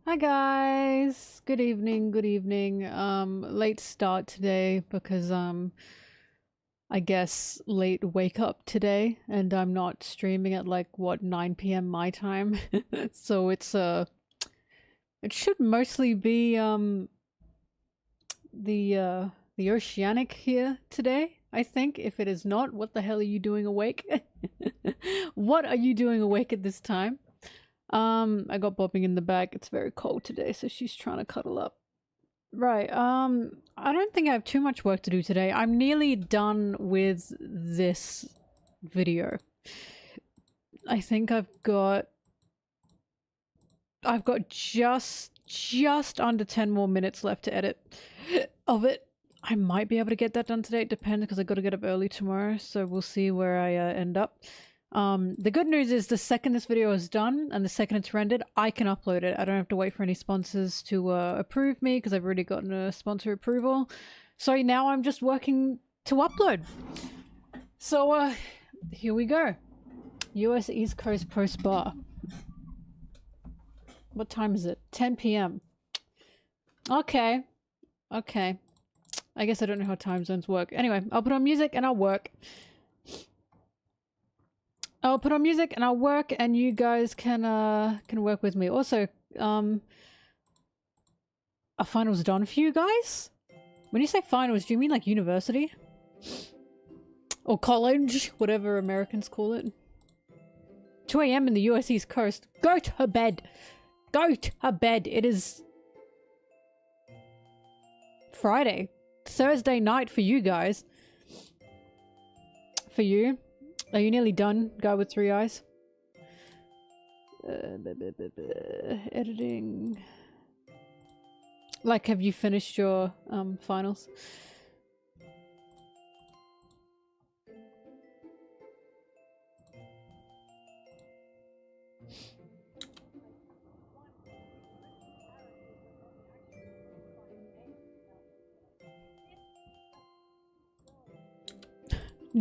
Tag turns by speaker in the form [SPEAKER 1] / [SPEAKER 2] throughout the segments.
[SPEAKER 1] Hi guys, good evening, good evening. Late start today because I guess late wake up today, and I'm not streaming at like what 9 p.m. my time. So it should mostly be the oceanic here today, I think. If it is not, what the hell are you doing awake? What are you doing awake at this time? I got bobbing in the back. It's very cold today, so she's trying to cuddle up. Right, I don't think I have too much work to do today. I'm nearly done with this video. I think I've got just under 10 more minutes left to edit of it. I might be able to get that done today. It depends because I got to get up early tomorrow, so we'll see where I end up. The good news is the second this video is done and the second it's rendered, I can upload it. I don't have to wait for any sponsors to approve me because I've already gotten a sponsor approval. So now I'm just working to upload. So here we go. US East Coast Post Bar. What time is it? 10 p.m. Okay. Okay. I guess I don't know how time zones work. Anyway, I'll put on music and I'll work. I'll put on music and I'll work, and you guys can work with me. Also, are finals done for you guys? When you say finals, do you mean like university? Or college? Whatever Americans call it. 2 a.m. in the US East Coast. Go to bed! Go to bed! It is Friday. Thursday night for you guys. For you. Are you nearly done, guy with three eyes? Editing. Like, have you finished your finals?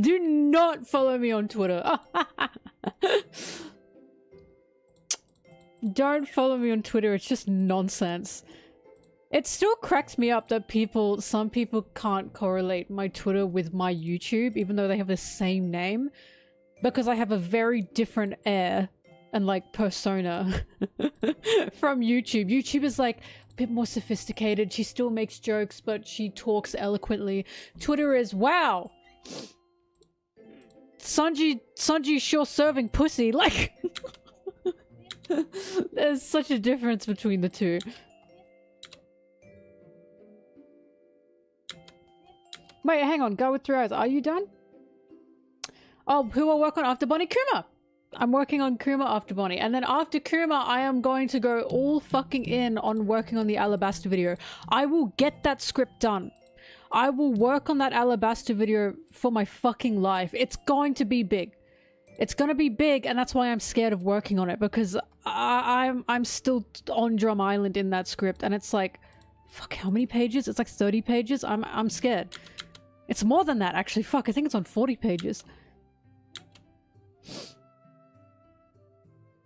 [SPEAKER 1] Do not follow me on Twitter. Don't follow me on Twitter. It's just nonsense. It still cracks me up that some people can't correlate my Twitter with my YouTube, even though they have the same name, because I have a very different air and like persona from YouTube. YouTube is like a bit more sophisticated. She still makes jokes, but she talks eloquently. Twitter is, wow, Sanji sure serving pussy. Like, there's such a difference between the two. Wait, hang on. Go with three eyes. Are you done? Oh, who will work on after Bonney? Kuma! I'm working on Kuma after Bonney. And then after Kuma, I am going to go all fucking in on working on the Alabasta video. I will get that script done. I will work on that Alabasta video for my fucking life. It's going to be big. It's going to be big, and that's why I'm scared of working on it, because I'm still on Drum Island in that script, and it's like, fuck, how many pages? It's like 30 pages. I'm scared. It's more than that, actually. Fuck, I think it's on 40 pages.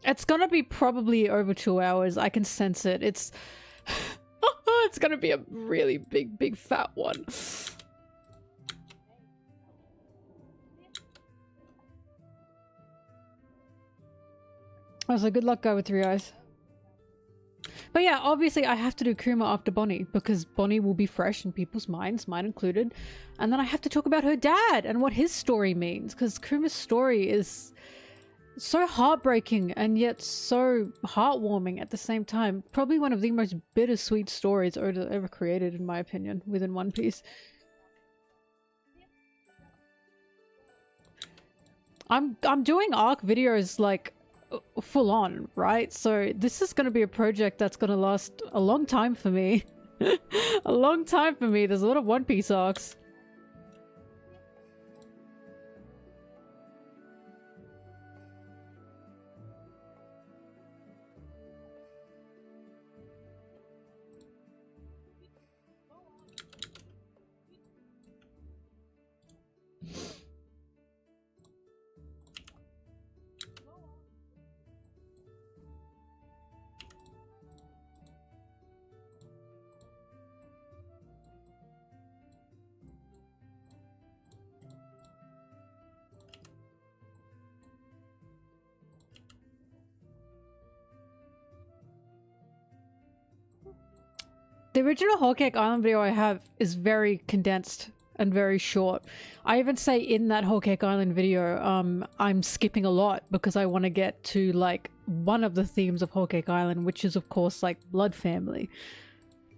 [SPEAKER 1] It's gonna be probably over 2 hours. I can sense it. It's it's gonna be a really big fat one. Oh, so good luck, guy with three eyes. But yeah, obviously I have to do Kuma after Bonney, because Bonney will be fresh in people's minds, mine included. And then I have to talk about her dad and what his story means, because Kuma's story is so heartbreaking and yet so heartwarming at the same time. Probably one of the most bittersweet stories ever created, in my opinion, within One Piece. I'm doing ARC videos like full on, right? So this is going to be a project that's going to last a long time for me. A long time for me. There's a lot of One Piece arcs. The original Whole Cake Island video I have is very condensed and very short. I even say in that Whole Cake Island video, I'm skipping a lot because I want to get to like one of the themes of Whole Cake Island, which is of course like blood family.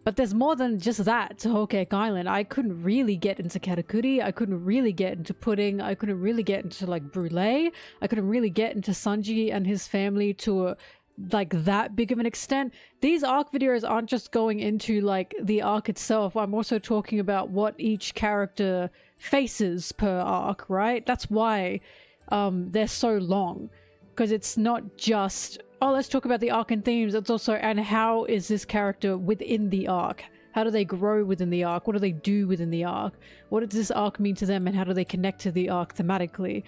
[SPEAKER 1] But there's more than just that to Whole Cake Island. I couldn't really get into katakuri, I couldn't really get into pudding, I couldn't really get into like brulee, I couldn't really get into Sanji and his family to a like that big of an extent. These arc videos aren't just going into like the arc itself. I'm also talking about what each character faces per arc, right? That's why they're so long, because it's not just, oh, let's talk about the arc and themes. It's also, and how is this character within the arc? How do they grow within the arc? What do they do within the arc? What does this arc mean to them, and how do they connect to the arc thematically?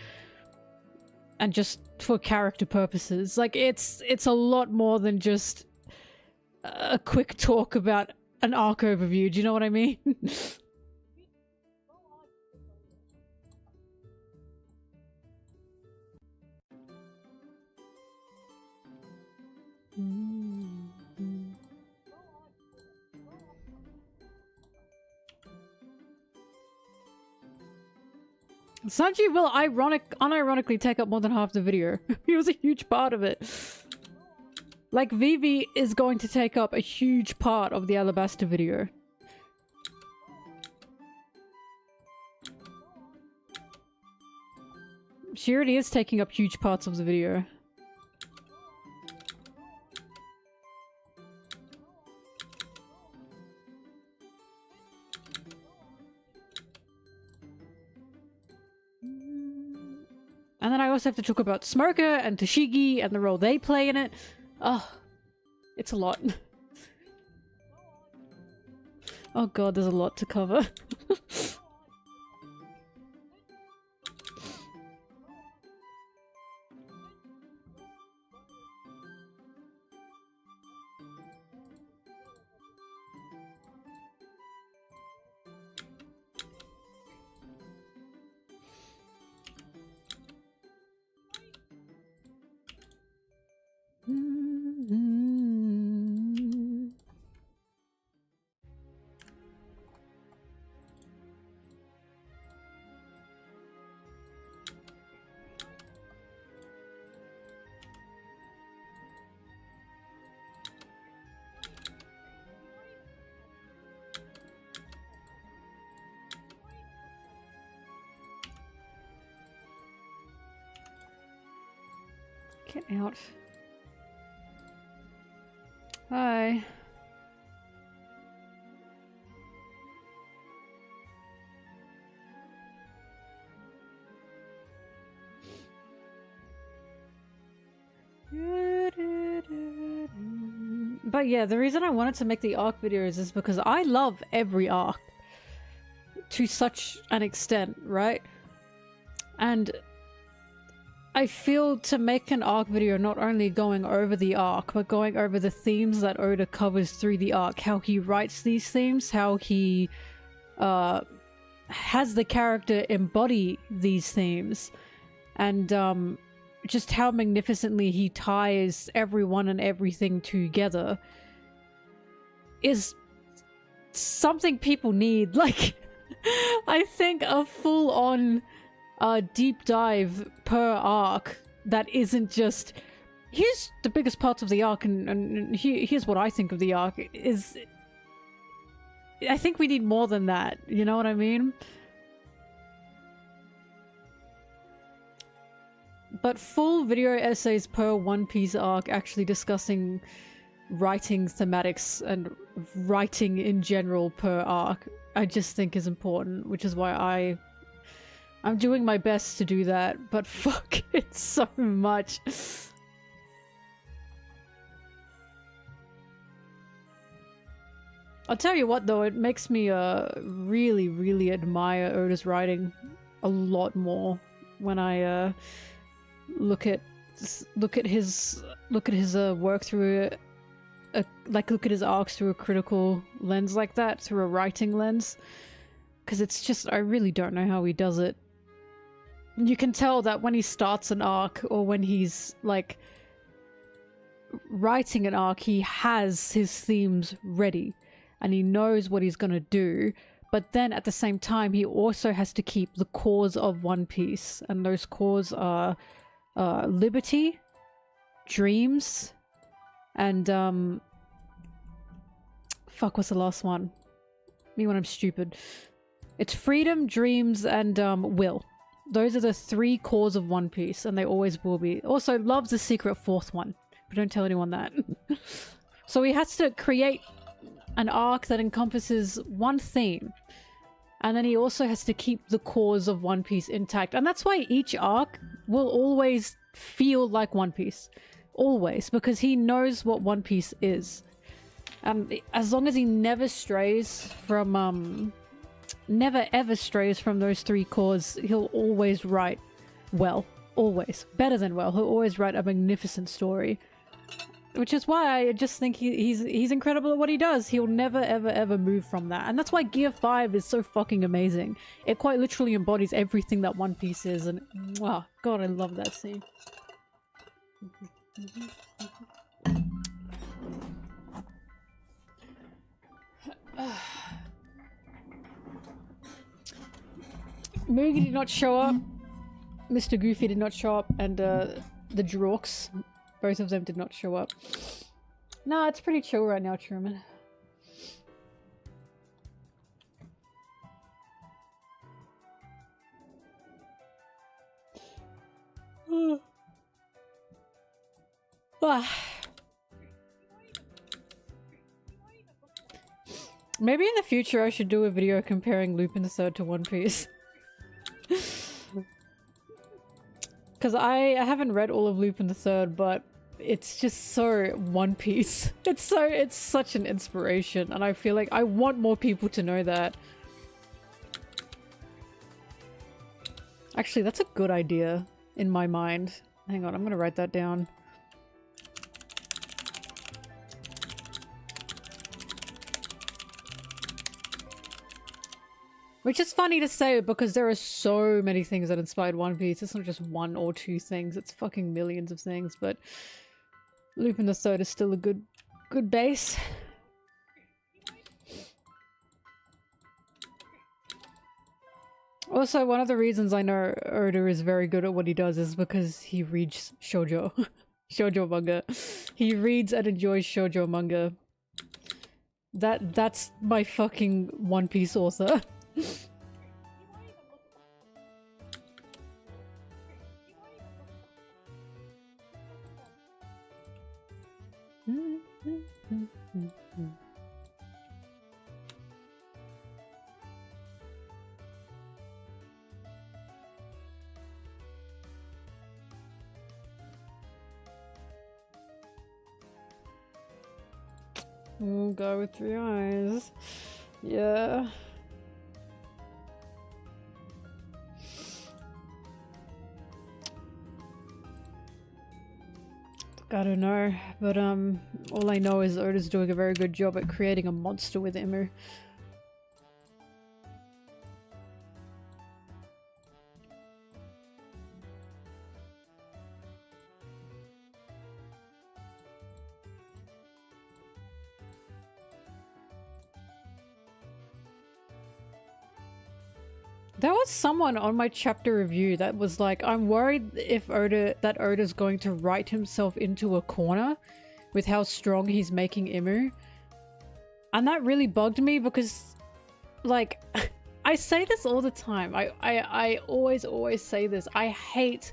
[SPEAKER 1] And just for character purposes. Like, it's a lot more than just a quick talk about an arc overview. Do you know what I mean? Sanji will unironically take up more than half the video. He was a huge part of it. Like, Vivi is going to take up a huge part of the Alabasta video. She already is taking up huge parts of the video. And then I also have to talk about Smoker and Toshigi and the role they play in it. Oh, it's a lot. Oh god, there's a lot to cover. Get out. Hi. But yeah, the reason I wanted to make the arc videos is because I love every arc to such an extent, right? And I feel to make an arc video not only going over the arc, but going over the themes that Oda covers through the arc, how he writes these themes, how he has the character embody these themes, and just how magnificently he ties everyone and everything together is something people need. Like, I think a full-on deep dive per arc that isn't just here's the biggest parts of the arc and here's what I think of the arc is, I think we need more than that, you know what I mean? But full video essays per One Piece arc actually discussing writing thematics and writing in general per arc, I just think is important, which is why I'm doing my best to do that, but fuck, it's so much. I'll tell you what though, it makes me really, really admire Oda's writing a lot more when I look at his work through look at his arcs through a critical lens like that, through a writing lens, because it's just, I really don't know how he does it. You can tell that when he starts an arc, or when he's like writing an arc, he has his themes ready, and he knows what he's gonna do, but then at the same time he also has to keep the cause of One Piece, and those cores are liberty, dreams, and fuck, what's the last one? Me when I'm stupid. It's freedom, dreams, and will. Those are the 3 cores of One Piece, and they always will be. Also, love's the secret 4th one, but don't tell anyone that. So he has to create an arc that encompasses one theme, and then he also has to keep the cores of One Piece intact, and that's why each arc will always feel like One Piece. Always, because he knows what One Piece is. As long as he never strays from, never ever strays from those 3 cores, he'll always write well. Always. Better than well. He'll always write a magnificent story. Which is why I just think he's incredible at what he does. He'll never ever ever move from that. And that's why Gear 5 is so fucking amazing. It quite literally embodies everything that One Piece is, and wow, God, I love that scene. Mugi did not show up. Mr. Goofy did not show up, and the Drorks, both of them did not show up. Nah, it's pretty chill right now, Truman. Maybe in the future I should do a video comparing Lupin the Third to One Piece. Because I haven't read all of Lupin the Third, but it's just so One Piece. It's such an inspiration, and I feel like I want more people to know that. Actually, that's a good idea in my mind. Hang on, I'm gonna write that down. Which is funny to say because there are so many things that inspired One Piece. It's not just 1 or 2 things, it's fucking millions of things, but Lupin the Third is still a good base. Also, one of the reasons I know Oda is very good at what he does is because he reads shoujo. Shoujo manga. He reads and enjoys shoujo manga. That's my fucking One Piece author. Guy with 3 eyes. Yeah. I don't know, but all I know is Oda's doing a very good job at creating a monster with Imu. There was someone on my chapter review that was like, I'm worried if Oda's going to write himself into a corner with how strong he's making Imu. And that really bugged me because, like, I say this all the time. I always say this. I hate,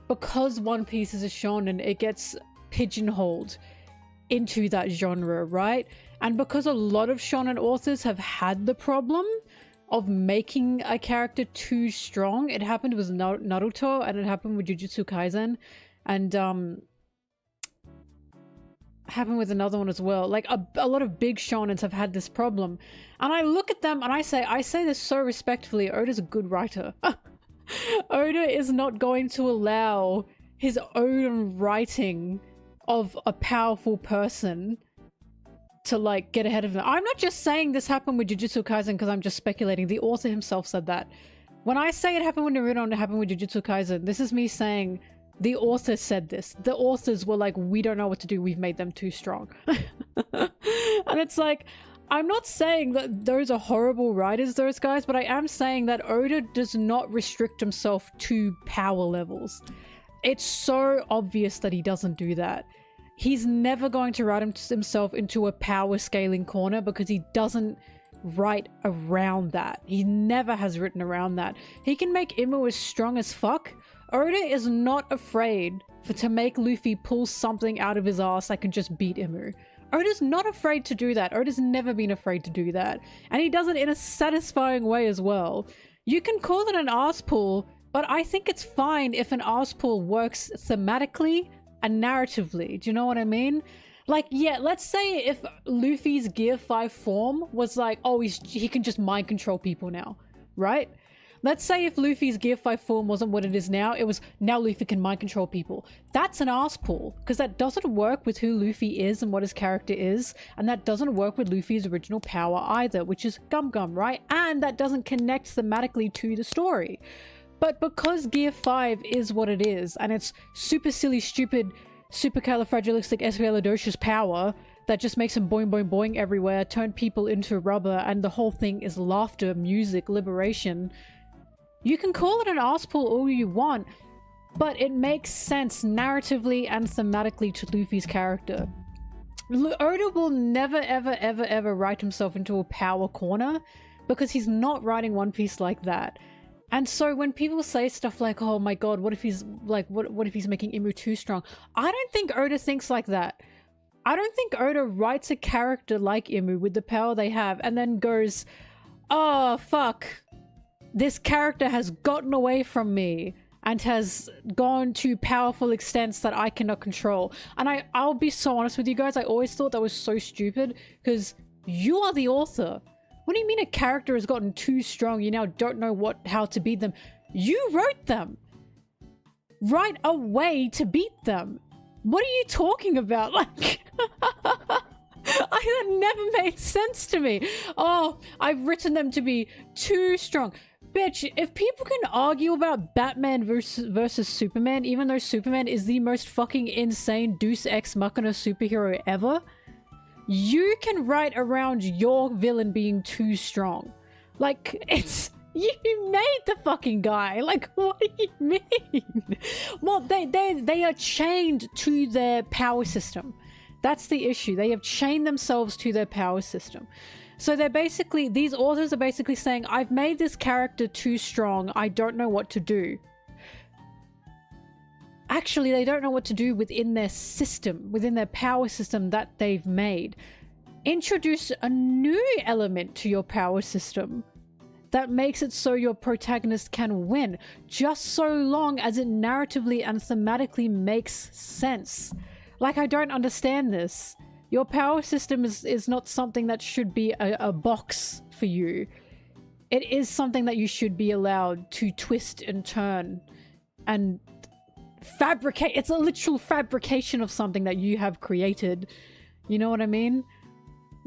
[SPEAKER 1] because One Piece is a shonen, it gets pigeonholed into that genre, right? And because a lot of shonen authors have had the problem of making a character too strong. It happened with Naruto, and it happened with Jujutsu Kaisen, and happened with another one as well. Like a lot of big shonens have had this problem, and I look at them and I say this so respectfully, Oda's a good writer. Oda is not going to allow his own writing of a powerful person to, like, get ahead of them. I'm not just saying this happened with Jujutsu Kaisen because I'm just speculating. The author himself said that. When I say it happened with Naruto and it happened with Jujutsu Kaisen, this is me saying the author said this. The authors were like, we don't know what to do. We've made them too strong. And it's like, I'm not saying that those are horrible writers, those guys, but I am saying that Oda does not restrict himself to power levels. It's so obvious that he doesn't do that. He's never going to write himself into a power scaling corner because he doesn't write around that. He never has written around that. He can make Imu as strong as fuck. Oda is not afraid to make Luffy pull something out of his ass that can just beat Imu. Oda's not afraid to do that. Oda's never been afraid to do that. And he does it in a satisfying way as well. You can call it an ass pull, but I think it's fine if an ass pull works thematically and narratively. Do you know what I mean? Like, yeah, let's say if Luffy's Gear 5 form was like, oh, he can just mind control people now, right? Let's say if Luffy's Gear 5 form wasn't what it is now, it was now Luffy can mind control people. That's an ass pull, because that doesn't work with who Luffy is and what his character is, and that doesn't work with Luffy's original power either, which is Gum Gum, right? And that doesn't connect thematically to the story. But because Gear 5 is what it is, and it's super silly, stupid, supercalifragilisticexpialidocious power that just makes him boing boing boing everywhere, turn people into rubber, and the whole thing is laughter, music, liberation, you can call it an ass pull all you want, but it makes sense narratively and thematically to Luffy's character. Oda will never ever ever ever write himself into a power corner because he's not writing One Piece like that. And so when people say stuff like, oh my god, what if he's like, what if he's making Imu too strong? I don't think Oda thinks like that. I don't think Oda writes a character like Imu with the power they have and then goes, oh fuck, this character has gotten away from me and has gone to powerful extents that I cannot control. And I'll be so honest with you guys, I always thought that was so stupid because you are the author. What do you mean a character has gotten too strong? You now don't know how to beat them. You wrote them. Write a way to beat them. What are you talking about? Like, that never made sense to me. Oh, I've written them to be too strong. Bitch, if people can argue about Batman versus Superman, even though Superman is the most fucking insane Deus Ex Machina superhero ever, you can write around your villain being too strong. Like, it's... You made the fucking guy. Like, what do you mean? Well, they are chained to their power system. That's the issue. They have chained themselves to their power system. So they're basically... These authors are basically saying, I've made this character too strong. I don't know what to do. Actually, they don't know what to do within their system, within their power system that they've made. Introduce a new element to your power system that makes it so your protagonist can win, just so long as it narratively and thematically makes sense. Like, I don't understand this. Your power system is not something that should be a box for you. It is something that you should be allowed to twist and turn and fabricate. It's a literal fabrication of something that you have created. You know what I mean?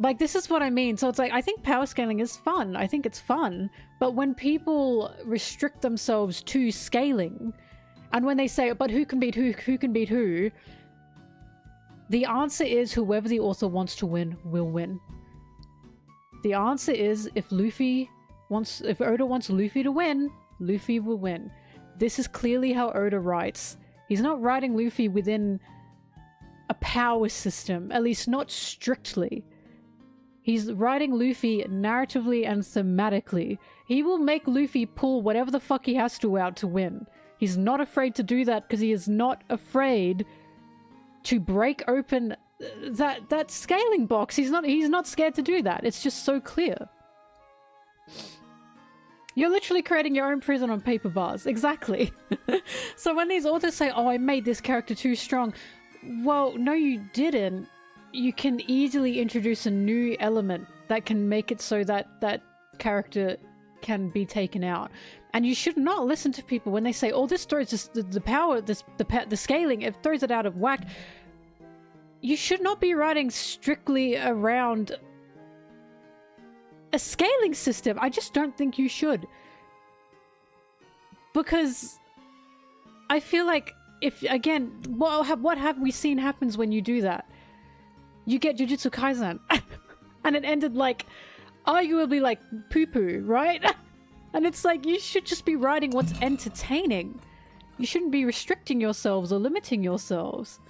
[SPEAKER 1] Like, this is what I mean. So it's like, I think power scaling is fun. I think it's fun. But when people restrict themselves to scaling, and when they say, but who can beat who can beat who? The answer is whoever the author wants to win will win. The answer is if Oda wants Luffy to win, Luffy will win. This is clearly how Oda writes. He's not writing Luffy within a power system, at least not strictly. He's writing Luffy narratively and thematically. He will make Luffy pull whatever the fuck he has to out to win. He's not afraid to do that because he is not afraid to break open that scaling box. He's not scared to do that. It's just so clear. You're literally creating your own prison on paper bars. Exactly. So when these authors say, oh, I made this character too strong. Well, no, you didn't. You can easily introduce a new element that can make it so that that character can be taken out. And you should not listen to people when they say, oh, this throws the power, the scaling, it throws it out of whack. You should not be writing strictly around a scaling system. I just don't think you should. Because I feel like, if, again, what have we seen happens when you do that? You get Jujutsu Kaisen. And it ended like, arguably like poo-poo, right? And it's like, you should just be writing what's entertaining. You shouldn't be restricting yourselves or limiting yourselves.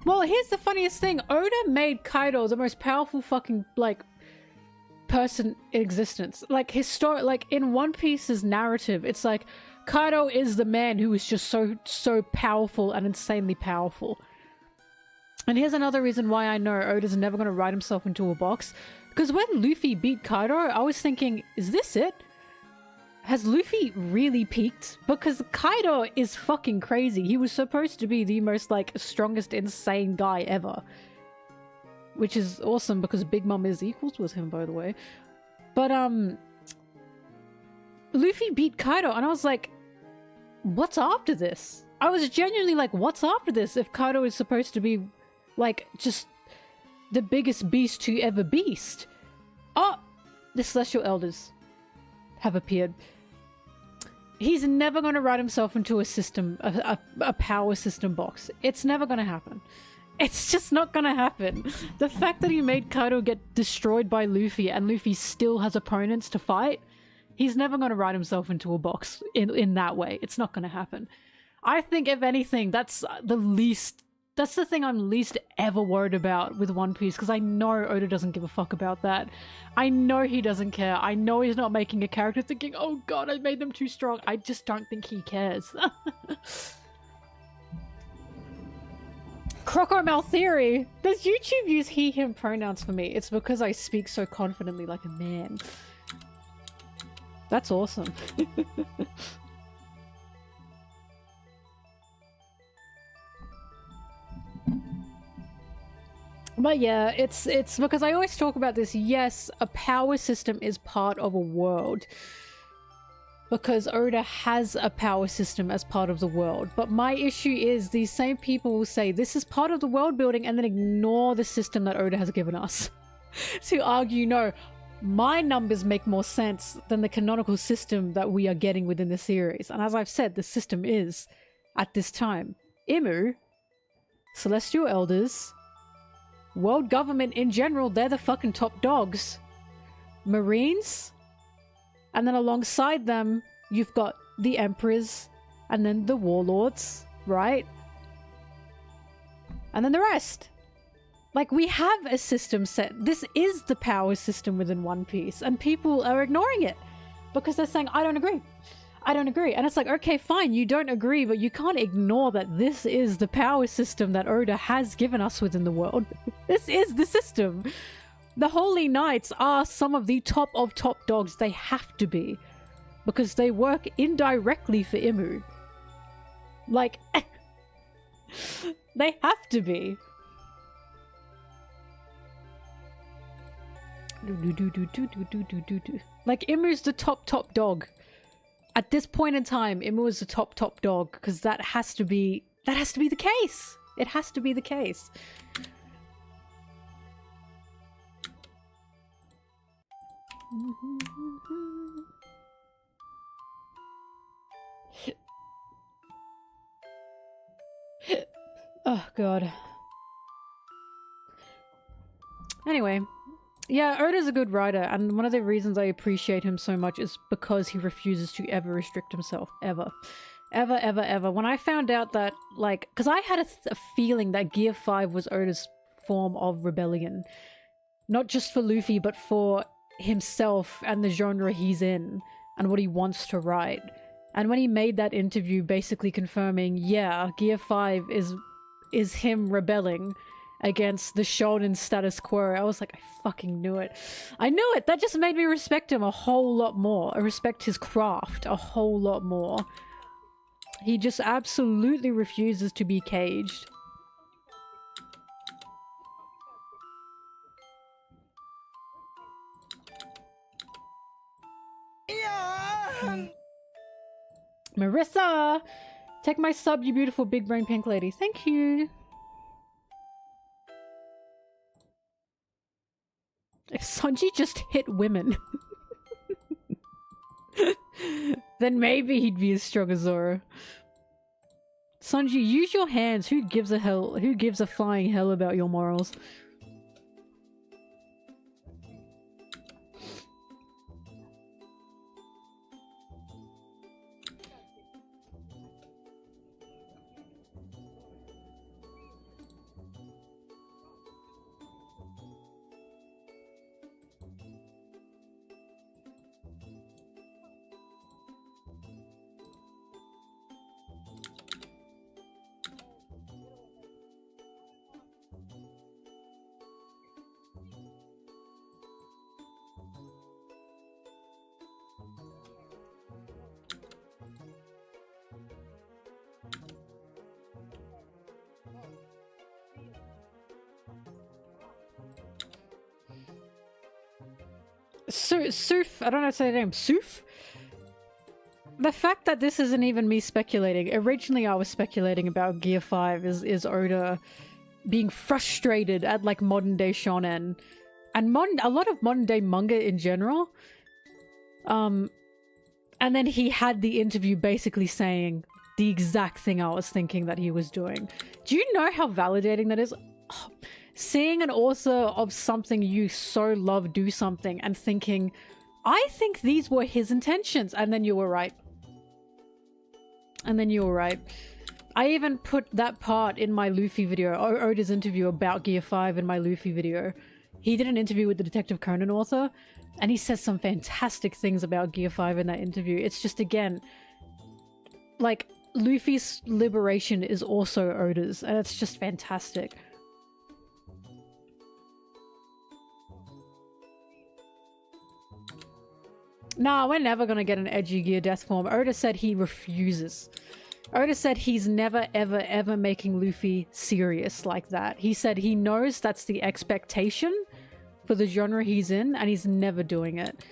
[SPEAKER 1] Well, here's the funniest thing. Oda made Kaido the most powerful fucking, like, person in existence. Like, like, in One Piece's narrative, it's like, Kaido is the man who is just so powerful and insanely powerful. And here's another reason why I know Oda's never going to write himself into a box. Because when Luffy beat Kaido, I was thinking, is this it? Has Luffy really peaked? Because Kaido is fucking crazy. He was supposed to be the most, like, strongest, insane guy ever. Which is awesome because Big Mom is equals with him, by the way. But, Luffy beat Kaido and I was like, what's after this? I was genuinely like, what's after this if Kaido is supposed to be, like, just the biggest beast to ever beast? Oh! The Celestial Elders have appeared. He's never going to write himself into a system, a power system box. It's never going to happen. It's just not going to happen. The fact that he made Kaido get destroyed by Luffy and Luffy still has opponents to fight, he's never going to write himself into a box in that way. It's not going to happen. I think, if anything, that's the thing I'm least ever worried about with One Piece, because I know Oda doesn't give a fuck about that. I know he doesn't care. I know he's not making a character thinking, oh god, I made them too strong. I just don't think he cares. Crocodile theory. Does YouTube use he, him pronouns for me? It's because I speak so confidently like a man. That's awesome. But yeah, it's because I always talk about this. Yes, a power system is part of a world. Because Oda has a power system as part of the world. But my issue is these same people will say this is part of the world building and then ignore the system that Oda has given us. To argue, no, my numbers make more sense than the canonical system that we are getting within the series. And as I've said, the system is, at this time, Imu, Celestial Elders, world government in general, they're the fucking top dogs. Marines, and then alongside them, you've got the Emperors, and then the Warlords, right? And then the rest. Like, we have a system set. This is the power system within One Piece, and people are ignoring it because they're saying, I don't agree. I don't agree. And it's like, okay, fine, you don't agree, but you can't ignore that this is the power system that Oda has given us within the world. This is the system. The Holy Knights are some of the top of top dogs. They have to be. Because they work indirectly for Imu. Like, they have to be. Like, Imu's the top dog. At this point in time, Imu is the top dog, because that has to be the case. It has to be the case. Oh god. Anyway, yeah, Oda's a good writer, and one of the reasons I appreciate him so much is because he refuses to ever restrict himself. Ever. Ever. When I found out that, like, because I had a feeling that Gear 5 was Oda's form of rebellion. Not just for Luffy, but for himself and the genre he's in, and what he wants to write. And when he made that interview basically confirming, yeah, Gear 5 is him rebelling against the shonen status quo, I was like, I fucking knew it. I knew it! That just made me respect him a whole lot more. I respect his craft a whole lot more. He just absolutely refuses to be caged. Marissa! Take my sub, you beautiful big brain pink lady. Thank you! If Sanji just hit women, then maybe he'd be as strong as Zoro. Sanji, use your hands. Who gives a hell? Who gives a flying hell about your morals? Soof, I don't know how to say the name. Soof? The fact that this isn't even me speculating. Originally I was speculating about Gear 5 is Oda being frustrated at like modern day shonen. And a lot of modern day manga in general. And then he had the interview basically saying the exact thing I was thinking that he was doing. Do you know how validating that is? Oh, seeing an author of something you so love do something and thinking, I think these were his intentions, and then you were right. And then you were right. I even put that part in my Luffy video, Oda's interview about Gear 5 in my Luffy video. He did an interview with the Detective Conan author, and he says some fantastic things about Gear 5 in that interview. It's just, again, like, Luffy's liberation is also Oda's, and it's just fantastic. Nah, we're never gonna get an edgy Gear death form. Oda said he refuses. Oda said he's never, ever, ever making Luffy serious like that. He said he knows that's the expectation for the genre he's in, and he's never doing it.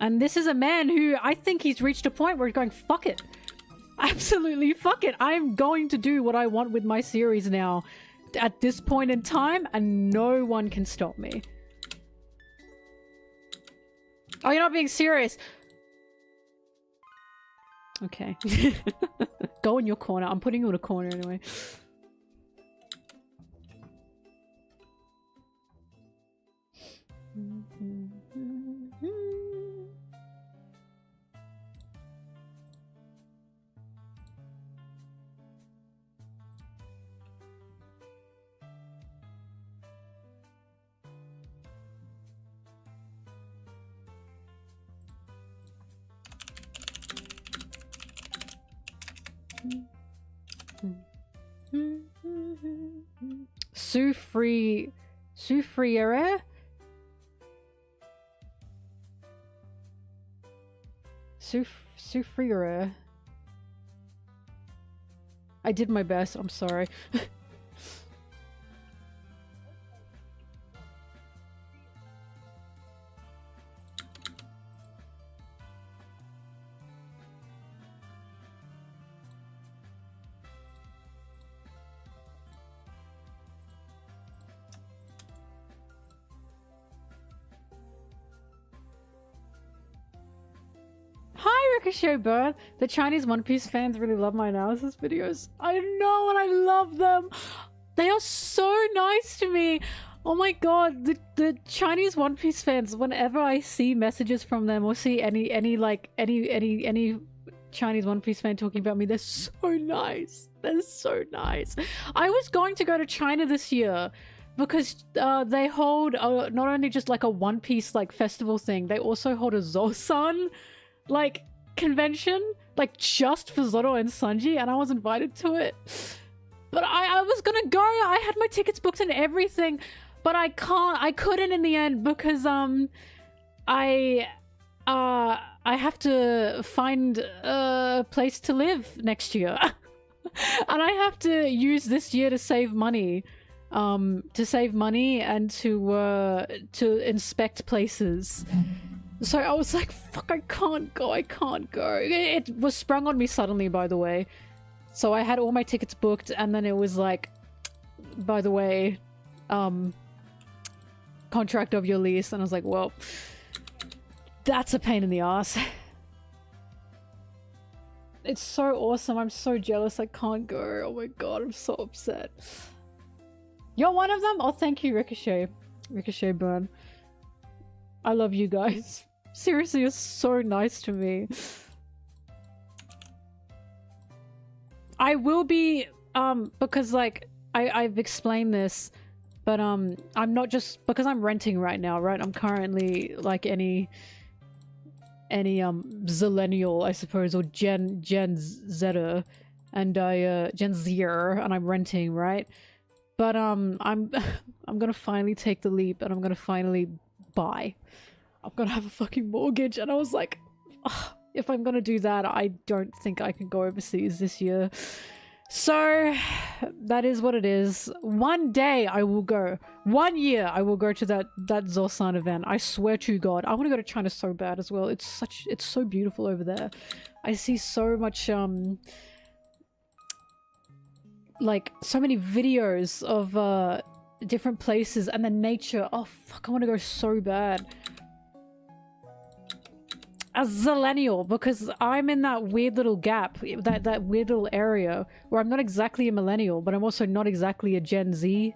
[SPEAKER 1] And this is a man who, I think he's reached a point where he's going, fuck it. Absolutely fuck it. I'm going to do what I want with my series now at this point in time, and no one can stop me. Oh, you're not being serious. Okay. Go in your corner. I'm putting you in a corner anyway. Soufriere? Soufriere. I did my best, I'm sorry. Ricochet Bird. The Chinese One Piece fans really love my analysis videos. I know, and I love them. They are so nice to me. Oh my god, the Chinese One Piece fans, whenever I see messages from them or see any Chinese One Piece fan talking about me, they're so nice. They're so nice. I was going to go to China this year because they hold not only just like a One Piece like festival thing, they also hold a Zosan like convention, like just for Zoro and Sanji, and I was invited to it. But I was gonna go. I had my tickets booked and everything, but I couldn't in the end because I have to find a place to live next year. And I have to use this year to save money. And to inspect places. So I was like, fuck, I can't go. It was sprung on me suddenly, by the way. So I had all my tickets booked, and then it was like, by the way, contract of your lease. And I was like, well, that's a pain in the ass. It's so awesome. I'm so jealous I can't go. Oh my god, I'm so upset. You're one of them? Oh, thank you, Ricochet. Ricochet Burn. I love you guys. Seriously, you're so nice to me. I will be, because like, I've explained this, but I'm not just, because I'm renting right now, right? I'm currently like any zillennial, I suppose, or Gen Zeta, and Gen Zer, and I'm renting, right? But I'm gonna finally take the leap, and I'm gonna finally buy. I'm gonna have a fucking mortgage, and I was like, ugh, if I'm gonna do that, I don't think I can go overseas this year. So that is what it is. One day I will go. 1 year I will go to that Zosan event. I swear to God. I want to go to China so bad as well. It's so beautiful over there. I see so much like so many videos of different places and the nature. Oh fuck, I want to go so bad. As a zillennial, because I'm in that weird little gap, that weird little area where I'm not exactly a millennial, but I'm also not exactly a Gen Z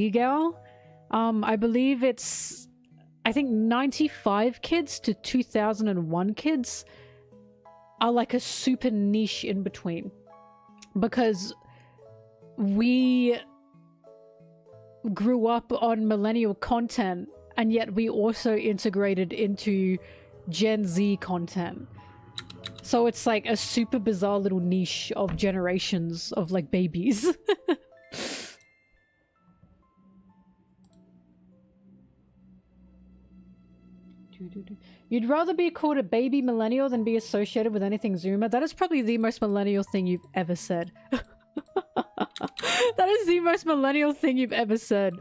[SPEAKER 1] gal. I believe it's, I think 95 kids to 2001 kids are like a super niche in between, because we grew up on millennial content and yet we also integrated into Gen Z content. So it's like a super bizarre little niche of generations of like babies. You'd rather be called a baby millennial than be associated with anything Zoomer? That is probably the most millennial thing you've ever said. That is the most millennial thing you've ever said.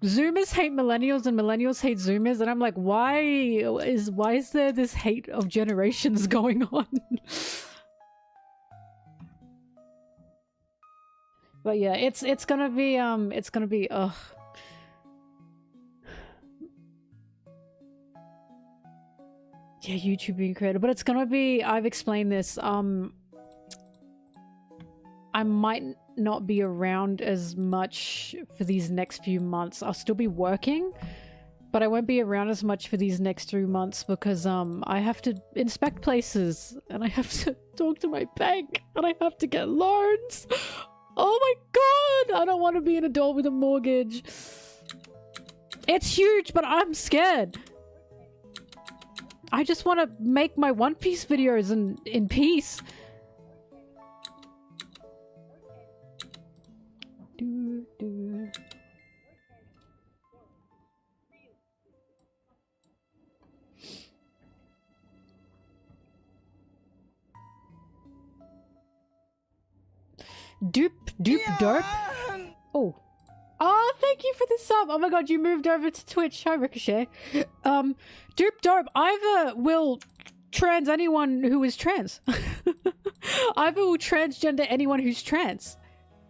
[SPEAKER 1] Zoomers hate millennials and millennials hate Zoomers, and I'm like, why is there this hate of generations going on? But yeah, it's gonna be ugh. Yeah, YouTube being creator, but it's gonna be, I've explained this, I might not be around as much for these next few months. I'll still be working, but I won't be around as much for these next 3 months because I have to inspect places and I have to talk to my bank and I have to get loans. Oh my god, I don't want to be an adult with a mortgage. It's huge, but I'm scared. I just want to make my One Piece videos in peace. Doop derp. Oh. Oh, thank you for the sub. Oh my god, you moved over to Twitch. Hi, Ricochet. Doop derp. Either will trans anyone who is trans. Either will transgender anyone who's trans.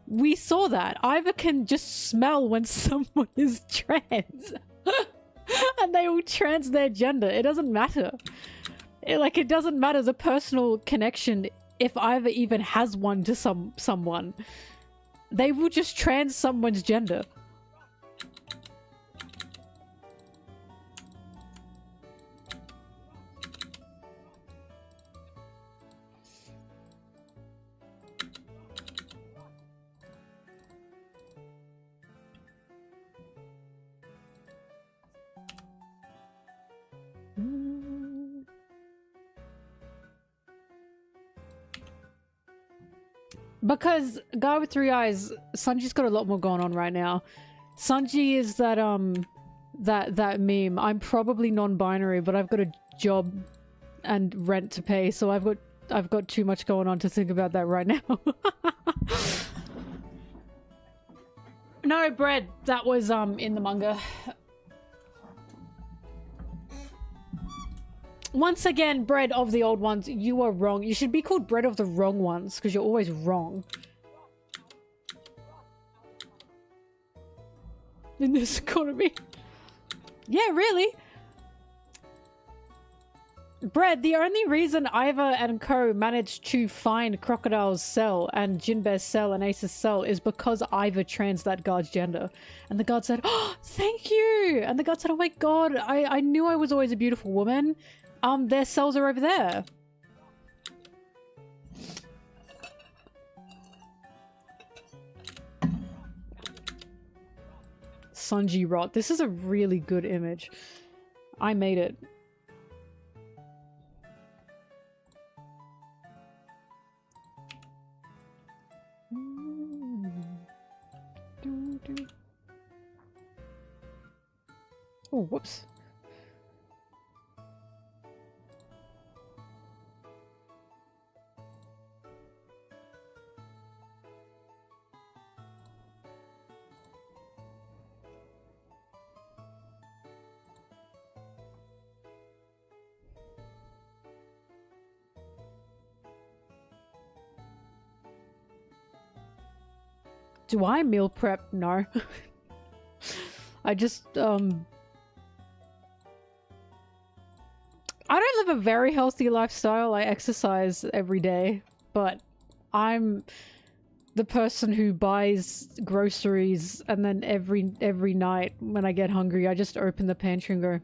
[SPEAKER 1] We saw that. Either can just smell when someone is trans. And they will trans their gender. It doesn't matter. It doesn't matter the personal connection if Ivor even has one to someone. They will just trans someone's gender. Because Guy with Three Eyes, Sanji's got a lot more going on right now. Sanji is that that meme. I'm probably non-binary, but I've got a job and rent to pay, so I've got too much going on to think about that right now. No, Bread, that was in the manga. Once again, Bread of the old ones, you are wrong. You should be called Bread of the wrong ones, because you're always wrong. In this economy. Yeah, really? Brett, the only reason Iva and Co managed to find Crocodile's cell and Jinbe's cell and Ace's cell is because Iva trans that guard's gender. And the guard said, oh, thank you! And the guard said, oh my god, I knew I was always a beautiful woman. Their cells are over there. Sanji rot. This is a really good image. I made it. Oh, whoops. Do I meal prep? No. I just, I don't live a very healthy lifestyle. I exercise every day, but I'm the person who buys groceries and then every night when I get hungry, I just open the pantry and go,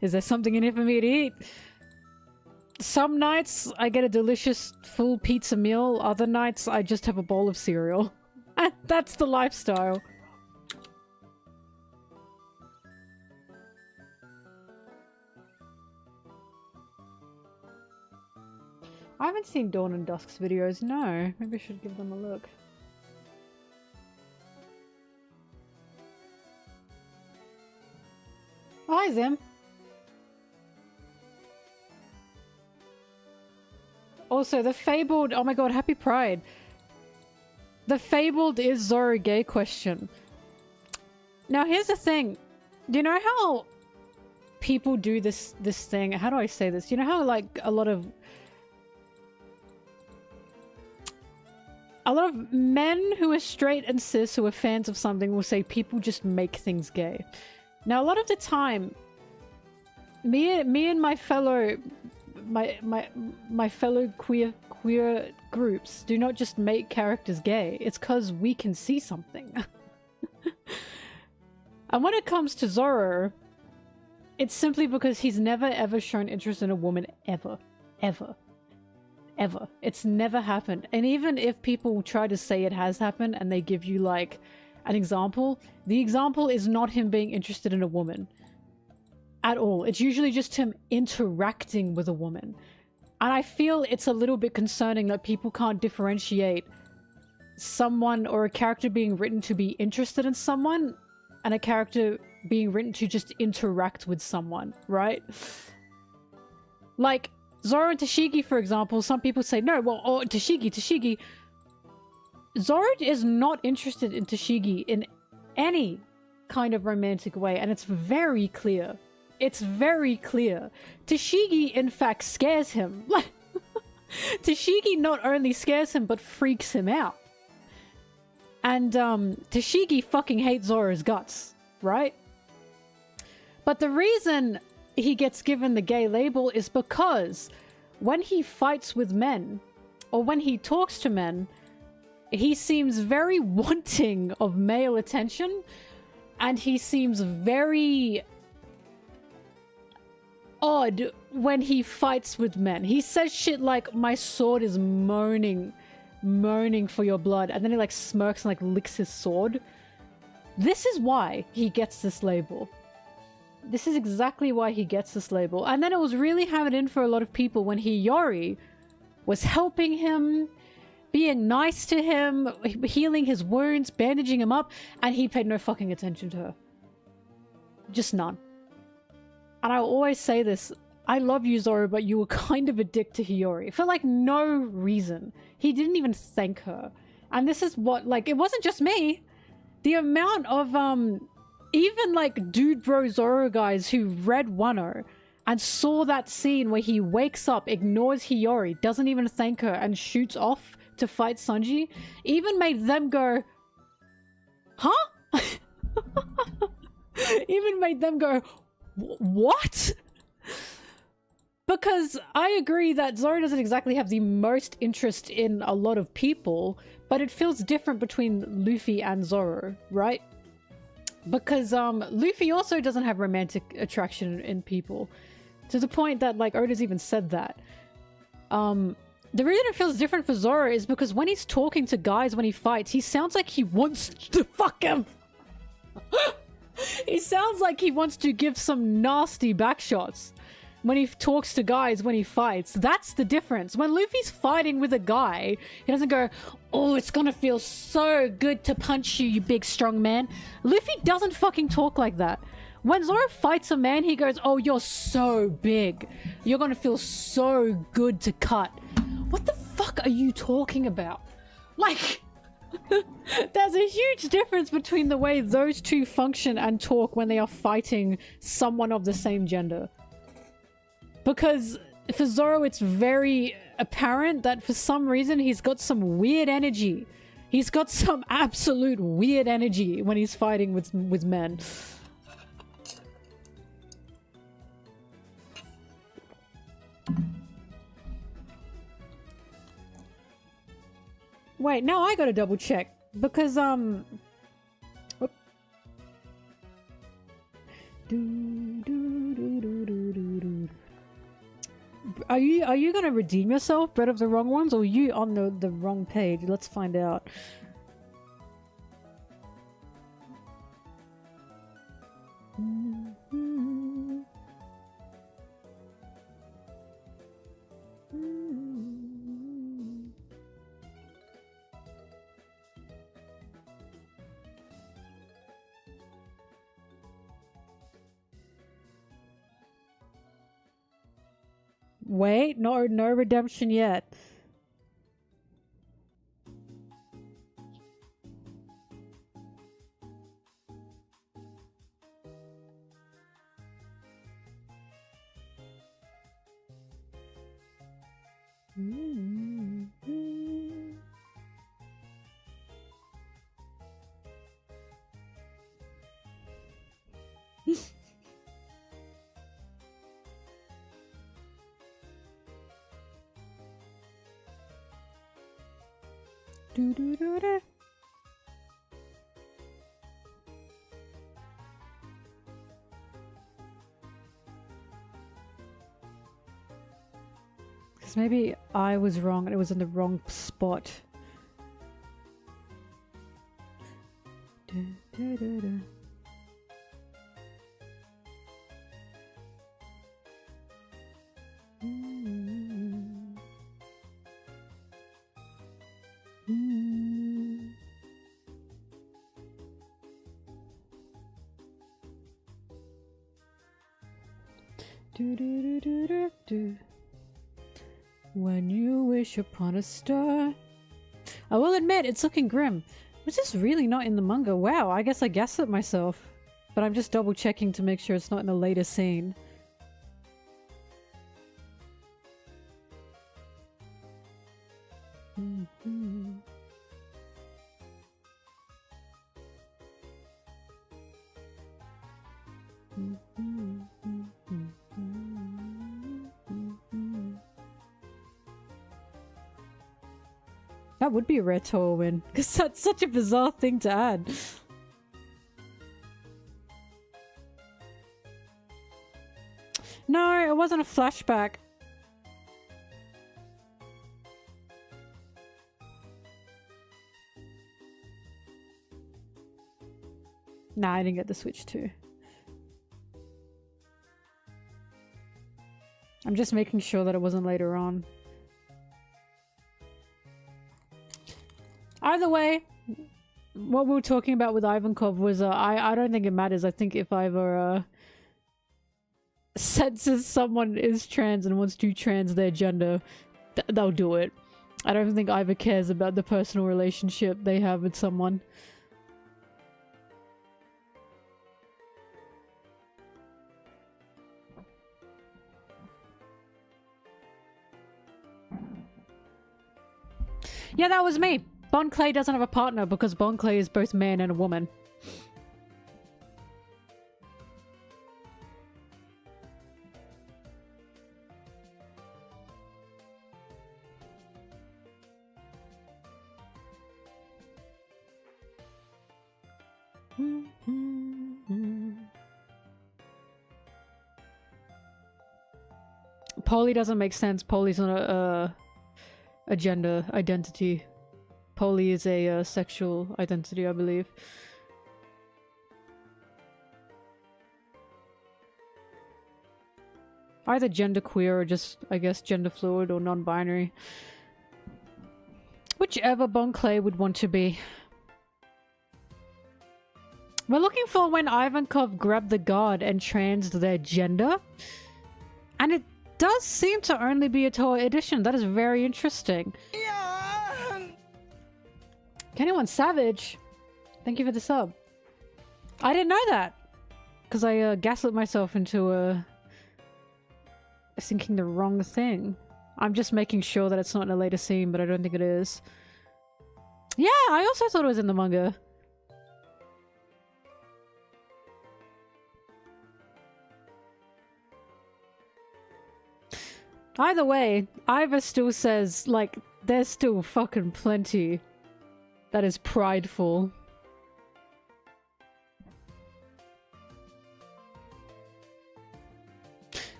[SPEAKER 1] is there something in here for me to eat? Some nights I get a delicious full pizza meal. Other nights I just have a bowl of cereal. That's the lifestyle. I haven't seen Dawn and Dusk's videos, no. Maybe I should give them a look. Oh, hi, Zim. Also, the fabled... Oh my god, happy Pride. The fabled is Zoro gay question. Now, here's the thing. You know how people do this thing? How do I say this? You know how, like, a lot of men who are straight and cis who are fans of something will say people just make things gay. Now, a lot of the time, me and my fellow queer groups do not just make characters gay. It's because we can see something. And when it comes to Zoro, it's simply because he's never ever shown interest in a woman ever. Ever. Ever. It's never happened. And even if people try to say it has happened and they give you like an example, the example is not him being interested in a woman at all. It's usually just him interacting with a woman. And I feel it's a little bit concerning that people can't differentiate someone or a character being written to be interested in someone and a character being written to just interact with someone, right? Like, Zoro and Tashigi, for example, some people say, no, well, or Tashigi. Zoro is not interested in Tashigi in any kind of romantic way, and it's very clear. It's very clear. Tashigi, in fact, scares him. Tashigi not only scares him, but freaks him out. And, Tashigi fucking hates Zoro's guts, right? But the reason he gets given the gay label is because when he fights with men, or when he talks to men, he seems very wanting of male attention, and he seems very odd when he fights with men. He says shit like, my sword is moaning for your blood, and then he like smirks and like licks his sword. This is why he gets this label. This is exactly why he gets this label. And then it was really hammered in for a lot of people when Hiyori was helping him, being nice to him, healing his wounds, bandaging him up, and he paid no fucking attention to her. Just none. And I always say this, I love you, Zoro, but you were kind of a dick to Hiyori. For like no reason. He didn't even thank her. And this is what, like, it wasn't just me. The amount of, even like dude bro Zoro guys who read Wano and saw that scene where he wakes up, ignores Hiyori, doesn't even thank her, and shoots off to fight Sanji, even made them go, huh? Even made them go, what? Because I agree that Zoro doesn't exactly have the most interest in a lot of people, but it feels different between Luffy and Zoro, right? Because Luffy also doesn't have romantic attraction in people, to the point that like Oda's even said that. The reason it feels different for Zoro is because when he's talking to guys when he fights, he sounds like he wants to fuck him. He sounds like he wants to give some nasty backshots when he talks to guys when he fights. That's the difference. When Luffy's fighting with a guy, he doesn't go, oh, it's gonna feel so good to punch you, you big strong man. Luffy doesn't fucking talk like that. When Zoro fights a man, he goes, oh, you're so big. You're gonna feel so good to cut. What the fuck are you talking about? Like, there's a huge difference between the way those two function and talk when they are fighting someone of the same gender. Because for Zoro, it's very apparent that for some reason he's got some weird energy. He's got some absolute weird energy when he's fighting with men. Wait, now I gotta double check because whoop. Are you gonna redeem yourself, Bread of the Wrong Ones, or are you on the wrong page? Let's find out. Wait, no redemption yet. Because maybe I was wrong and it was in the wrong spot. When you wish upon a star. I will admit, it's looking grim. Was this really not in the manga? Wow, I guess I guessed it myself. But I'm just double checking to make sure it's not in a later scene. That would be a rare Toa win, because that's such a bizarre thing to add. No, it wasn't a flashback. Nah, I didn't get the Switch 2. I'm just making sure that it wasn't later on. Either way, what we were talking about with Ivankov was, I don't think it matters. I think if Iva senses someone is trans and wants to trans their gender, they'll do it. I don't think Iva cares about the personal relationship they have with someone. Yeah, that was me. Bon Clay doesn't have a partner because Bon Clay is both man and a woman. Poly doesn't make sense. Poly's not a gender identity. Poly is a sexual identity, I believe. Either genderqueer or just, I guess, gender fluid or non-binary. Whichever Bon Clay would want to be. We're looking for when Ivankov grabbed the guard and transed their gender. And it does seem to only be a Toa edition. That is very interesting. Yeah. Anyone Savage? Thank you for the sub. I didn't know that. Because I gaslit myself into thinking the wrong thing. I'm just making sure that it's not in a later scene, but I don't think it is. Yeah, I also thought it was in the manga. Either way, Iva still says, like, there's still fucking plenty that is prideful.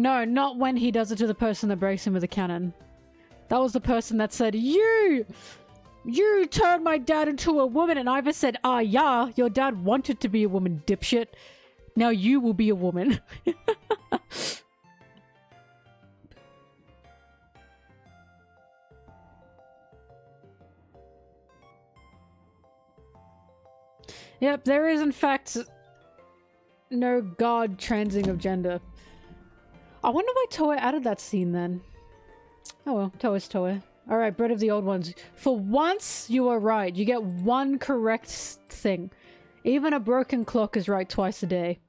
[SPEAKER 1] No, not when he does it to the person that breaks him with a cannon. That was the person that said, You turned my dad into a woman, and Iva said, ah, yeah, your dad wanted to be a woman, dipshit. Now you will be a woman. Yep, there is in fact no god transing of gender. I wonder why Toei added that scene then. Oh well, Toei's Toei. Alright, bread of the old ones. For once, you are right. You get one correct thing. Even a broken clock is right twice a day.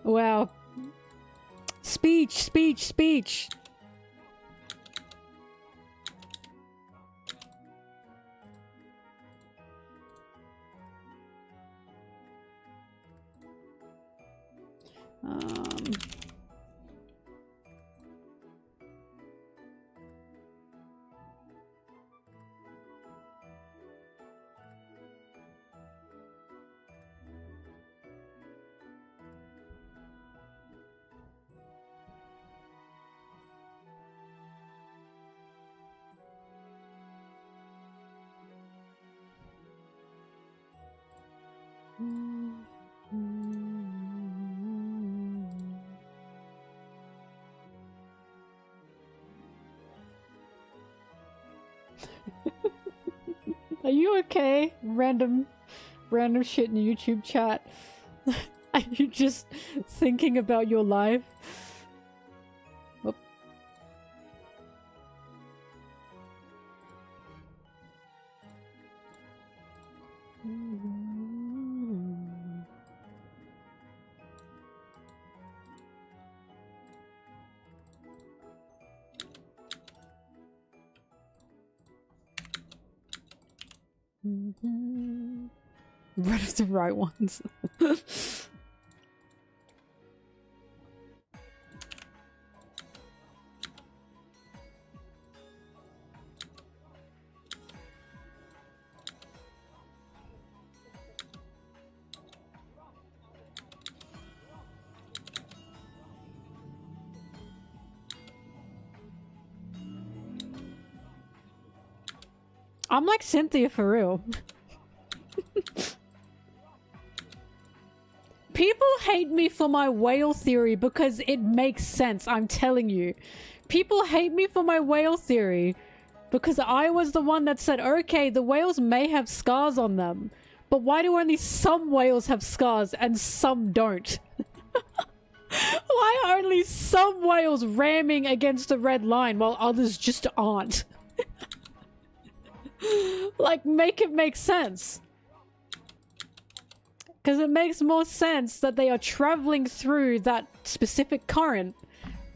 [SPEAKER 1] Wow. Speech, speech, speech. Are you okay? Random shit in YouTube chat. Are you just thinking about your life? Whoop. Rid of the right ones. I'm like Cynthia for real. People hate me for my whale theory because it makes sense, I'm telling you. People hate me for my whale theory because I was the one that said, okay, the whales may have scars on them, but why do only some whales have scars and some don't? Why are only some whales ramming against the red line while others just aren't? Like, make it make sense. Because it makes more sense that they are traveling through that specific current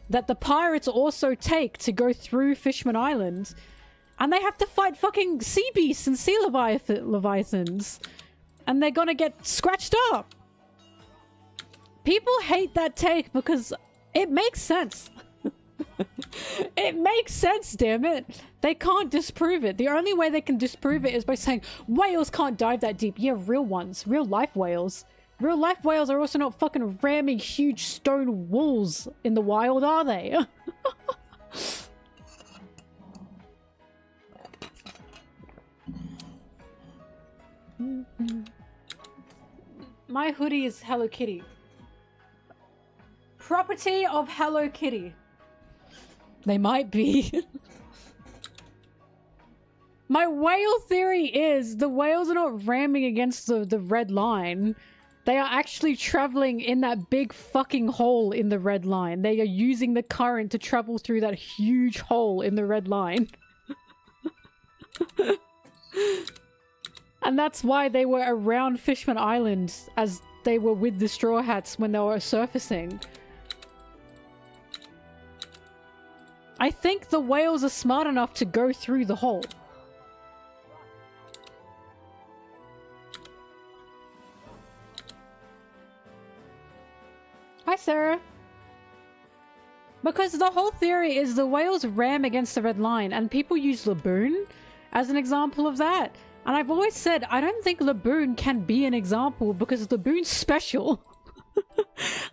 [SPEAKER 1] that the pirates also take to go through Fishman Island. And they have to fight fucking sea beasts and sea leviathans. And they're gonna get scratched up. People hate that take because it makes sense. It makes sense, damn it. They can't disprove it. The only way they can disprove it is by saying whales can't dive that deep. Yeah, real ones. Real life whales. Real life whales are also not fucking ramming huge stone walls in the wild, are they? My hoodie is Hello Kitty. Property of Hello Kitty. They might be. My whale theory is the whales are not ramming against the red line. They are actually traveling in that big fucking hole in the red line. They are using the current to travel through that huge hole in the red line. And that's why they were around Fishman Island as they were with the Straw Hats when they were surfacing. I think the whales are smart enough to go through the hole. Hi, Sarah. Because the whole theory is the whales ram against the red line, and people use Laboon as an example of that. And I've always said, I don't think Laboon can be an example because Laboon's special.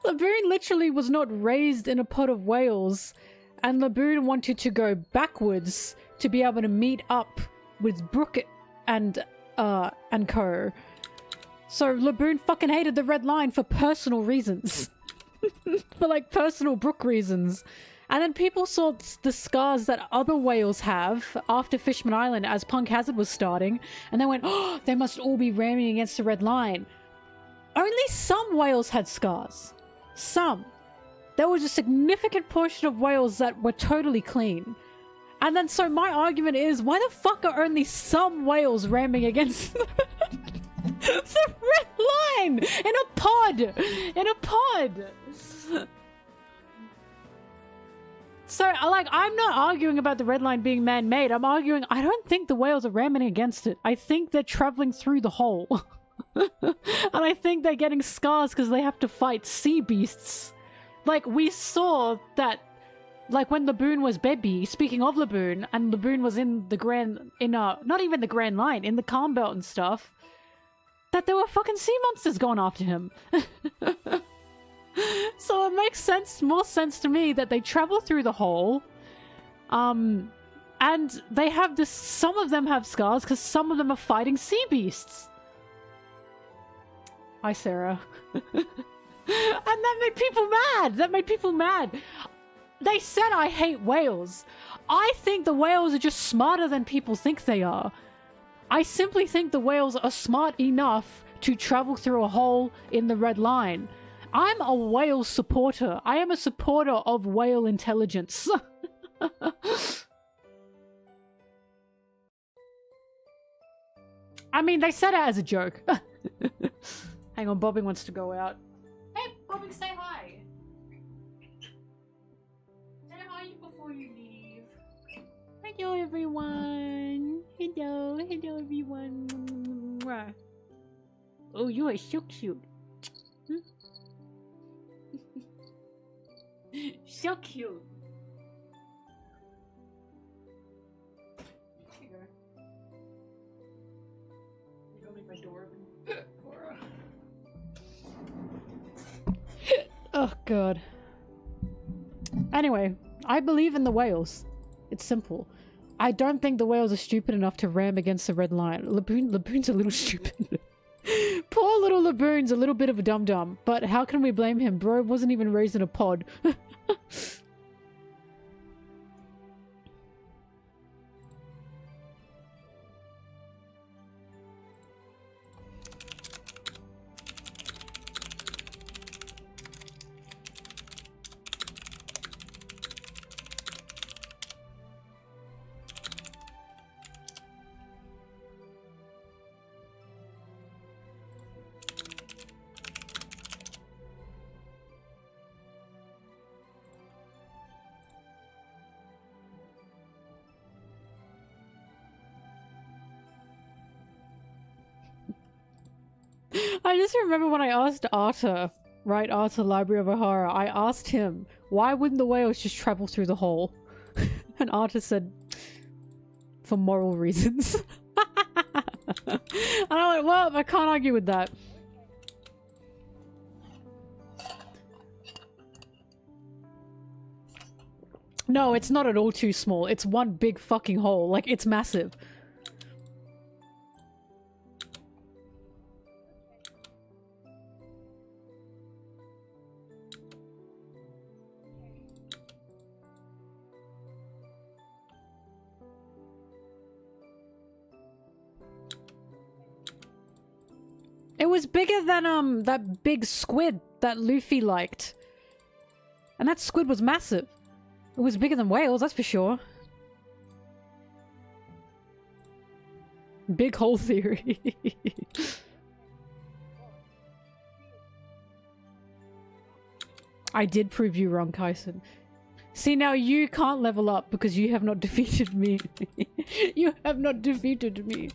[SPEAKER 1] Laboon literally was not raised in a pod of whales, and Laboon wanted to go backwards to be able to meet up with Brook and co. So Laboon fucking hated the red line for personal reasons. For like personal Brook reasons. And then people saw the scars that other whales have after Fishman Island as Punk Hazard was starting, and they went, oh, they must all be ramming against the red line. Only some whales had scars. Some. There was a significant portion of whales that were totally clean. And then so my argument is, why the fuck are only some whales ramming against the red line? In a pod! In a pod! So, like, I'm not arguing about the red line being man-made. I'm arguing, I don't think the whales are ramming against it. I think they're traveling through the hole. And I think they're getting scars because they have to fight sea beasts. Like, we saw that, like, when Laboon was baby, speaking of Laboon, and Laboon was in the not even the Grand Line, in the Calm Belt and stuff, that there were fucking sea monsters going after him. So it makes more sense to me that they travel through the hole, and they have this, some of them have scars because some of them are fighting sea beasts. Hi, Sarah. And that made people mad! That made people mad! They said I hate whales. I think the whales are just smarter than people think they are. I simply think the whales are smart enough to travel through a hole in the red line. I'm a whale supporter. I am a supporter of whale intelligence. I mean, they said it as a joke. Hang on, Bobbing wants to go out. Hey, Bobbing, say hi. Say hi before you leave. Hello, everyone. Hello, hello, everyone. Oh, you are so cute. Hmm? So cute. Here you go. You don't leave my door open. Oh god. Anyway, I believe in the whales. It's simple. I don't think the whales are stupid enough to ram against the red line. Laboon's a little stupid. Poor little Laboon's a little bit of a dum-dum, but how can we blame him? Bro wasn't even raised in a pod. I just remember when I asked Arthur, right, Arthur, Library of O'Hara, I asked him, why wouldn't the whales just travel through the hole? And Arthur said, for moral reasons. And I went, well, I can't argue with that. No, it's not at all too small. It's one big fucking hole. Like, it's massive. It was bigger than, that big squid that Luffy liked. And that squid was massive. It was bigger than whales, that's for sure. Big hole theory. I did prove you wrong, Kyson. See, now you can't level up because you have not defeated me. You have not defeated me.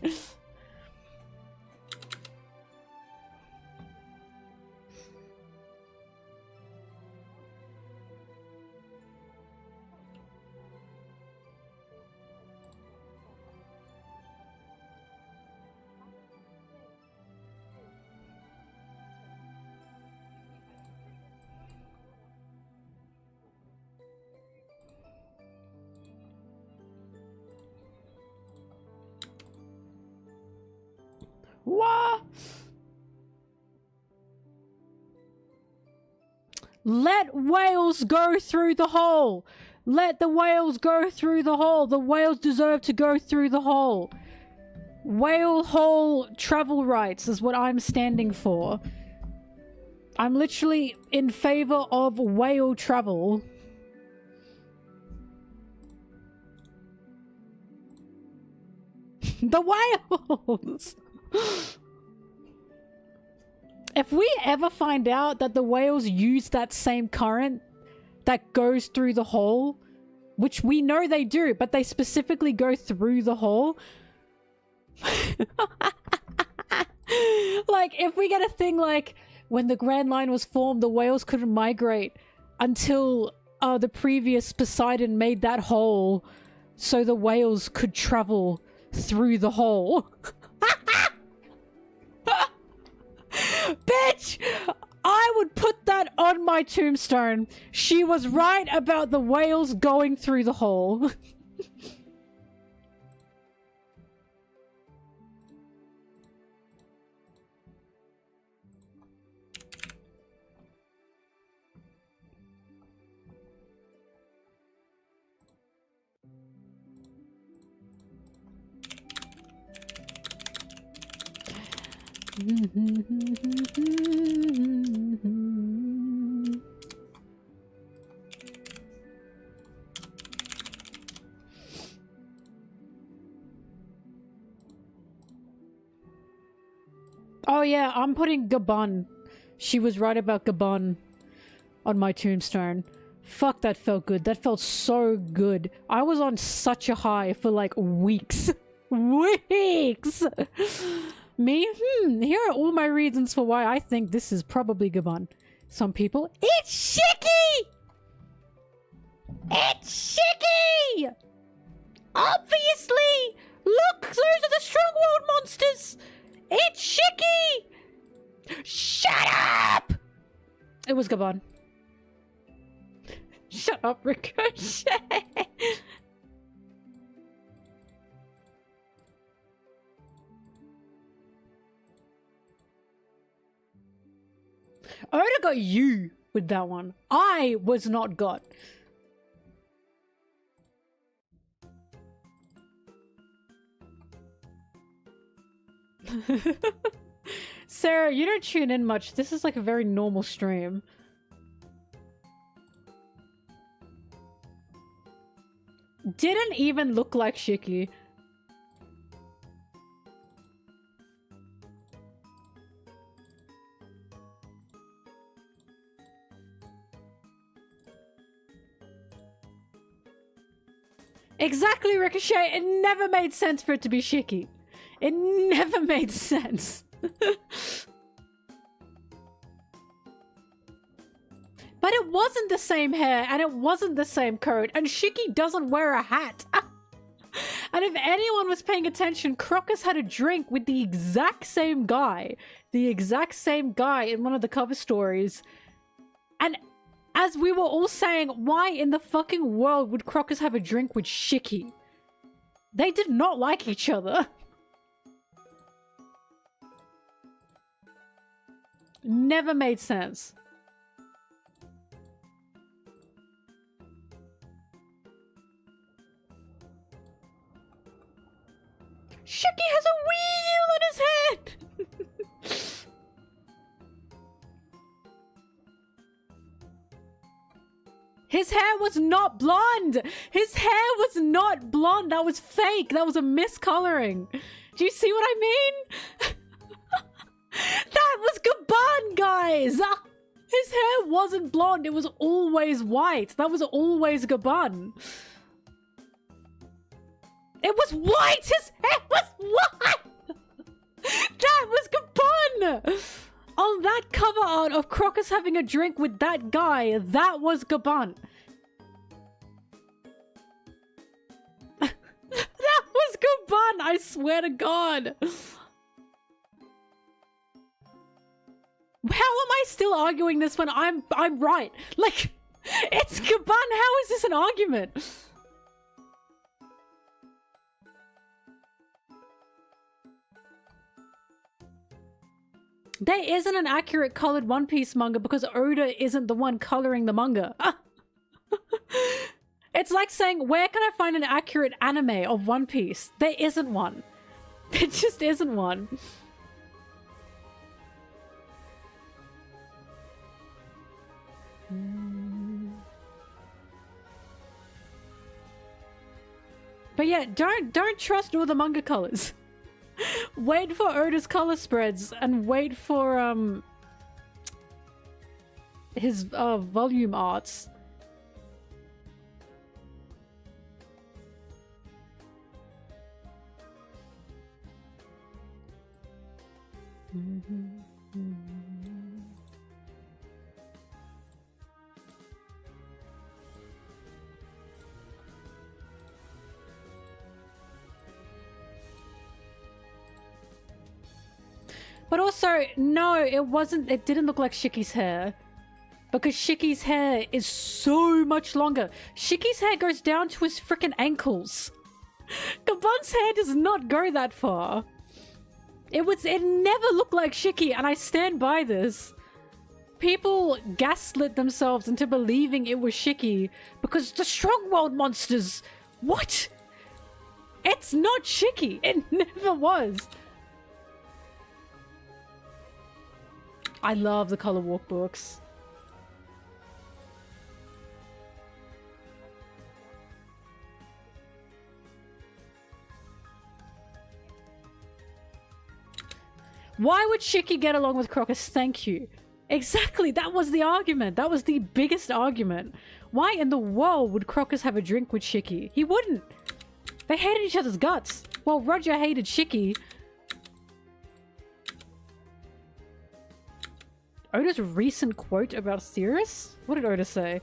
[SPEAKER 1] What? Let whales go through the hole. Let the whales go through the hole. The whales deserve to go through the hole. Whale hole travel rights is what I'm standing for. I'm literally in favor of whale travel. The whales! If we ever find out that the whales use that same current that goes through the hole, which we know they do, but they specifically go through the hole. Like, if we get a thing like, when the Grand Line was formed, the whales couldn't migrate until the previous Poseidon made that hole so the whales could travel through the hole. Bitch! I would put that on my tombstone. She was right about the whales going through the hole. Oh yeah, I'm putting Gaban. She was right about Gaban on my tombstone. Fuck, that felt good. That felt so good. I was on such a high for like weeks. Weeks! Me? Here are all my reasons for why I think this is probably Gaban. Some people, it's Shiki! It's Shiki! Obviously! Look, those are the Strong World monsters! It's Shiki! Shut up! It was Gaban. Shut up, Ricochet! Oda got you with that one. I was not got. Sarah, you don't tune in much. This is like a very normal stream. Didn't even look like Shiki. Exactly, Ricochet. It never made sense for it to be Shiki. It never made sense. But it wasn't the same hair, and it wasn't the same coat, and Shiki doesn't wear a hat. And if anyone was paying attention, Crocus had a drink with the exact same guy. The exact same guy in one of the cover stories. And as we were all saying, why in the fucking world would Crocus have a drink with Shiki? They did not like each other. Never made sense. Shiki has a wheel on his head! His hair was not blonde! His hair was not blonde! That was fake! That was a miscoloring! Do you see what I mean? That was Gaban, guys! His hair wasn't blonde, it was always white. That was always Gaban. It was white! His hair was white! That was Gaban! On that cover art of Crocus having a drink with that guy, that was Gaban. That was Gaban, I swear to God. How am I still arguing this when I'm right? Like, it's Gaban, how is this an argument? There isn't an accurate colored One Piece manga because Oda isn't the one coloring the manga. It's like saying, where can I find an accurate anime of One Piece? There isn't one. There just isn't one. But yeah, don't trust all the manga colors. Wait for Oda's color spreads and wait for his volume arts. But also, no, it didn't look like Shiki's hair. Because Shiki's hair is so much longer. Shiki's hair goes down to his frickin' ankles. Gaban's hair does not go that far. It never looked like Shiki, and I stand by this. People gaslit themselves into believing it was Shiki because the strong world monsters. What? It's not Shiki. It never was. I love the color walk books. Why would Shiki get along with Crocus? Thank you. Exactly, that was the argument. That was the biggest argument. Why in the world would Crocus have a drink with Shiki? He wouldn't. They hated each other's guts. Well, Roger hated Shiki. Oda's recent quote about theorists? What did Oda say?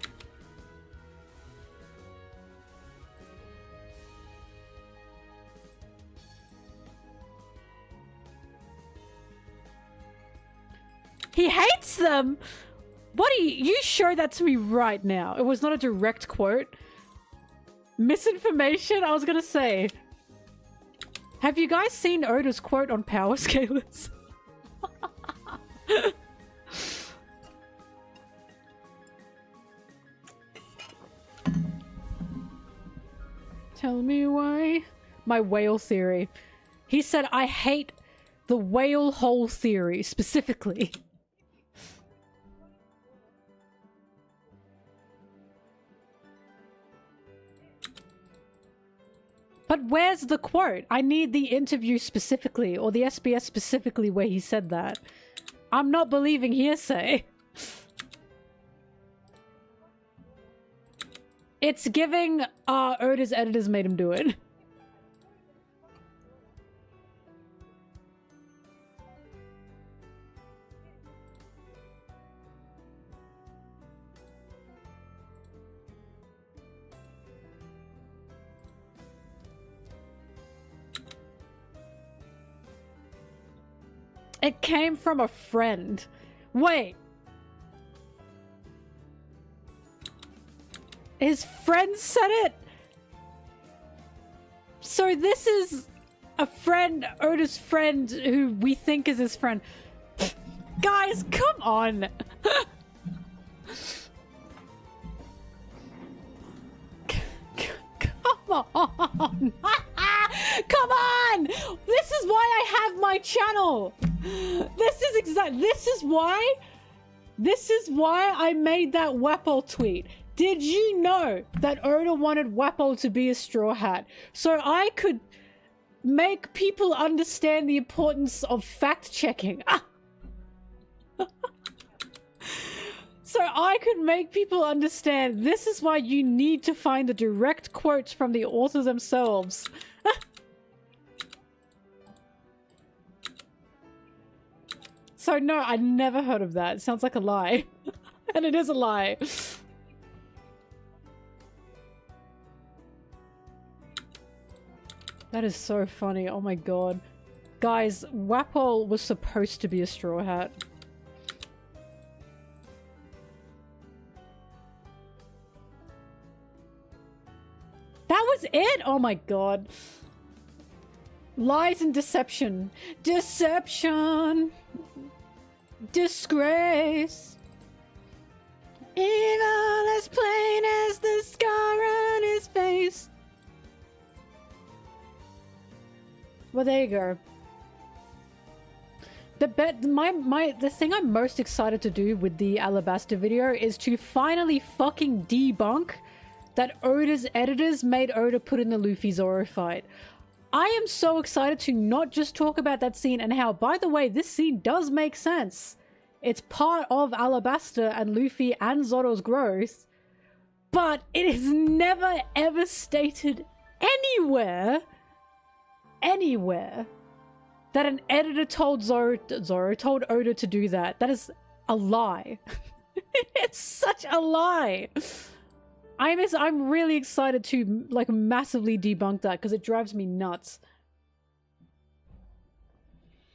[SPEAKER 1] He hates them? What are you show that to me right now. It was not a direct quote. Misinformation? I was gonna say. Have you guys seen Oda's quote on power scalers? Tell me why. My whale theory. He said, I hate the whale hole theory, specifically. But where's the quote? I need the interview specifically, or the SBS specifically where he said that. I'm not believing hearsay. It's giving, Oda's editors made him do it. It came from a friend. Wait. His friend said it? So this is a friend, Oda's friend, who we think is his friend. Guys, come on! Come on! Come on! This is why I have my channel! This is why I made that Wapol tweet. Did you know that Oda wanted Wapol to be a Straw Hat? So I could make people understand the importance of fact-checking. So I could make people understand this is why you need to find the direct quotes from the authors themselves. So no, I never heard of that. It sounds like a lie. And it is a lie. That is so funny. Oh my god. Guys, Wapol was supposed to be a Straw Hat. That was it? Oh my god. Lies and deception. Deception. Disgrace. Evil as plain as the scar on his face. Well, there you go. The thing I'm most excited to do with the Alabasta video is to finally fucking debunk that Oda's editors made Oda put in the Luffy Zoro fight. I am so excited to not just talk about that scene and how, by the way, this scene does make sense. It's part of Alabasta and Luffy and Zoro's growth, but it is never ever stated anywhere that an editor told Zoro told Oda to do that. That is a lie. It's such a lie. I'm really excited to like massively debunk that because it drives me nuts.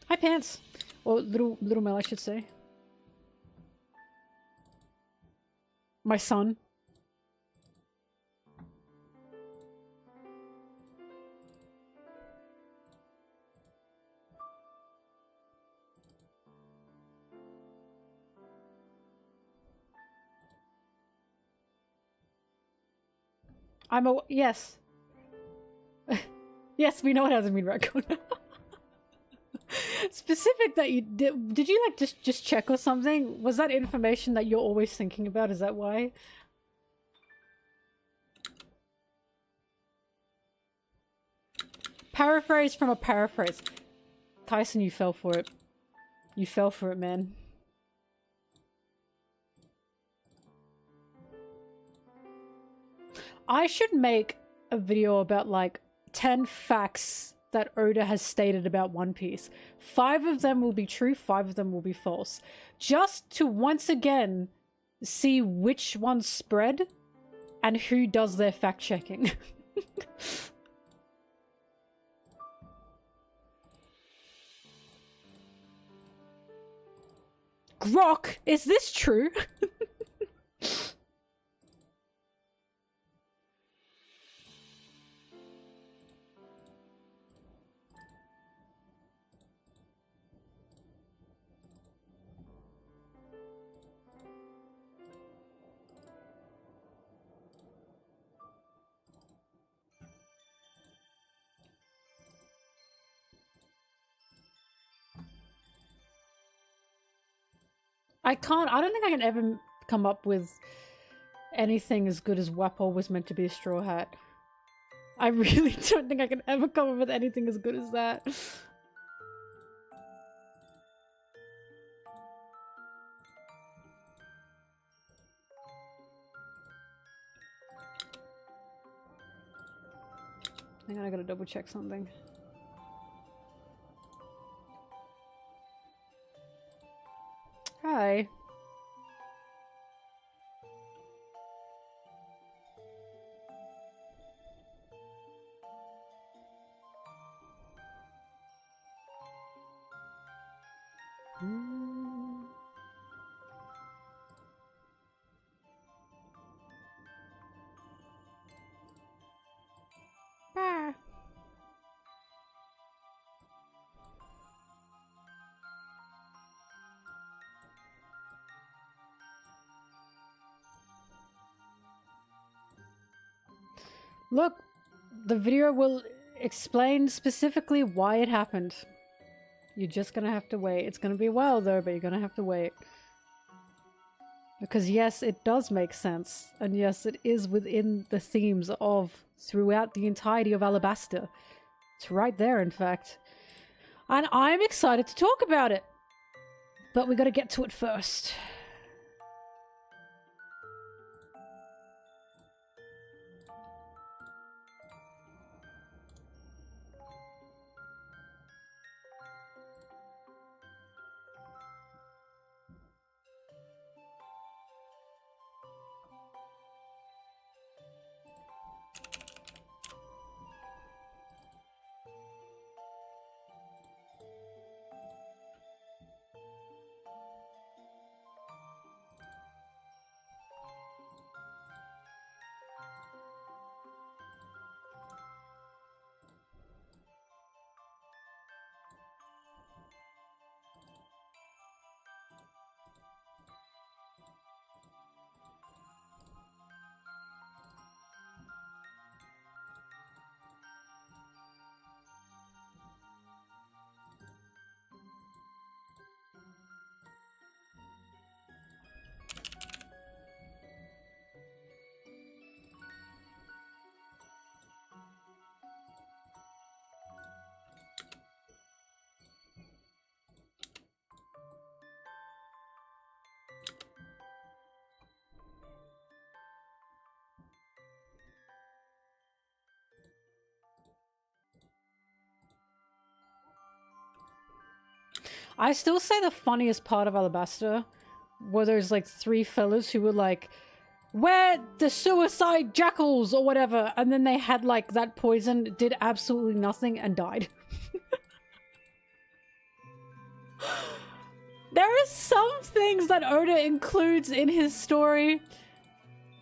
[SPEAKER 1] Hi, Pants. Or little Mel, I should say. My son. Yes. Yes, we know it hasn't been retconned. Specific that you did you like just check or something? Was that information that you're always thinking about? Is that why? Paraphrase from a paraphrase. Tyson, you fell for it. You fell for it, man. I should make a video about like 10 facts that Oda has stated about One Piece. 5 of them will be true, 5 of them will be false. Just to once again see which ones spread and who does their fact checking. Grok, is this true? I don't think I can ever come up with anything as good as Wapol was meant to be a Straw Hat. I really don't think I can ever come up with anything as good as that. Hang on, I gotta double check something. Hi. Ah. Look, the video will explain specifically why it happened. You're just gonna have to wait. It's gonna be a while though, but you're gonna have to wait. Because yes, it does make sense. And yes, it is within the themes of throughout the entirety of Alabasta. It's right there, in fact. And I'm excited to talk about it. But we gotta get to it first. I still say the funniest part of Alabasta were those like 3 fellas who were like, "Where the suicide jackals," or whatever, and then they had like that poison, did absolutely nothing, and died. There are some things that Oda includes in his story.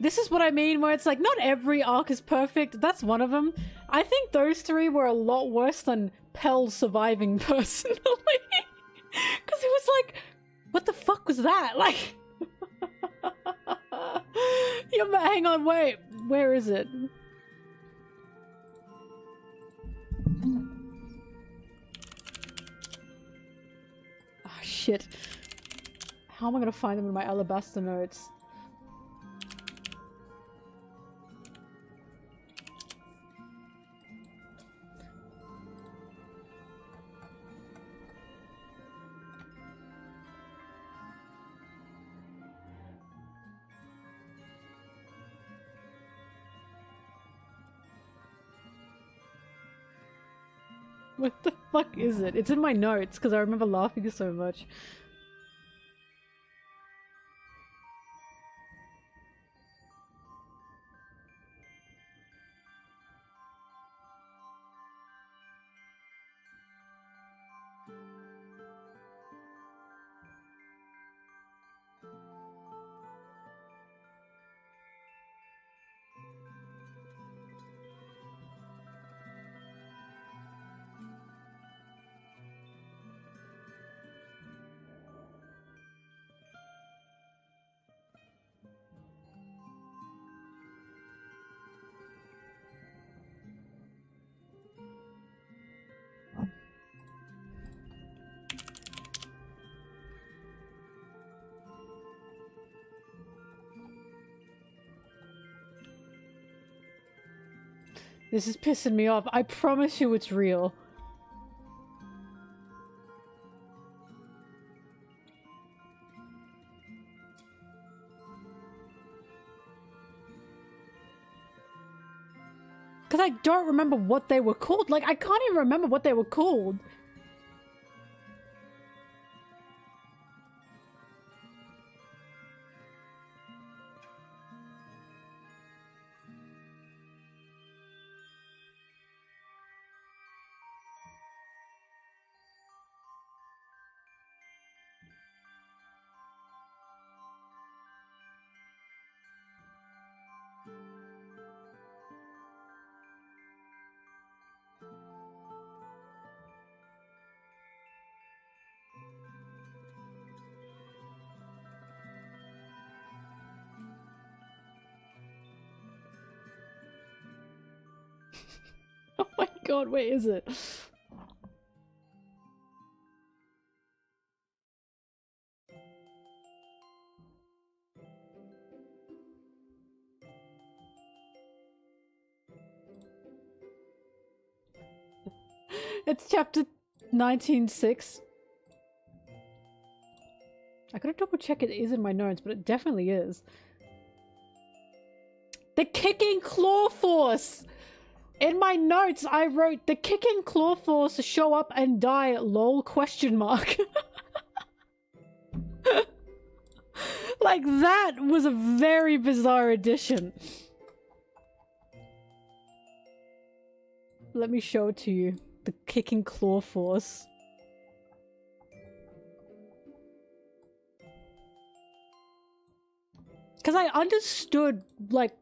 [SPEAKER 1] This is what I mean, where it's like, not every arc is perfect. That's one of them. I think those 3 were a lot worse than Pell surviving, personally. Because it was like, what the fuck was that? Like, yeah, hang on, wait, where is it? Oh, shit. How am I gonna find them in my Alabasta notes? What the fuck is it? It's in my notes because I remember laughing so much. This is pissing me off. I promise you it's real. Because I don't remember what they were called. Like, I can't even remember what they were called. god, where is it? It's chapter 19:6. I gotta double check it is in my notes, but it definitely is. The kicking claw force! In my notes, I wrote the kicking claw force show up and die lol question mark. Like, that was a very bizarre addition. Let me show it to you. The kicking claw force. Because I understood, like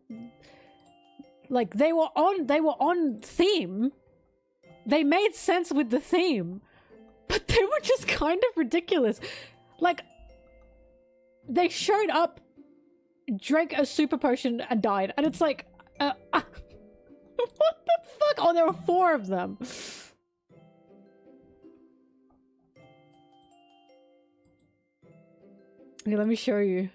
[SPEAKER 1] they were on theme. They made sense with the theme, but they were just kind of ridiculous. Like, they showed up, drank a super potion, and died, and it's like, what the fuck? Oh, there were 4 of them. Okay, let me show you.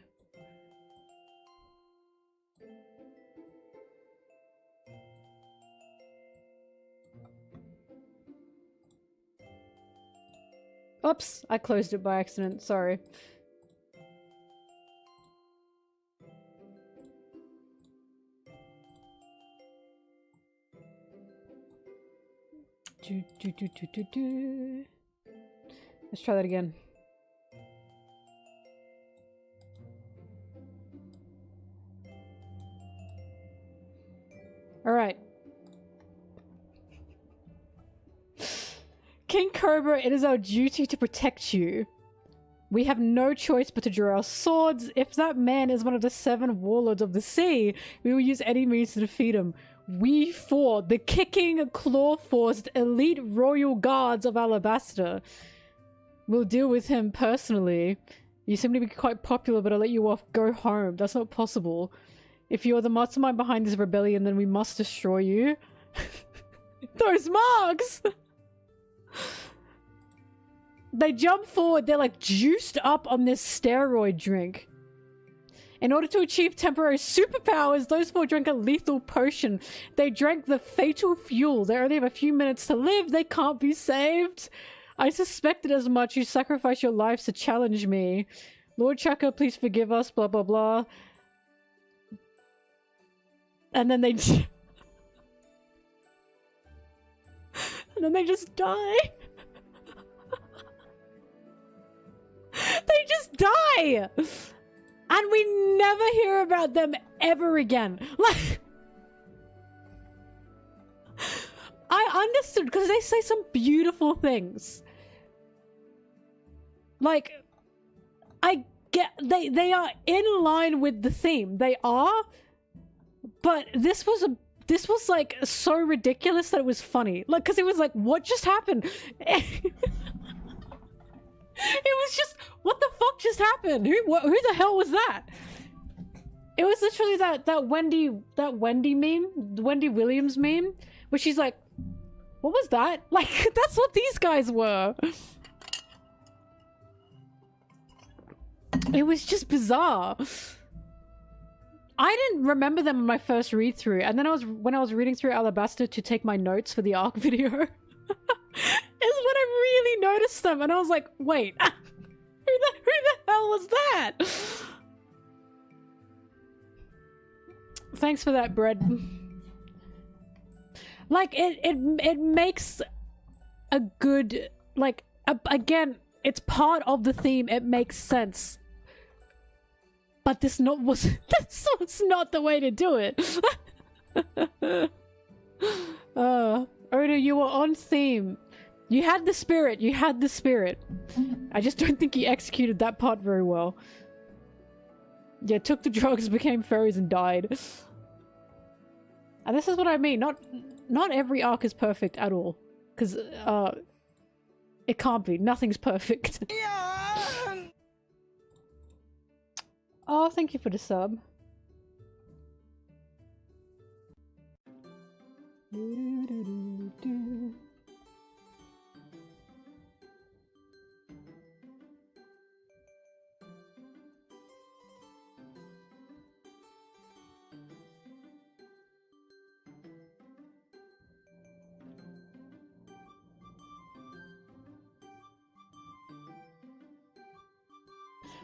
[SPEAKER 1] Oops, I closed it by accident, sorry. Let's try that again. All right. King Cobra, it is our duty to protect you. We have no choice but to draw our swords. If that man is one of the 7 warlords of the sea, we will use any means to defeat him. We 4, the kicking, claw-forced elite royal guards of Alabasta, will deal with him personally. You seem to be quite popular, but I'll let you off. Go home. That's not possible. If you are the mastermind behind this rebellion, then we must destroy you. Those marks! They jump forward, they're like juiced up on this steroid drink. In order to achieve temporary superpowers, those 4 drank a lethal potion. They drank the fatal fuel. They only have a few minutes to live. They can't be saved. I suspected as much. You sacrificed your lives to challenge me. Lord Chaka, please forgive us, blah blah blah. And then they... and then they just die. They just die! And we never hear about them ever again. Like... I understood, because they say some beautiful things. Like... I get... They are in line with the theme. They are. But this was like so ridiculous that it was funny. Like, because it was like, what just happened? It was just, what the fuck just happened? Who the hell was that? It was literally that Wendy meme, the Wendy Williams meme, where she's like, what was that? Like, that's what these guys were. It was just bizarre. I didn't remember them on my first read through, and then when I was reading through Alabasta to take my notes for the ARC video, is when I really noticed them, and I was like, wait, who the hell was that? Thanks for that, bread. Like, it makes a good, like, again, it's part of the theme, it makes sense. But this was not the way to do it. Oda, you were on theme. You had the spirit. You had the spirit. I just don't think you executed that part very well. Yeah, took the drugs, became furries, and died. And this is what I mean. Not every arc is perfect at all. Because, it can't be. Nothing's perfect. Oh, thank you for the sub.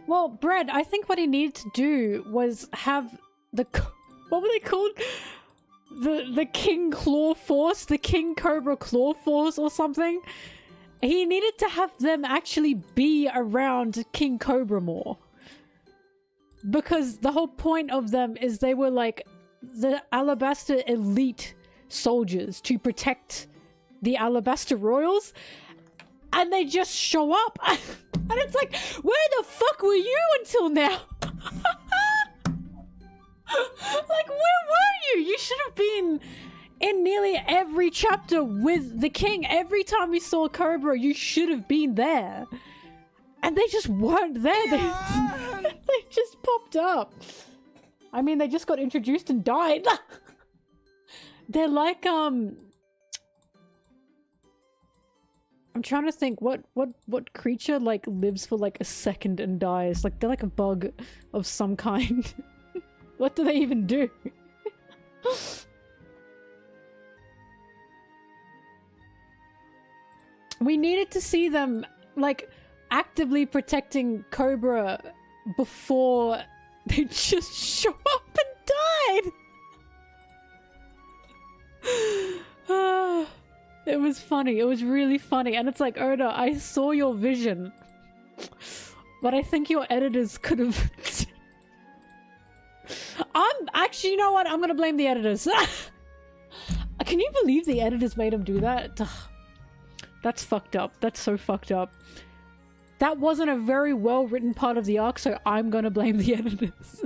[SPEAKER 1] Well, Brett, I think what he needed to do was have the... What were they called? The King Claw Force? The King Cobra Claw Force or something? He needed to have them actually be around King Cobra more. Because the whole point of them is they were like the Alabasta elite soldiers to protect the Alabasta royals. And they just show up. And it's like, where the fuck were you until now? Like, where were you? You should have been in nearly every chapter with the king. Every time we saw Cobra, you should have been there. And they just weren't there. They just popped up. I mean, they just got introduced and died. They're like, I'm trying to think what creature like lives for like a second and dies. Like they're like a bug of some kind. What do they even do? We needed to see them like actively protecting Cobra before they just show up and died. It was funny. It was really funny. And it's like, Oda, I saw your vision. But I think your editors could have... Actually, you know what? I'm gonna blame the editors. Can you believe the editors made him do that? That's fucked up. That's so fucked up. That wasn't a very well-written part of the arc, so I'm gonna blame the editors.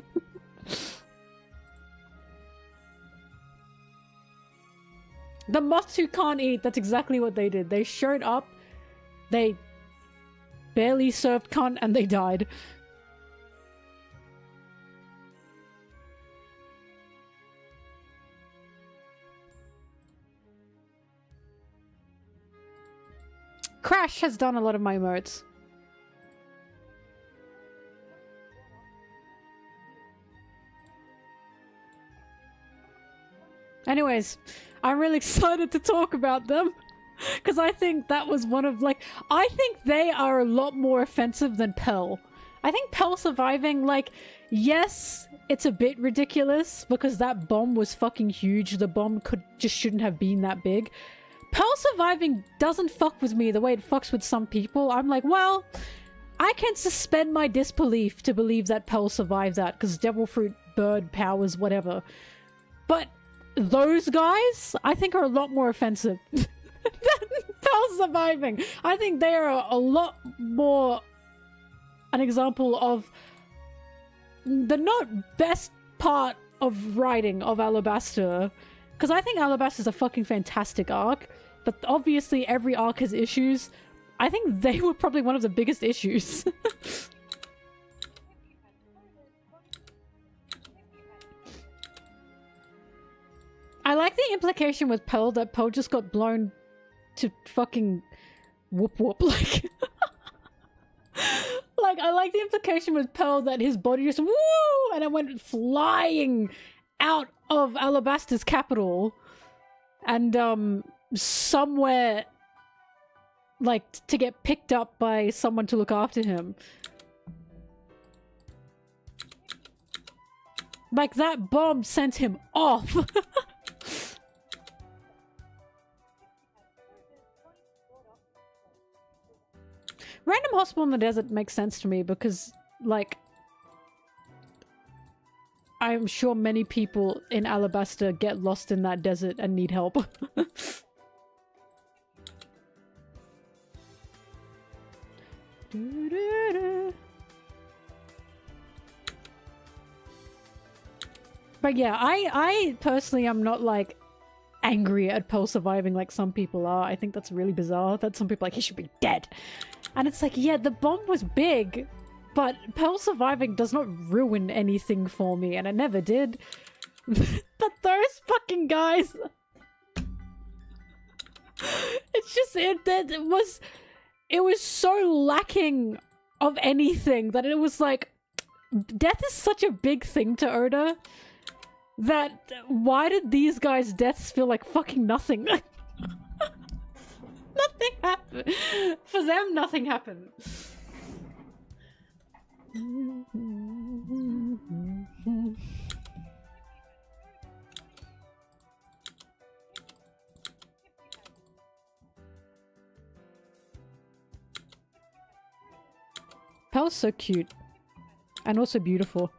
[SPEAKER 1] The moths who can't eat, that's exactly what they did. They showed up, they barely served cunt, and they died. Crash has done a lot of my emotes. Anyways, I'm really excited to talk about them. Because I think that was one of, like... I think they are a lot more offensive than Pell. I think Pell surviving, like... Yes, it's a bit ridiculous, because that bomb was fucking huge. The bomb just shouldn't have been that big. Pell surviving doesn't fuck with me the way it fucks with some people. I'm like, well... I can suspend my disbelief to believe that Pell survived that, because devil fruit, bird powers, whatever. But... those guys, I think, are a lot more offensive than Pell surviving. I think they are a lot more an example of the not best part of writing of Alabasta. Because I think Alabasta is a fucking fantastic arc, but obviously every arc has issues. I think they were probably one of the biggest issues. I like the implication with Pell that Pell just got blown to fucking whoop whoop, like... like, I like the implication with Pell that his body just woo! And it went flying out of Alabasta's capital. And, somewhere... like, to get picked up by someone to look after him. Like, that bomb sent him off! Random hospital in the desert makes sense to me because, like, I'm sure many people in Alabasta get lost in that desert and need help. But yeah, I personally am not, like, angry at Pell surviving like some people are. I think that's really bizarre that some people are like, he should be dead. And it's like, yeah, the bomb was big, but Pell surviving does not ruin anything for me, and it never did. But those fucking guys... It's just it was so lacking of anything that it was like, death is such a big thing to Oda that why did these guys' deaths feel like fucking nothing? Nothing happened. For them, nothing happened. Pel's so cute. And also beautiful.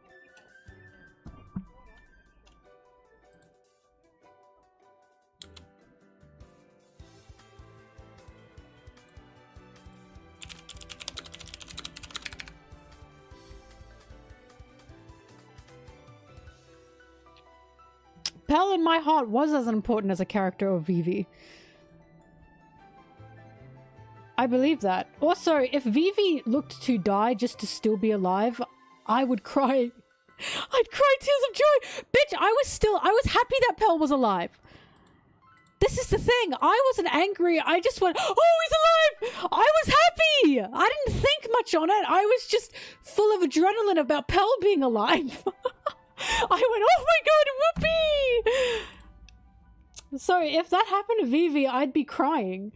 [SPEAKER 1] Pel in my heart was as important as a character of Vivi. I believe that. Also, if Vivi looked to die just to still be alive, I would cry. I'd cry tears of joy! Bitch, I was happy that Pel was alive. This is the thing. I wasn't angry. I just went, oh, he's alive! I was happy! I didn't think much on it. I was just full of adrenaline about Pel being alive. I went, oh my god, whoopee! So if that happened to Vivi, I'd be crying.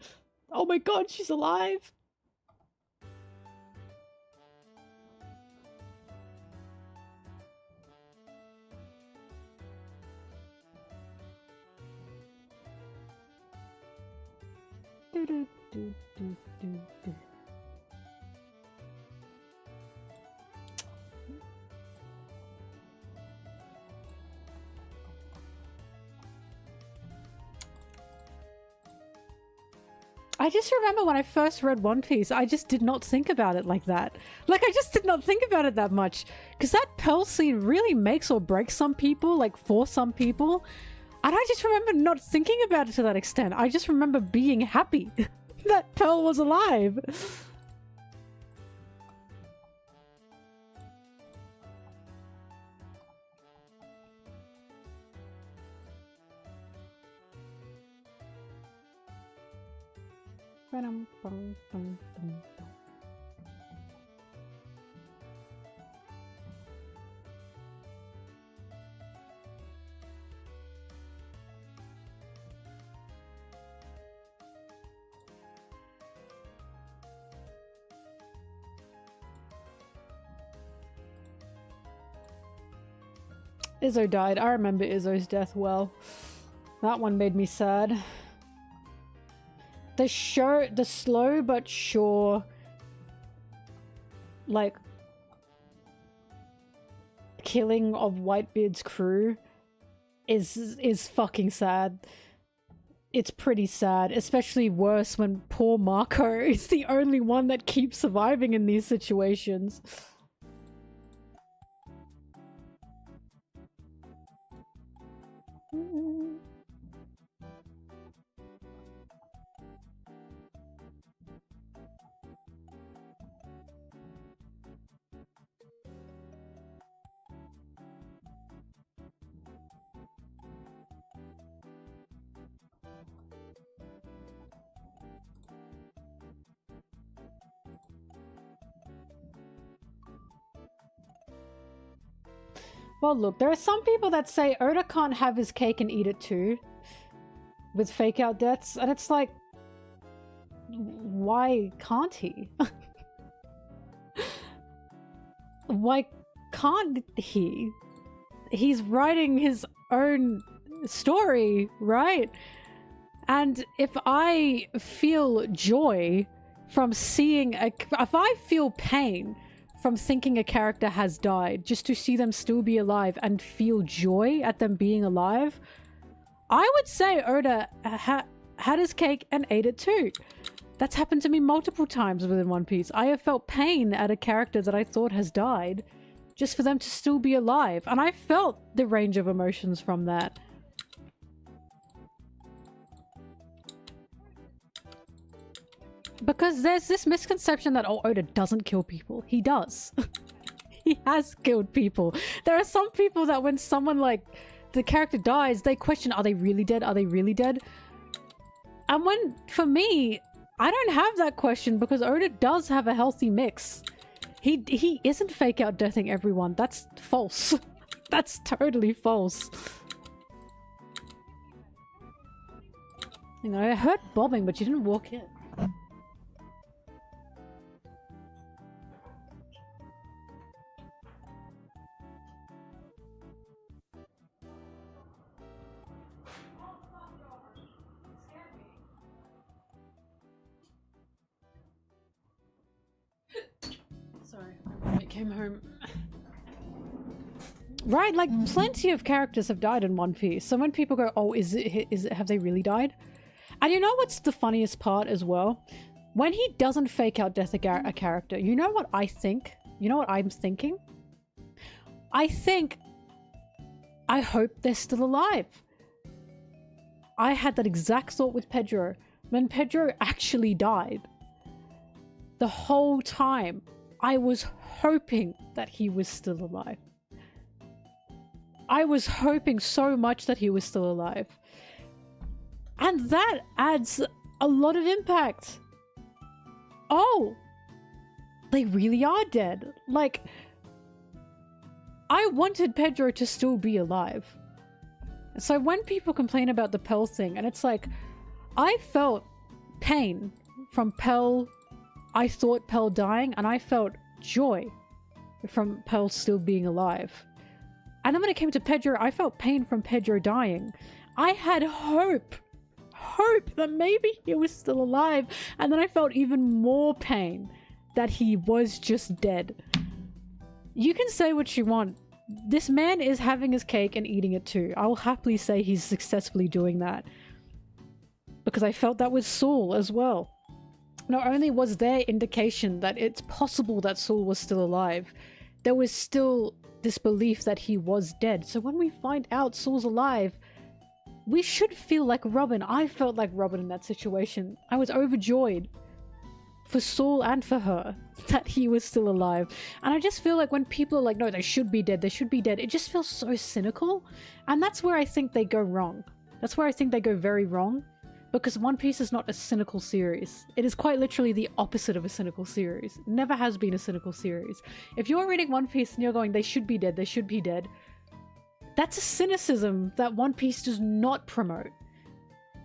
[SPEAKER 1] Oh my god, she's alive. Do, do, do, do, do, do. I just remember when I first read One Piece, I just did not think about it like that. Like, I just did not think about it that much. Because that Pearl scene really makes or breaks some people, like, for some people. And I just remember not thinking about it to that extent. I just remember being happy that Pearl was alive. Izzo died. I remember Izzo's death well. That one made me sad. The slow but sure, like, killing of Whitebeard's crew is fucking sad. It's pretty sad, especially worse when poor Marco is the only one that keeps surviving in these situations. Well, look, there are some people that say Oda can't have his cake and eat it too, with fake out deaths, and it's like, why can't he? Why can't he? He's writing his own story, right? And if I feel joy from seeing if I feel pain from thinking a character has died, just to see them still be alive and feel joy at them being alive, I would say Oda had his cake and ate it too. That's happened to me multiple times within One Piece. I have felt pain at a character that I thought has died, just for them to still be alive. And I felt the range of emotions from that. Because there's this misconception that, oh, Oda doesn't kill people. He does. He has killed people. There are some people that when someone, like, the character dies, they question, are they really dead? Are they really dead? And when, for me, I don't have that question because Oda does have a healthy mix. He isn't fake out deathing everyone. That's false. That's totally false. You know, I heard bobbing, but you didn't walk in. Sorry, my roommate came home. Right, like plenty of characters have died in One Piece. So when people go, "Oh, is it? Have they really died?" And you know what's the funniest part as well? When he doesn't fake out death a character, you know what I think? You know what I'm thinking? I think, I hope they're still alive. I had that exact thought with Pedro. When Pedro actually died, the whole time, I was hoping that he was still alive. I was hoping so much that he was still alive. And that adds a lot of impact. Oh, they really are dead. Like, I wanted Pedro to still be alive. So when people complain about the Pell thing, and it's like, I felt pain from Pell. I thought Pell dying, and I felt joy from Pell still being alive. And then when it came to Pedro, I felt pain from Pedro dying. I had hope that maybe he was still alive, and then I felt even more pain that he was just dead. You can say what you want. This man is having his cake and eating it too. I will happily say he's successfully doing that. Because I felt that with Saul as well. Not only was there indication that it's possible that Saul was still alive, there was still this belief that he was dead. So when we find out Saul's alive, we should feel like Robin. I felt like Robin in that situation. I was overjoyed for Saul and for her that he was still alive. And I just feel like when people are like, no, they should be dead, it just feels so cynical. And that's where I think they go wrong. That's where I think they go very wrong. Because One Piece is not a cynical series. It is quite literally the opposite of a cynical series. It never has been a cynical series. If you're reading One Piece and you're going, they should be dead, that's a cynicism that One Piece does not promote.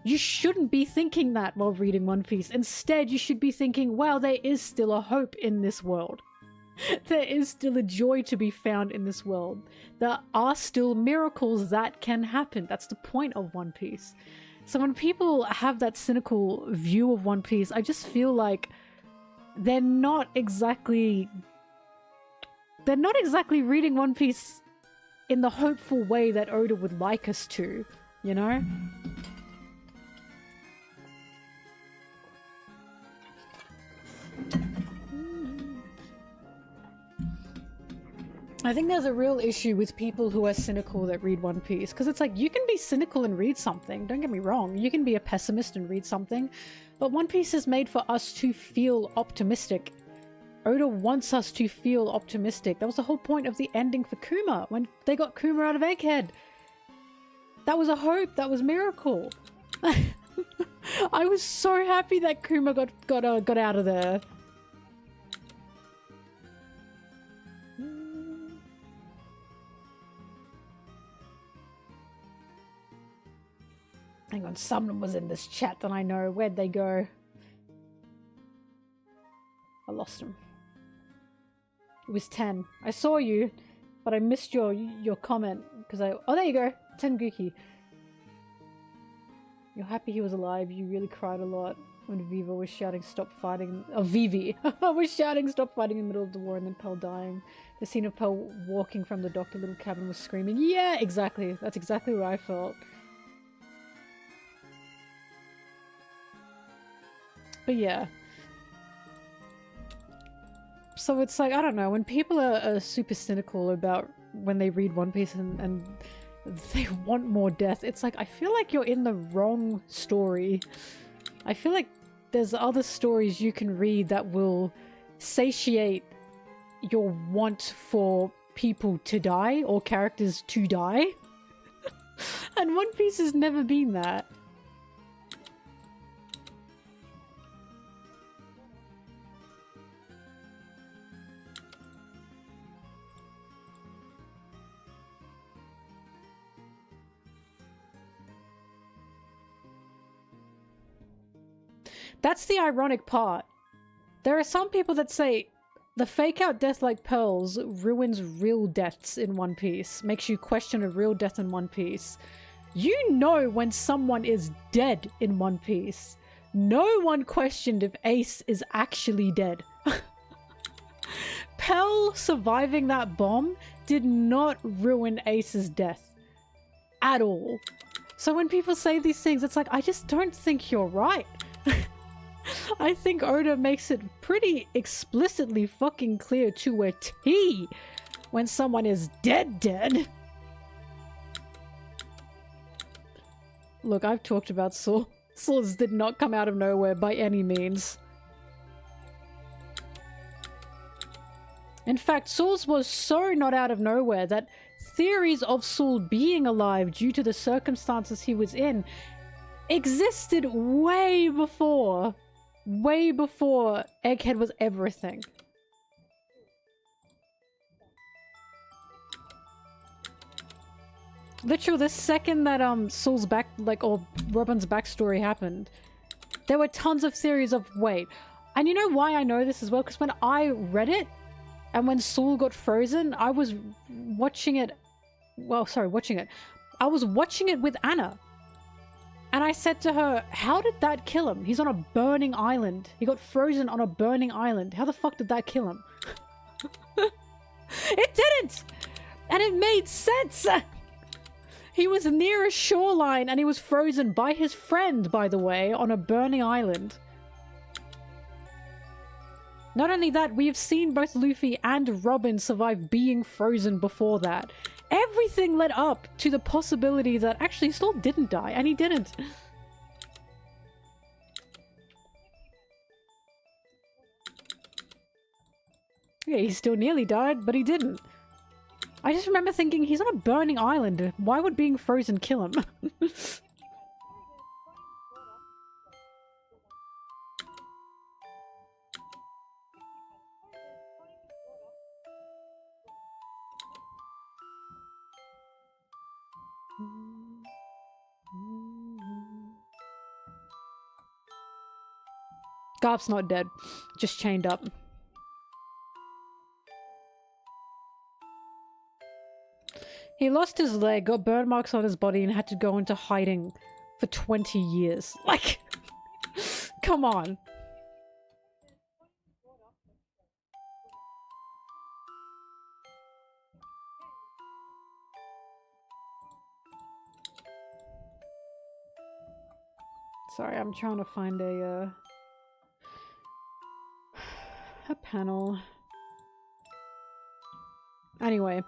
[SPEAKER 1] You shouldn't be thinking that while reading One Piece. Instead, you should be thinking, wow, there is still a hope in this world. There is still a joy to be found in this world. There are still miracles that can happen. That's the point of One Piece. So when people have that cynical view of One Piece, I just feel like they're not exactly reading One Piece in the hopeful way that Oda would like us to, you know? I think there's a real issue with people who are cynical that read One Piece, because it's like, you can be cynical and read something, don't get me wrong, you can be a pessimist and read something, but One Piece is made for us to feel optimistic. Oda wants us to feel optimistic. That was the whole point of the ending for Kuma, when they got Kuma out of Egghead. That was a hope, that was miracle. I was so happy that Kuma got out of there. Hang on, someone was in this chat that I know. Where'd they go? I lost him. It was 10. I saw you, but I missed your comment because oh, there you go. Tenguki. You're happy he was alive. You really cried a lot when Viva was shouting stop fighting. Oh, Vivi was shouting stop fighting in the middle of the war, and then Pell dying. The scene of Pell walking from the doctor little cabin was screaming. Yeah, exactly. That's exactly what I felt. But yeah. So it's like, I don't know, when people are super cynical about when they read One Piece and they want more death, it's like, I feel like you're in the wrong story. I feel like there's other stories you can read that will satiate your want for people to die or characters to die. And One Piece has never been that. That's the ironic part. There are some people that say the fake out death like pearls ruins real deaths in One Piece, makes you question a real death in One Piece. You know when someone is dead in One Piece. No one questioned if Ace is actually dead. Pearl surviving that bomb did not ruin Ace's death. At all. So when people say these things, it's like, I just don't think you're right. I think Oda makes it pretty explicitly fucking clear to a T when someone is dead. Look, I've talked about swords. Swords did not come out of nowhere by any means. In fact, Saul's was so not out of nowhere that theories of Saul being alive due to the circumstances he was in existed way before Egghead was everything. Literally, the second that Saul's back, or Robin's backstory happened, there were tons of theories of wait. And you know why I know this as well? Because when I read it, and when Saul got frozen, I was watching it. Well, sorry, watching it. I was watching it with Anna. And I said to her, how did that kill him? He's on a burning island. He got frozen on a burning island. How the fuck did that kill him? It didn't! And it made sense! He was near a shoreline and he was frozen by his friend, by the way, on a burning island. Not only that, we have seen both Luffy and Robin survive being frozen before that. Everything led up to the possibility that actually Saul didn't die, and he didn't. Yeah, he still nearly died, but he didn't. I just remember thinking, he's on a burning island. Why would being frozen kill him? Garp's not dead, just chained up. He lost his leg, got burn marks on his body, and had to go into hiding for 20 years. Like, come on. Sorry, I'm trying to find a panel. Anyway,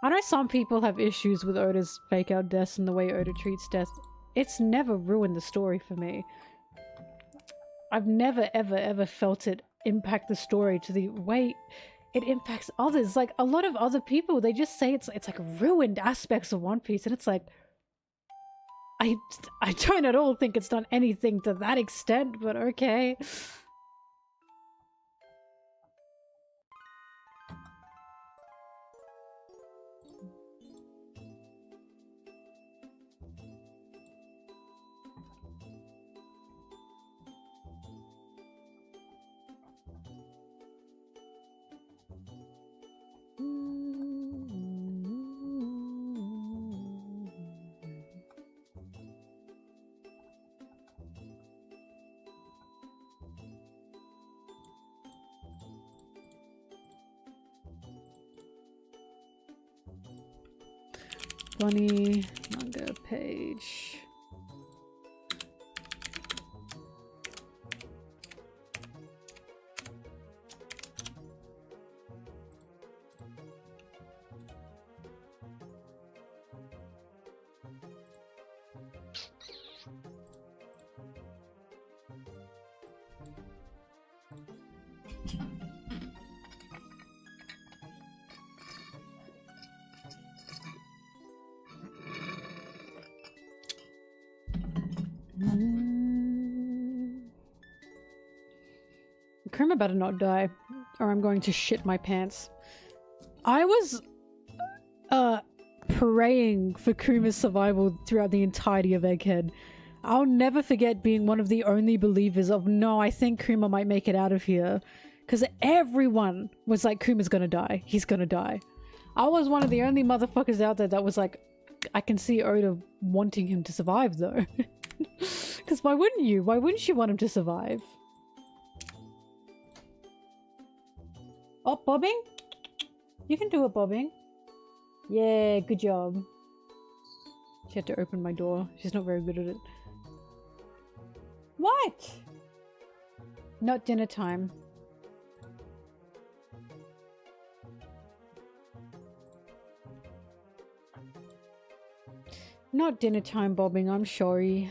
[SPEAKER 1] I know some people have issues with Oda's fake out deaths and the way Oda treats death. It's never ruined the story for me. I've never ever felt it impact the story to the way it impacts others. Like, a lot of other people, they just say it's like ruined aspects of One Piece, and it's like, I don't at all think it's done anything to that extent, but okay. Bonney manga page. Kuma better not die, or I'm going to shit my pants. I was praying for Kuma's survival throughout the entirety of Egghead. I'll never forget being one of the only believers of, no, I think Kuma might make it out of here. Because everyone was like, Kuma's gonna die. He's gonna die. I was one of the only motherfuckers out there that was like, I can see Oda wanting him to survive though. Because why wouldn't you? Why wouldn't you want him to survive? Oh, bobbing? You can do it, bobbing. Yeah, good job. She had to open my door. She's not very good at it. What? Not dinner time. Not dinner time, bobbing. I'm sorry.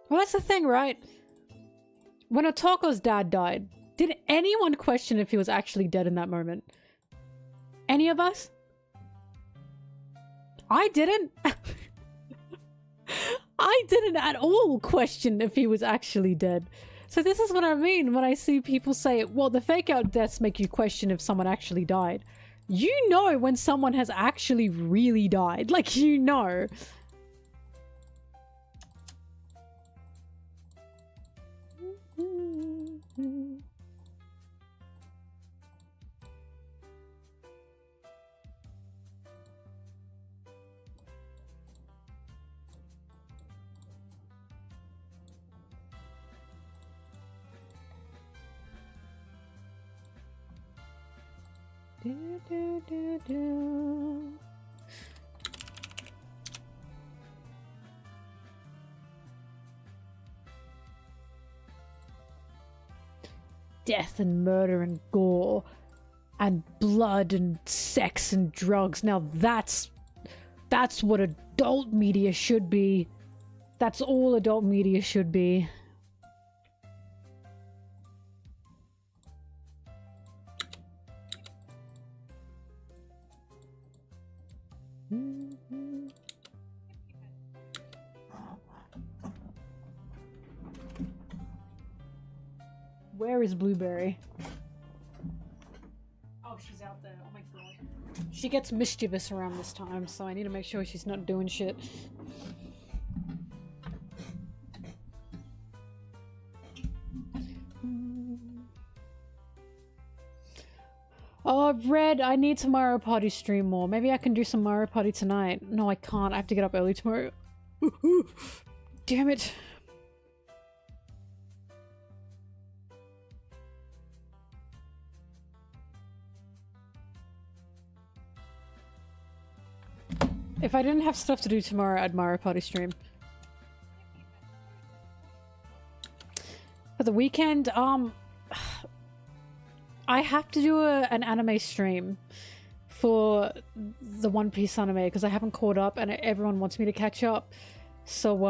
[SPEAKER 1] Well, that's the thing, right? When Otoko's dad died, did anyone question if he was actually dead in that moment? Any of us? I didn't. I didn't at all question if he was actually dead. So this is what I mean when I see people say, well, the fake out deaths make you question if someone actually died. You know when someone has actually really died. Like, you know. Do, do, do, do. Death and murder and gore and blood and sex and drugs. Now that's what adult media should be. That's all adult media should be. Where is Blueberry? Oh, she's out there. Oh my god. She gets mischievous around this time, so I need to make sure she's not doing shit. Oh, Red, I need to Mario Party stream more. Maybe I can do some Mario Party tonight. No, I can't. I have to get up early tomorrow. Damn it. If I didn't have stuff to do tomorrow, I'd Mario Party stream. For the weekend, I have to do an anime stream for the One Piece anime because I haven't caught up and everyone wants me to catch up. So,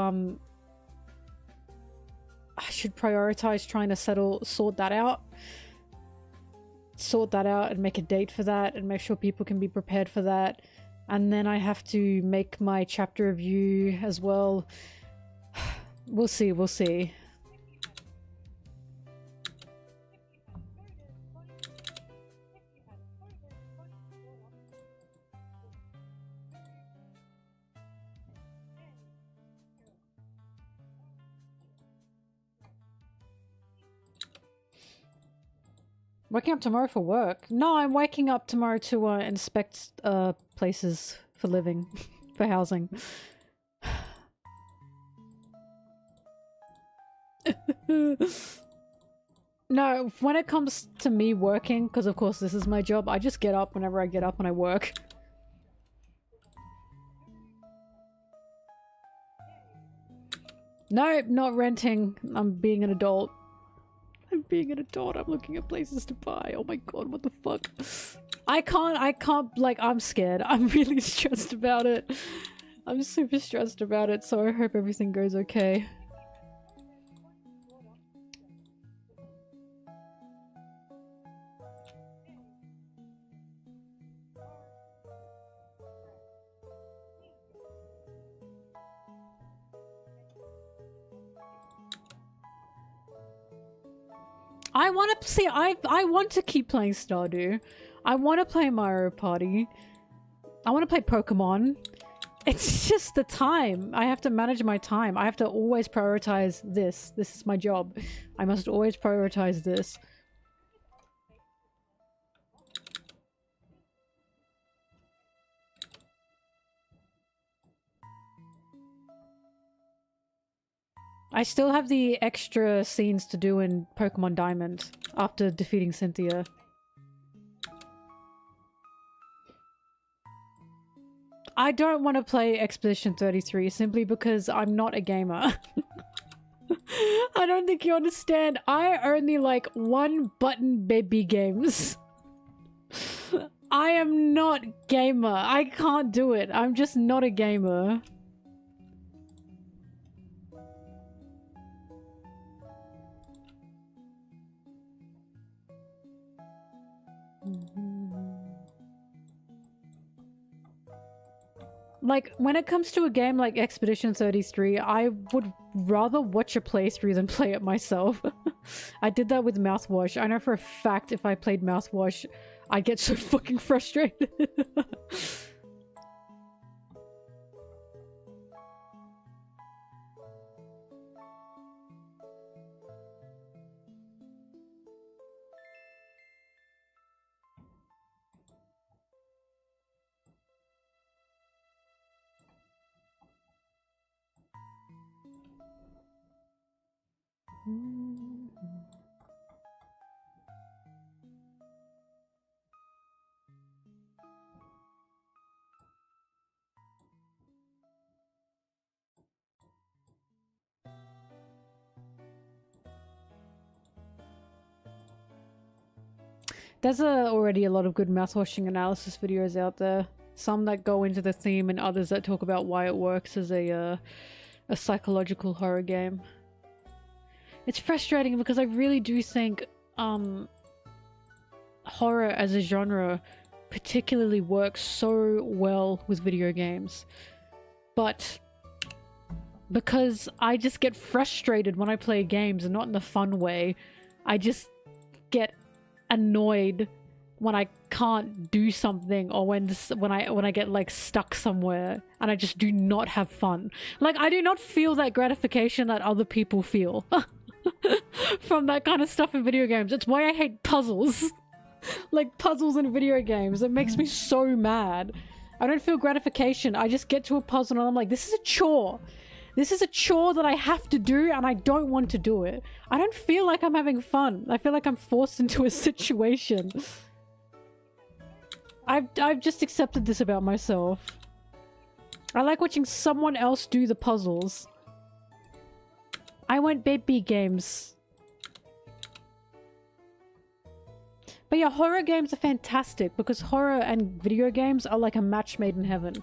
[SPEAKER 1] I should prioritize trying to sort that out. Sort that out and make a date for that and make sure people can be prepared for that. And then I have to make my chapter review as well. We'll see, we'll see. Waking up tomorrow for work? No, I'm waking up tomorrow to inspect places for living, for housing. No, when it comes to me working, because of course this is my job, I just get up whenever I get up and I work. No, not renting. I'm being an adult. I'm being an adult. I'm looking at places to buy. Oh my god, what the fuck? I can't, like, I'm scared. I'm really stressed about it. I'm super stressed about it, so I hope everything goes okay. I want to see. I want to keep playing Stardew. I want to play Mario Party. I want to play Pokemon. It's just the time. I have to manage my time. I have to always prioritize this. This is my job. I must always prioritize this. I still have the extra scenes to do in Pokemon Diamond after defeating Cynthia. I don't want to play Expedition 33 simply because I'm not a gamer. I don't think you understand. I only like one button baby games. I am not gamer. I can't do it. I'm just not a gamer. Like, when it comes to a game like Expedition 33, I would rather watch a playthrough than play it myself. I did that with Mouthwash. I know for a fact if I played Mouthwash, I'd get so fucking frustrated. There's already a lot of good mouthwashing analysis videos out there. Some that go into the theme and others that talk about why it works as a psychological horror game. It's frustrating because I really do think horror as a genre particularly works so well with video games. But because I just get frustrated when I play games, and not in the fun way, I just get annoyed when I can't do something, or when I get like stuck somewhere and I just do not have fun. Like, I do not feel that gratification that other people feel from that kind of stuff in video games. It's why I hate puzzles. Like, puzzles in video games, it makes me so mad. I don't feel gratification. I just get to a puzzle and I'm like, this is a chore. This is a chore that I have to do and I don't want to do it. I don't feel like I'm having fun. I feel like I'm forced into a situation. I've just accepted this about myself. I like watching someone else do the puzzles. I want baby games. But yeah, horror games are fantastic because horror and video games are like a match made in heaven.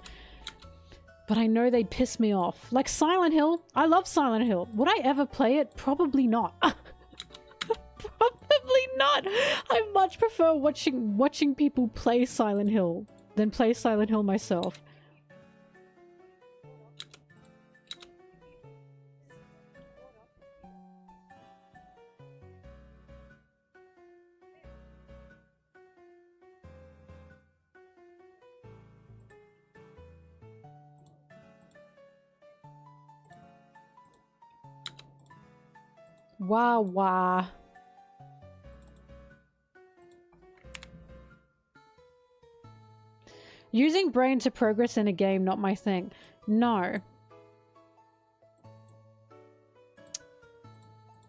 [SPEAKER 1] But I know they'd piss me off. Like Silent Hill. I love Silent Hill. Would I ever play it? Probably not. Probably not. I much prefer watching people play Silent Hill than play Silent Hill myself. Wah. Using brain to progress in a game, not my thing. No.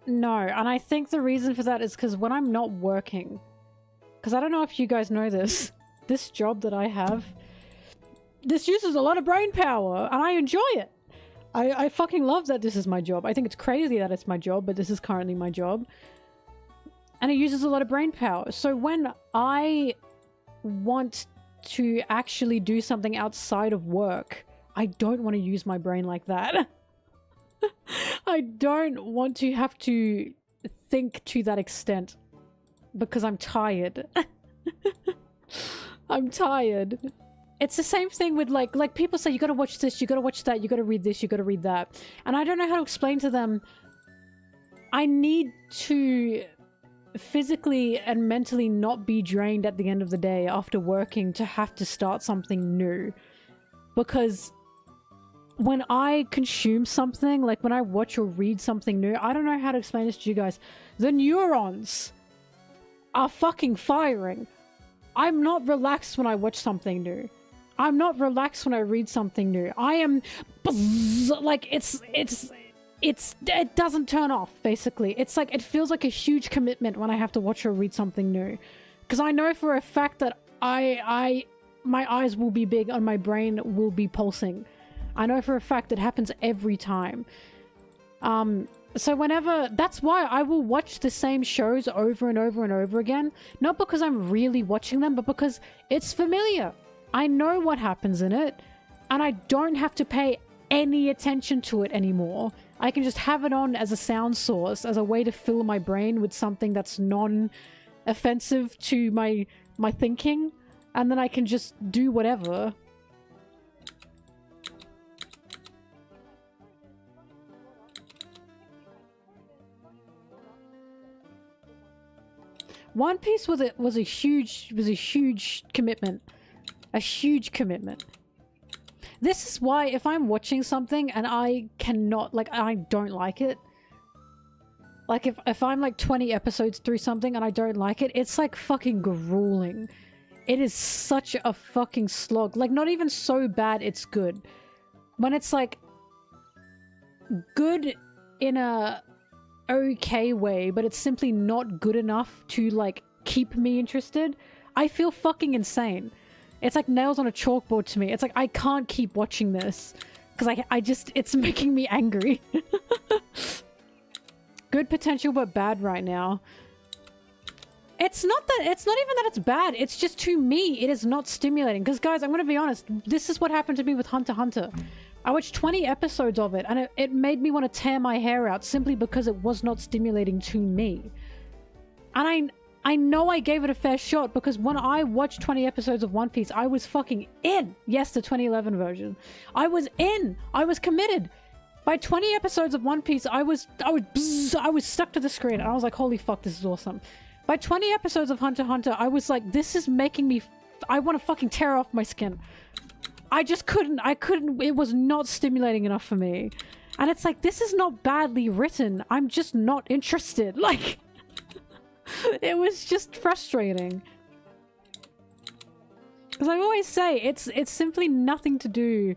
[SPEAKER 1] No, and I think the reason for that is because when I'm not working, because I don't know if you guys know this, this job that I have, this uses a lot of brain power, and I enjoy it. I fucking love that this is my job. I think it's crazy that it's my job, but this is currently my job. And it uses a lot of brain power. So when I want to actually do something outside of work, I don't want to use my brain like that. I don't want to have to think to that extent because I'm tired. I'm tired. It's the same thing with like people say you gotta watch this, you gotta watch that, you gotta read this, you gotta read that. And I don't know how to explain to them, I need to physically and mentally not be drained at the end of the day after working to have to start something new. Because when I consume something, like when I watch or read something new, I don't know how to explain this to you guys. The neurons are fucking firing. I'm not relaxed when I watch something new. I'm not relaxed when I read something new. I am like it doesn't turn off, basically. It's like, it feels like a huge commitment when I have to watch or read something new. Because I know for a fact that my eyes will be big and my brain will be pulsing. I know for a fact it happens every time. So whenever, that's why I will watch the same shows over and over and over again. Not because I'm really watching them, but because it's familiar. I know what happens in it, and I don't have to pay any attention to it anymore. I can just have it on as a sound source, as a way to fill my brain with something that's non-offensive to my thinking, and then I can just do whatever. One Piece was a huge commitment. A huge commitment. This is why if I'm watching something and I cannot, like, I don't like it. Like, if I'm like 20 episodes through something and I don't like it, it's like fucking grueling. It is such a fucking slog. Like, not even so bad it's good. When it's like good in a okay way, but it's simply not good enough to like keep me interested, I feel fucking insane. It's like nails on a chalkboard to me. It's like, I can't keep watching this because I just, it's making me angry. Good potential, but bad right now. It's not even that it's bad. It's just, to me, it is not stimulating. Because guys, I'm going to be honest. This is what happened to me with Hunter x Hunter. I watched 20 episodes of it and it made me want to tear my hair out simply because it was not stimulating to me. And I know I gave it a fair shot because when I watched 20 episodes of One Piece, I was fucking in. Yes, the 2011 version. I was in. I was committed. By 20 episodes of One Piece, I was stuck to the screen and I was like, holy fuck, this is awesome. By 20 episodes of Hunter x Hunter, I was like, this is making me... I want to fucking tear off my skin. I just couldn't. It was not stimulating enough for me. And it's like, this is not badly written. I'm just not interested. Like... It was just frustrating. As I always say, it's simply nothing to do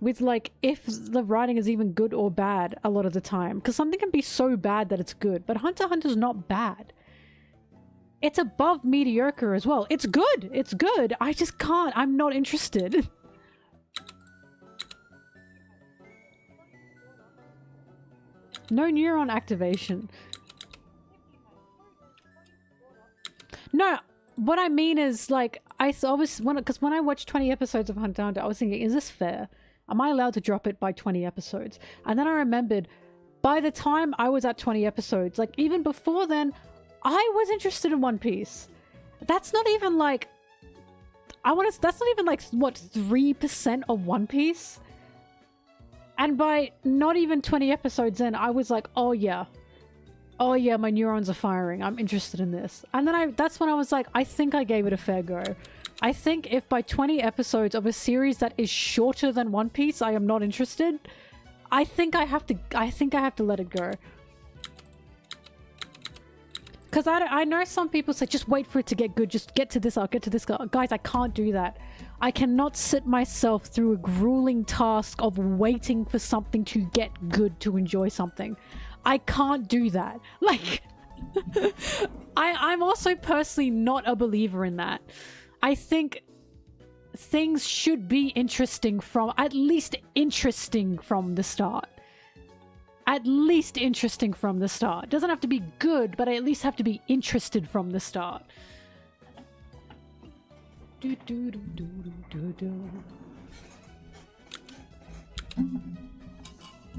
[SPEAKER 1] with like if the writing is even good or bad a lot of the time. Because something can be so bad that it's good, but Hunter x Hunter's not bad. It's above mediocre as well. It's good. It's good. I just can't. I'm not interested. No neuron activation. No, what I mean is, like, because when I watched 20 episodes of Hunter x Hunter, I was thinking, is this fair? Am I allowed to drop it by 20 episodes? And then I remembered, by the time I was at 20 episodes, like, even before then, I was interested in One Piece. That's not even, like, that's not even, like, what, 3% of One Piece? And by not even 20 episodes in, I was like, oh yeah. Oh yeah, my neurons are firing. I'm interested in this. And then that's when I was like, I think I gave it a fair go. I think if by 20 episodes of a series that is shorter than One Piece, I am not interested, I think I have to let it go. Because I know some people say, just wait for it to get good. Just get to this arc, get to this arc. Guys, I can't do that. I cannot sit myself through a grueling task of waiting for something to get good to enjoy something. I can't do that. Like, I'm also personally not a believer in that. I think things should be interesting at least interesting from the start. At least interesting from the start. It doesn't have to be good, but I at least have to be interested from the start.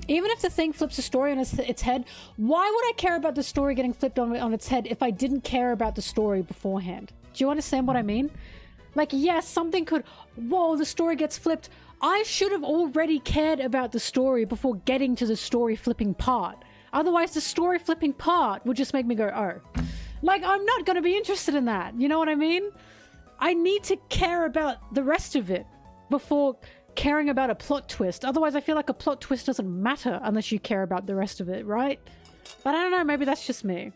[SPEAKER 1] Even if the thing flips a story on its head, why would I care about the story getting flipped on its head if I didn't care about the story beforehand? Do you understand what I mean? Like, yes, something could... Whoa, the story gets flipped. I should have already cared about the story before getting to the story flipping part. Otherwise, the story flipping part would just make me go, oh. Like, I'm not gonna be interested in that. You know what I mean? I need to care about the rest of it before caring about a plot twist. Otherwise, I feel like a plot twist doesn't matter unless you care about the rest of it, right? But I don't know, maybe that's just me.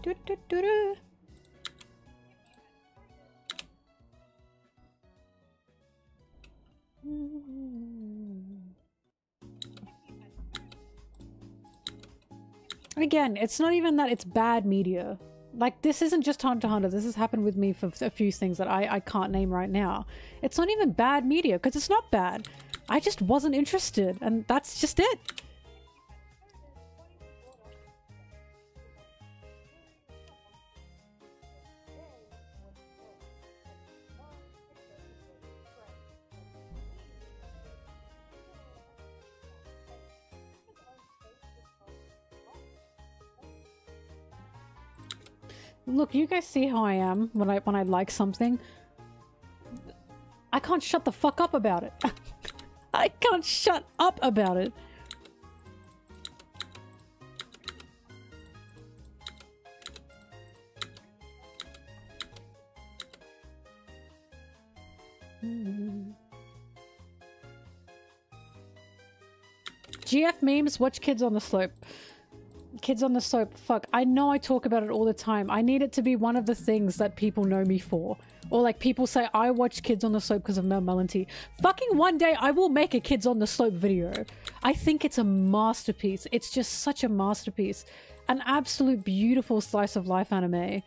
[SPEAKER 1] Do, do, do, do. Again, it's not even that it's bad media. Like, this isn't just Hunter x Hunter. This has happened with me for a few things that I can't name right now. It's not even bad media, because it's not bad. I just wasn't interested, and that's just it. Look, you guys see how I am when I like something? I can't shut the fuck up about it. I can't shut up about it. GF memes, watch Kids on the Slope. Kids on the Slope, fuck. I know I talk about it all the time. I need it to be one of the things that people know me for. Or like people say, I watch Kids on the Slope because of MelonTeee. Fucking one day I will make a Kids on the Slope video. I think it's a masterpiece. It's just such a masterpiece. An absolute beautiful slice of life anime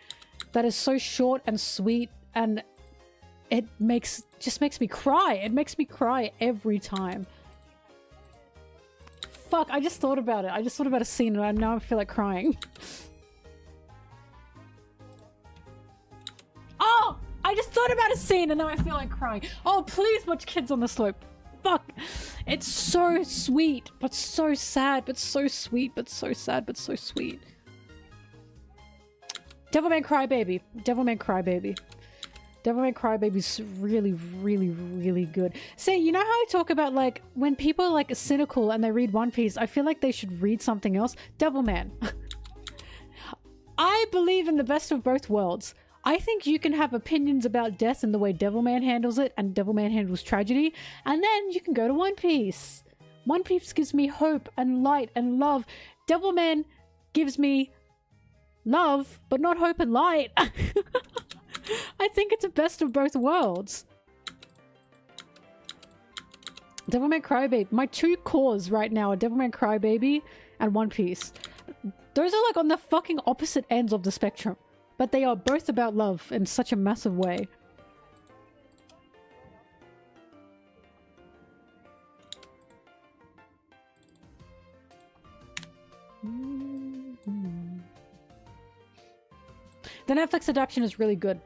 [SPEAKER 1] that is so short and sweet, and it just makes me cry. It makes me cry every time. Fuck, I just thought about it. I just thought about a scene and now I feel like crying. Oh! I just thought about a scene and now I feel like crying. Oh, please watch Kids on the Slope. Fuck. It's so sweet, but so sad, but so sweet, but so sad, but so sweet. Devilman Crybaby. Devilman Crybaby. Devilman Crybaby's really, really, really good. See, you know how I talk about, like, when people are, like, cynical and they read One Piece, I feel like they should read something else? Devilman. I believe in the best of both worlds. I think you can have opinions about death and the way Devilman handles it, and Devilman handles tragedy, and then you can go to One Piece. One Piece gives me hope and light and love. Devilman gives me love, but not hope and light. I think it's a best of both worlds. Devilman Crybaby. My two cores right now are Devilman Crybaby and One Piece. Those are like on the fucking opposite ends of the spectrum. But they are both about love in such a massive way. The Netflix adaptation is really good.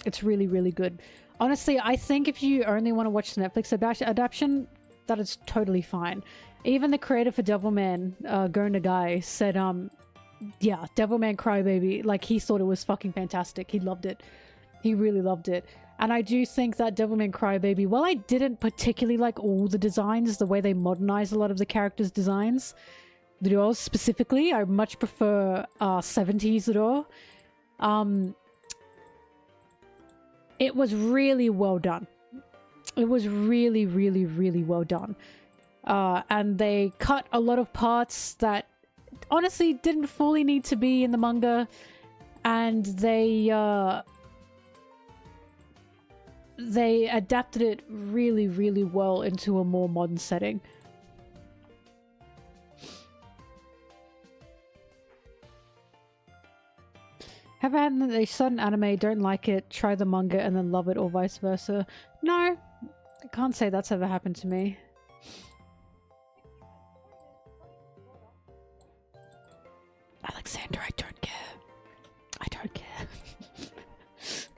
[SPEAKER 1] It's really, really good. Honestly, I think if you only want to watch the Netflix adaptation, that is totally fine. Even the creator for Devilman, Go Nagai, said, yeah, Devilman Crybaby, like, he thought it was fucking fantastic. He loved it. He really loved it. And I do think that Devilman Crybaby, while I didn't particularly like all the designs, the way they modernized a lot of the characters' designs, the Zoro specifically, I much prefer 70s Zoro. It was really well done. It was really, really, really well done. And they cut a lot of parts that honestly didn't fully need to be in the manga, and they adapted it really, really well into a more modern setting. Have I had a sudden anime, don't like it, try the manga and then love it, or vice versa? No, I can't say that's ever happened to me. Alexander, I don't care. I don't care.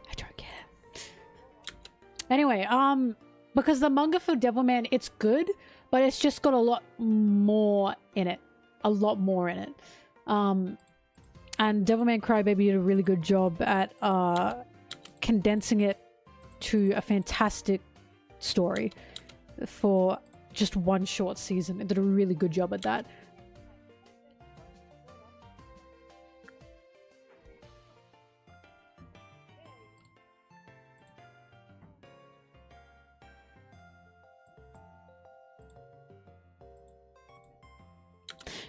[SPEAKER 1] I don't care. Anyway, because the manga for Devilman, it's good, but it's just got a lot more in it. A lot more in it. And Devilman Crybaby did a really good job at condensing it to a fantastic story for just one short season. It did a really good job at that.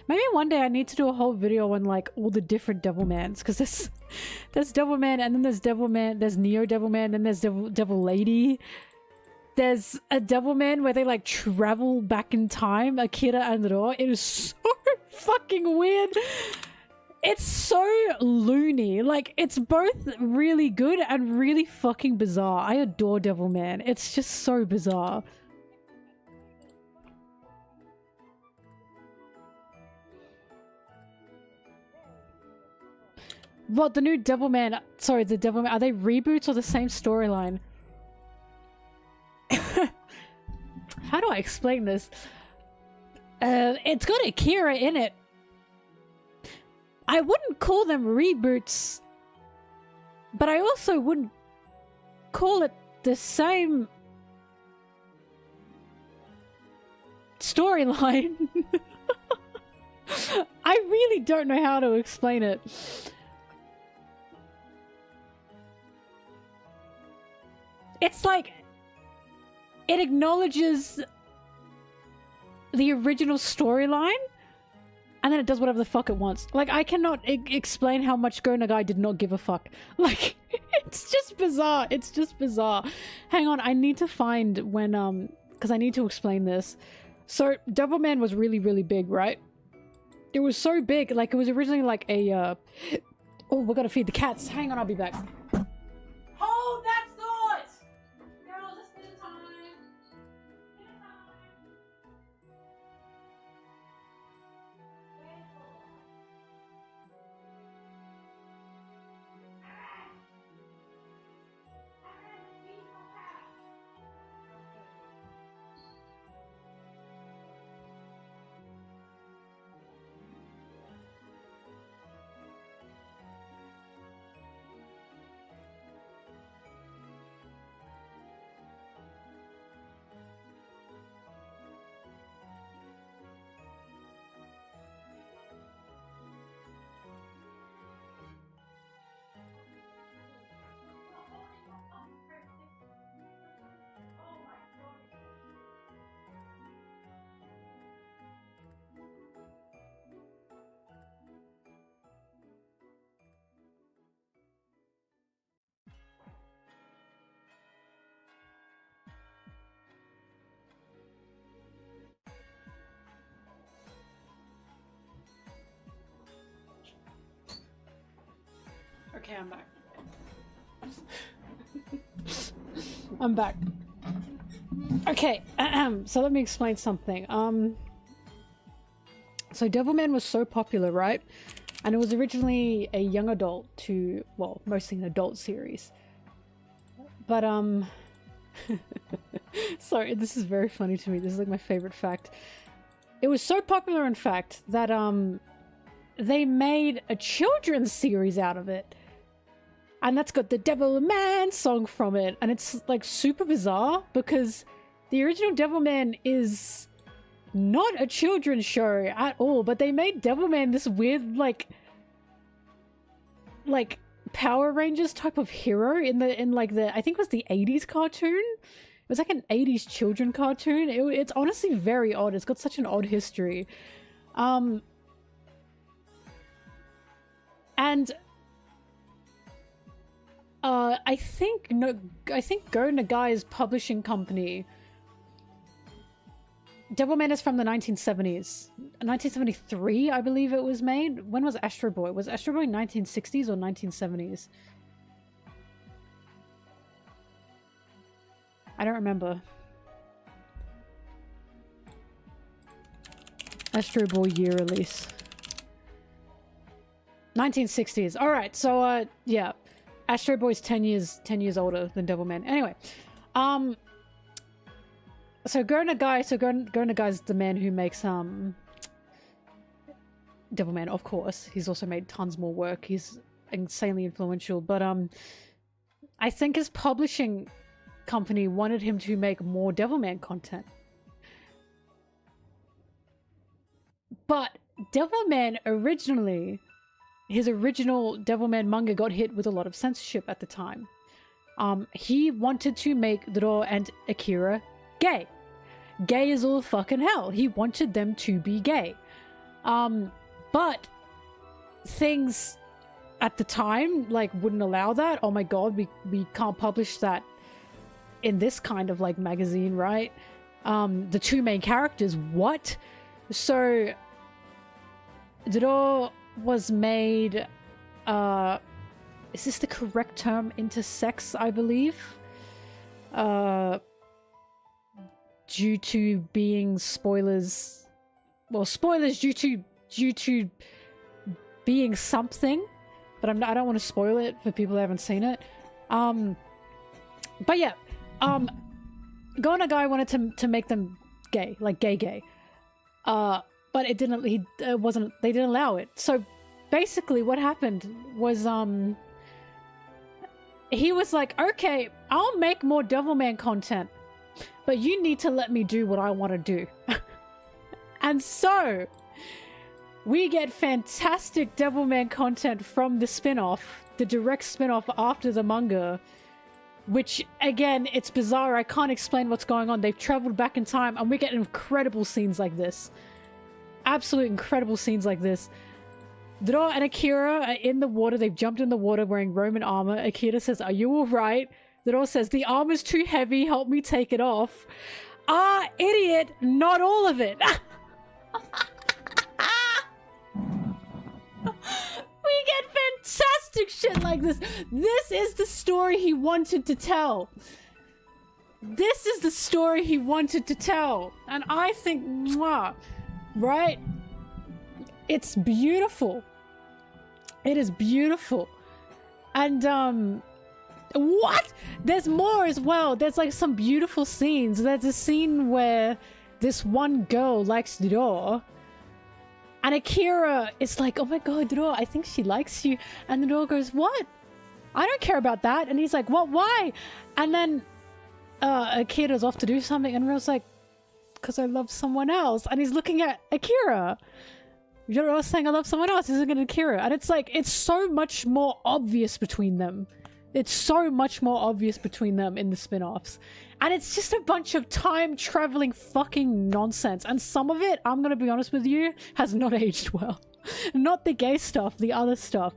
[SPEAKER 1] Maybe one day I need to do a whole video on like all the different Devilmans, because there's Devilman, and then there's Devilman, there's Neo Devilman, then there's Devil Lady. There's a Devilman where they like travel back in time, Akira and Ro. It is so fucking weird. It's so loony. Like, it's both really good and really fucking bizarre. I adore Devilman. It's just so bizarre. What, the new Devilman? Sorry, the Devilman. Are they reboots or the same storyline? How do I explain this? It's got Akira in it. I wouldn't call them reboots, but I also wouldn't call it the same storyline. I really don't know how to explain it. It's like it acknowledges the original storyline, and then it does whatever the fuck it wants. Like, I cannot explain how much Go Nagai did not give a fuck. Like, it's just bizarre. It's just bizarre. Hang on, I need to find when, because I need to explain this. So, Devilman was really, really big, right? It was so big, like, it was originally like a, oh, we gotta feed the cats. Hang on, I'll be back. Hold that thought! Girls, it's dinner time. Dinner time. Okay, I'm back. I'm back. Okay, so let me explain something. So Devilman was so popular, right? And it was originally a young adult to, well, mostly an adult series. But, sorry, this is very funny to me. This is like my favorite fact. It was so popular, in fact, that, they made a children's series out of it. And that's got the Devilman song from it. And it's like super bizarre because the original Devilman is not a children's show at all. But they made Devilman this weird like Power Rangers type of hero in like the, I think it was the 80s cartoon. It was like an 80s children cartoon. It's honestly very odd. It's got such an odd history. And I think Go Nagai's publishing company, Devilman is from the 1970s. 1973, I believe it was made. When was Astro Boy? Was Astro Boy 1960s or 1970s? I don't remember. Astro Boy year release. 1960s. Alright, so yeah. Astro Boy's 10 years older than Devilman. Anyway, so Go Nagai's the man who makes Devilman, of course. He's also made tons more work. He's insanely influential, but I think his publishing company wanted him to make more Devilman content. But Devilman originally, his original Devilman manga got hit with a lot of censorship at the time. He wanted to make Ro and Akira gay. Gay as all fucking hell. He wanted them to be gay. But things at the time like wouldn't allow that. Oh my god, we can't publish that in this kind of like magazine, right? The two main characters, what? So Zoro was made, is this the correct term? Intersex, I believe. Due to being spoilers. Well, spoilers due to being something, but I don't want to spoil it for people who haven't seen it. But yeah, Go and a guy wanted to make them gay, like gay. But it didn't. They didn't allow it. So basically, what happened was he was like, "Okay, I'll make more Devilman content, but you need to let me do what I want to do." And so we get fantastic Devilman content from the spin-off, the direct spin-off after the manga. Which, again, it's bizarre. I can't explain what's going on. They've traveled back in time, and we get incredible scenes like this. Absolute incredible scenes like this. Zoro and Akira are in the water. They've jumped in the water wearing Roman armor. Akira says, "Are you alright?" Zoro says, "The armor's too heavy. Help me take it off." Ah, idiot! Not all of it! We get fantastic shit like this. This is the story he wanted to tell. This is the story he wanted to tell. And I think, mwah, right? It's beautiful. It is beautiful. And, what? There's more as well. There's like some beautiful scenes. There's a scene where this one girl likes Zoro. And Akira is like, "Oh my god, Zoro, I think she likes you." And Zoro goes, "What? I don't care about that." And he's like, "What? Why?" And then Akira's off to do something, and Zoro's like, "Because I love someone else." And he's looking at Akira. Zoro's saying, "I love someone else." He's looking at Akira. And it's like, it's so much more obvious between them. It's so much more obvious between them in the spin-offs. And it's just a bunch of time-traveling fucking nonsense. And some of it, I'm gonna be honest with you, has not aged well. Not the gay stuff, the other stuff.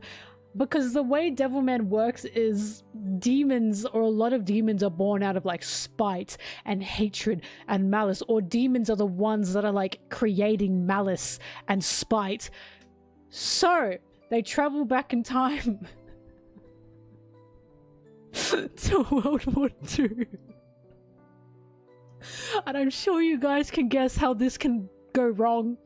[SPEAKER 1] Because the way Devilman works is demons, or a lot of demons, are born out of like spite and hatred and malice. Or demons are the ones that are like creating malice and spite. So, they travel back in time to World War II. And I'm sure you guys can guess how this can go wrong.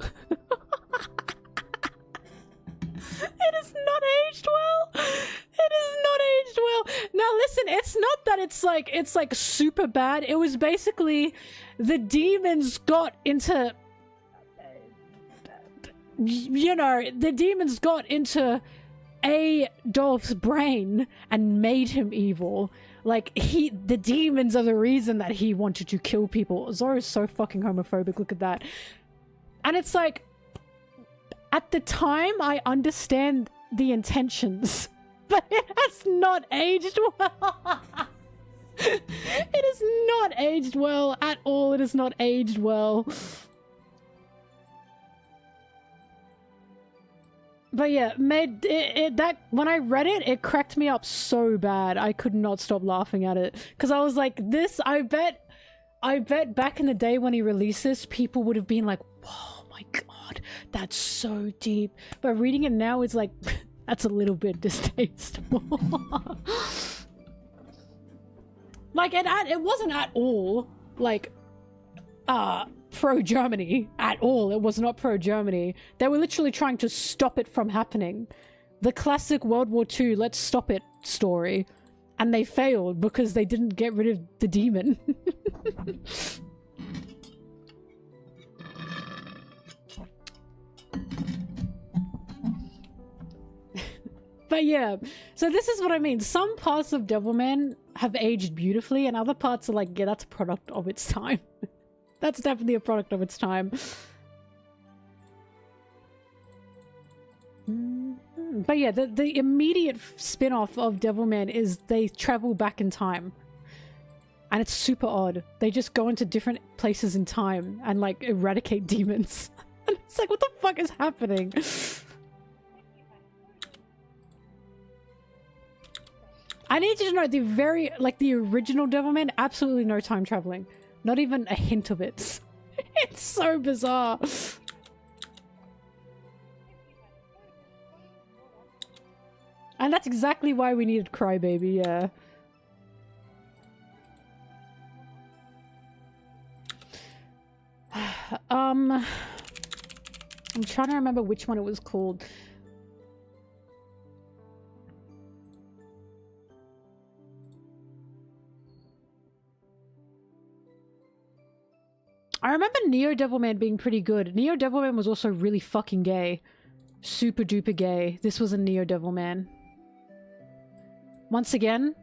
[SPEAKER 1] It is not aged well. It is not aged well. Now listen, it's not that it's like super bad. It was basically the demons got into, you know, the demons got into Adolf's brain and made him evil. Like, the demons are the reason that he wanted to kill people. Zoro's so fucking homophobic, look at that. And it's like, at the time, I understand the intentions, but it has not aged well. It is not aged well at all. It is not aged well. But yeah, that when I read it, it cracked me up so bad. I could not stop laughing at it. Because I was like, this, I bet back in the day when he released this, people would have been like, "Whoa, my god, that's so deep." But reading it now, it's like, that's a little bit distasteful. Like, it wasn't at all, like, pro-Germany at all. It was not pro-Germany. They were literally trying to stop it from happening. The classic World War II, let's stop it story. And they failed because they didn't get rid of the demon. But yeah, so this is what I mean. Some parts of Devilman have aged beautifully, and other parts are like, yeah, that's a product of its time. That's definitely a product of its time. But yeah, the immediate spin-off of Devilman is they travel back in time. And it's super odd. They just go into different places in time and like eradicate demons. It's like, what the fuck is happening? I need you to know the original Devilman, absolutely no time traveling. Not even a hint of it. It's so bizarre. And that's exactly why we needed Crybaby, yeah. I'm trying to remember which one it was called. I remember Neo Devilman being pretty good. Neo Devilman was also really fucking gay. Super duper gay. This was a Neo Devilman. Once again,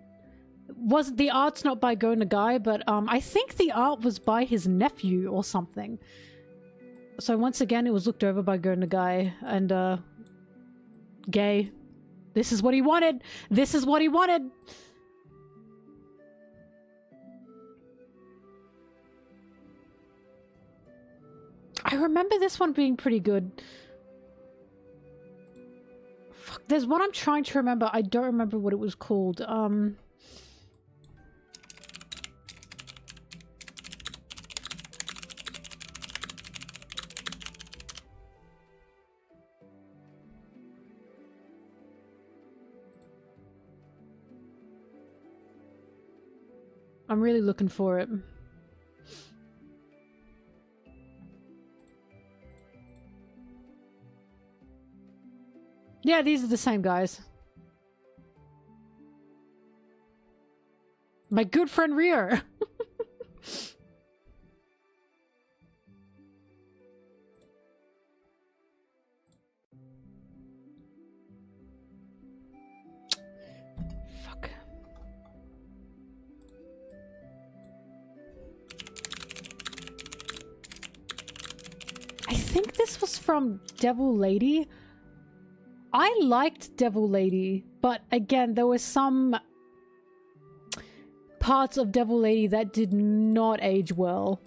[SPEAKER 1] the art's not by Go Nagai, but I think the art was by his nephew or something. So once again, it was looked over by Go Nagai, and gay. This is what he wanted! This is what he wanted! I remember this one being pretty good. Fuck, there's one I'm trying to remember. I don't remember what it was called. I'm really looking for it. Yeah, these are the same guys. My good friend Rio. Fuck. I think this was from Devil Lady. I liked Devil Lady, but again, there were some parts of Devil Lady that did not age well.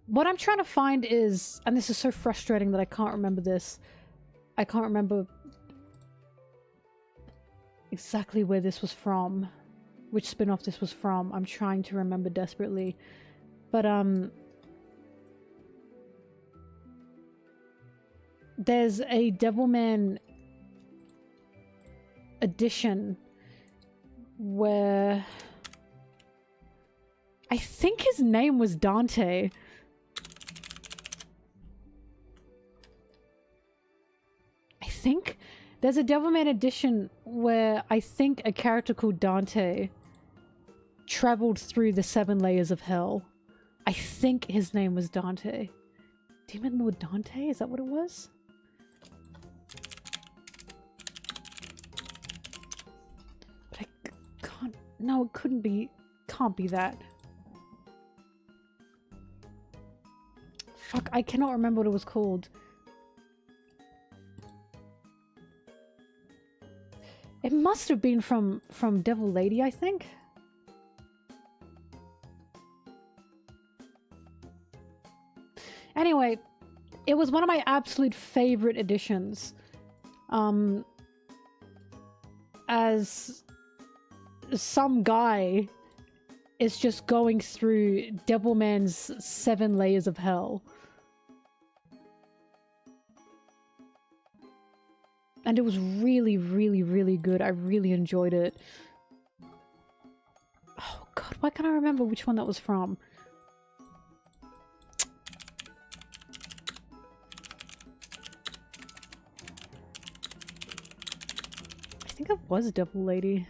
[SPEAKER 1] What I'm trying to find is, and this is so frustrating that I can't remember this. I can't remember exactly where this was from. Which spin-off this was from. I'm trying to remember desperately. But, there's a Devilman edition where I think his name was Dante. I think there's a Devilman edition where I think a character called Dante traveled through the 7 layers of hell. I think his name was Dante. Demon Lord Dante? Is that what it was? But I can't... No, it couldn't be... Can't be that. Fuck, I cannot remember what it was called. It must have been from Devil Lady, I think. Anyway, it was one of my absolute favorite editions. As some guy is just going through Devilman's 7 layers of hell. And it was really, really, really good. I really enjoyed it. Oh god, why can't I remember which one that was from? I think it was Devil Lady.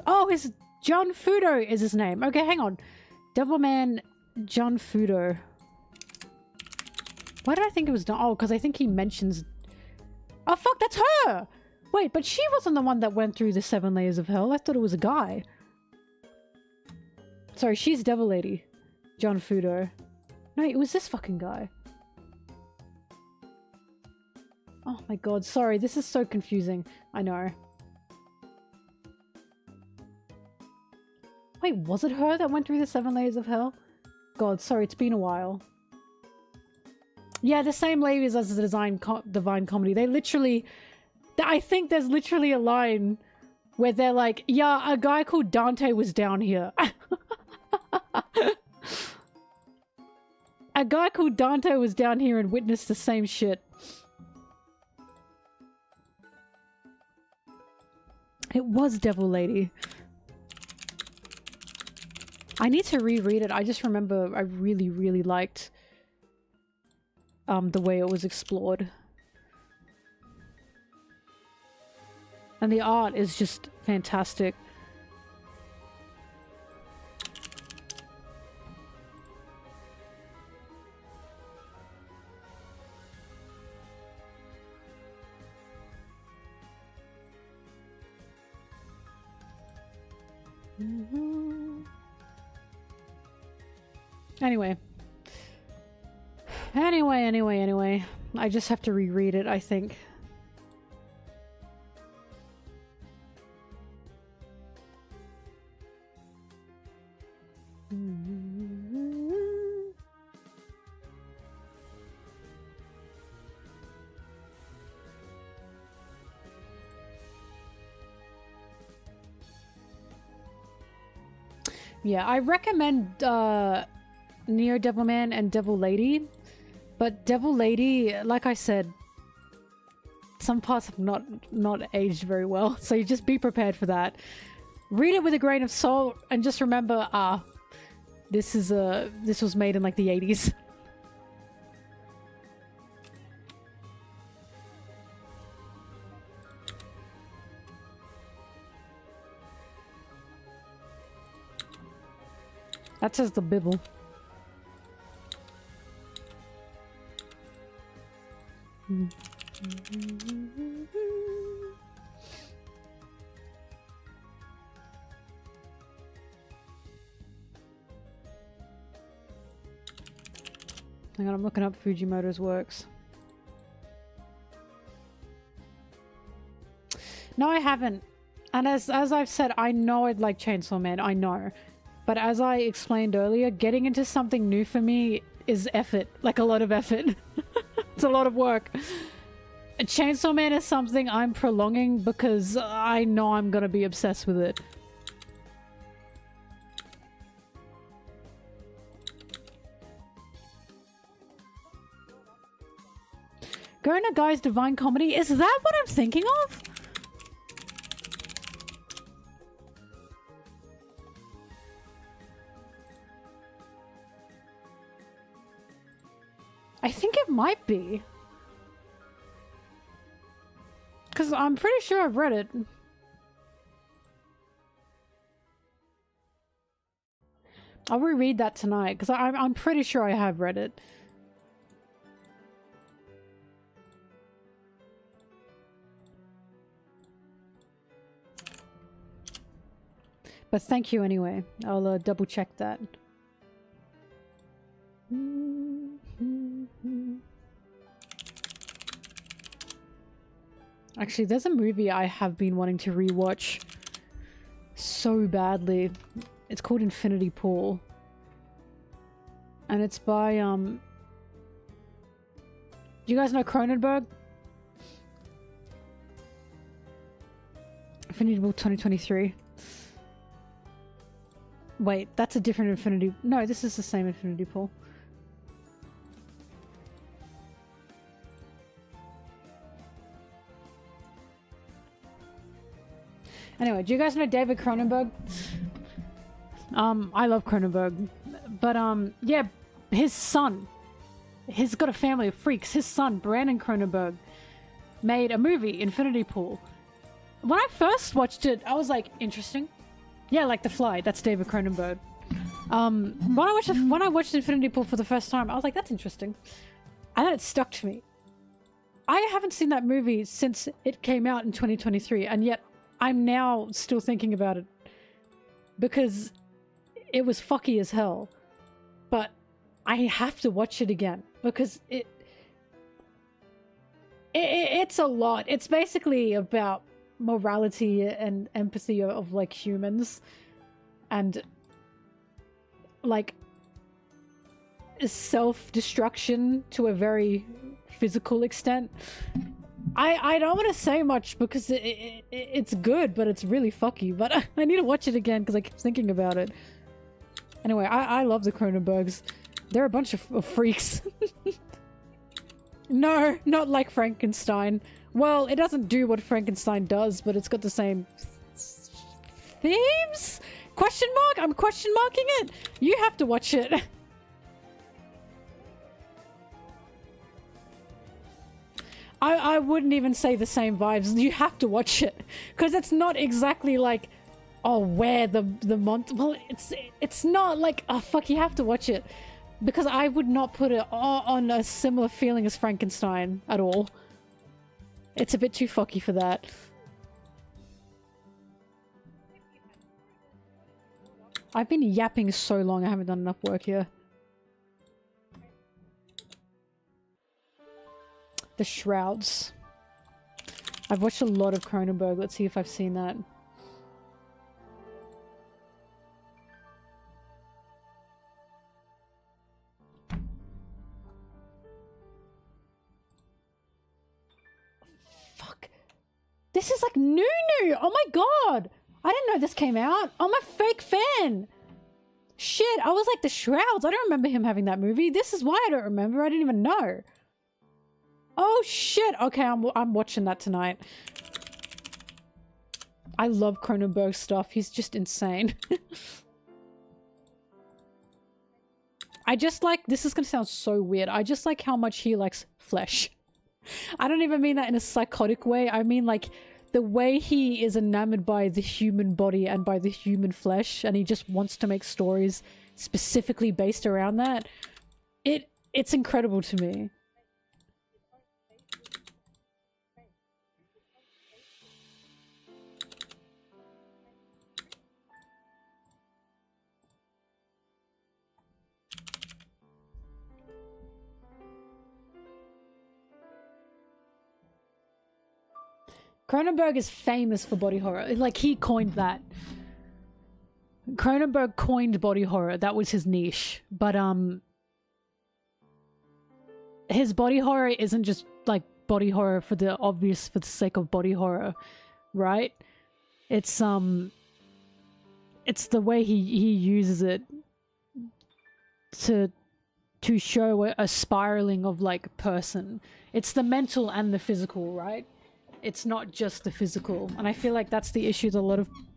[SPEAKER 1] Oh, it's John Fudo is his name. Okay, hang on. Devilman John Fudo. Why did I think it was Don? Oh, because I think he mentions... Oh, fuck, that's her! Wait, but she wasn't the one that went through the 7 layers of hell. I thought it was a guy. Sorry, she's Devil Lady. John Fudo. No, it was this fucking guy. Oh my god, sorry, this is so confusing. I know. Wait, was it her that went through the 7 layers of hell? God, sorry, it's been a while. Yeah, the same ladies as the Divine Comedy. They literally... I think there's literally a line where they're like, yeah, a guy called Dante was down here. A guy called Dante was down here and witnessed the same shit. It was Devil Lady. I need to reread it. I just remember I really, really liked the way it was explored. And the art is just fantastic. Anyway. Anyway. I just have to reread it, I think. Yeah, I recommend Neo Devilman and Devil Lady, but Devil Lady, like I said, some parts have not aged very well, so you just be prepared for that. Read it with a grain of salt and just remember, this was made in like the 80s. That says the Bible. Hang on, I'm looking up Fujimoto's works. No, I haven't. And as I've said, I know I'd like Chainsaw Man, I know. But as I explained earlier, getting into something new for me is effort. Like a lot of effort. It's a lot of work. Chainsaw Man is something I'm prolonging because I know I'm gonna be obsessed with it. Going to Guy's Divine Comedy? Is that what I'm thinking of? I think it might be. Because I'm pretty sure I've read it. I'll reread that tonight, because I'm pretty sure I have read it. But thank you anyway. I'll double check that. Actually, there's a movie I have been wanting to rewatch so badly. It's called Infinity Pool. And it's by, do you guys know Cronenberg? Infinity Pool 2023. Wait, that's a different Infinity... No, this is the same Infinity Pool. Anyway, do you guys know David Cronenberg? I love Cronenberg. But, yeah, his son. He's got a family of freaks. His son, Brandon Cronenberg, made a movie, Infinity Pool. When I first watched it, I was like, interesting. Yeah, like The Fly. That's David Cronenberg. When I watched Infinity Pool for the first time, I was like, that's interesting. And then it stuck to me. I haven't seen that movie since it came out in 2023, and yet I'm now still thinking about it. Because it was fucky as hell. But I have to watch it again. Because it's a lot. It's basically about morality and empathy of like humans, and like self-destruction to a very physical extent. I don't want to say much because it's good, but it's really fucky. But I need to watch it again because I keep thinking about it. Anyway, I love the Cronenbergs. They're a bunch of freaks. No, not like Frankenstein. Well, it doesn't do what Frankenstein does, but it's got the same themes? Question mark? I'm question marking it. You have to watch it. I wouldn't even say the same vibes. You have to watch it because it's not exactly like, oh, where the month. Well, it's not like, oh fuck. You have to watch it because I would not put it on a similar feeling as Frankenstein at all. It's a bit too fucky for that. I've been yapping so long. I haven't done enough work here. The Shrouds. I've watched a lot of Cronenberg. Let's see if I've seen that. Fuck. This is like new. Oh my god. I didn't know this came out. I'm a fake fan. Shit, I was like, The Shrouds. I don't remember him having that movie. This is why I don't remember. I didn't even know. Oh shit! Okay, I'm watching that tonight. I love Cronenberg stuff. He's just insane. I just like, this is gonna sound so weird. I just like how much he likes flesh. I don't even mean that in a psychotic way. I mean like the way he is enamored by the human body and by the human flesh, and he just wants to make stories specifically based around that. It's incredible to me. Cronenberg is famous for body horror. Like, he coined that. Cronenberg coined body horror. That was his niche. But, his body horror isn't just, like, body horror for the sake of body horror, right? It's the way he uses it to show a spiraling of, like, person. It's the mental and the physical, right? It's not just the physical, and I feel like that's the issue that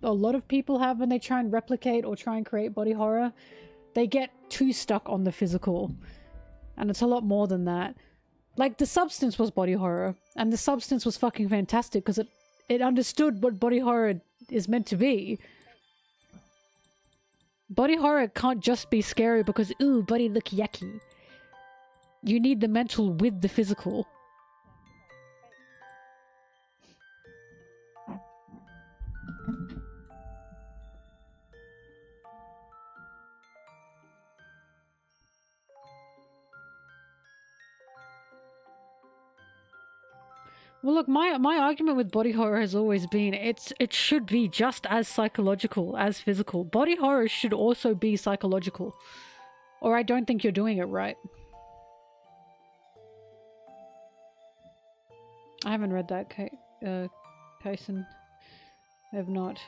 [SPEAKER 1] a lot of people have when they try and replicate or try and create body horror. They get too stuck on the physical, and it's a lot more than that. Like, The Substance was body horror, and The Substance was fucking fantastic because it understood what body horror is meant to be. Body horror can't just be scary because, ooh, body look yucky. You need the mental with the physical. Well, look, my argument with body horror has always been it should be just as psychological as physical. Body horror should also be psychological, or I don't think you're doing it right. I haven't read that, Kaisen. I have not.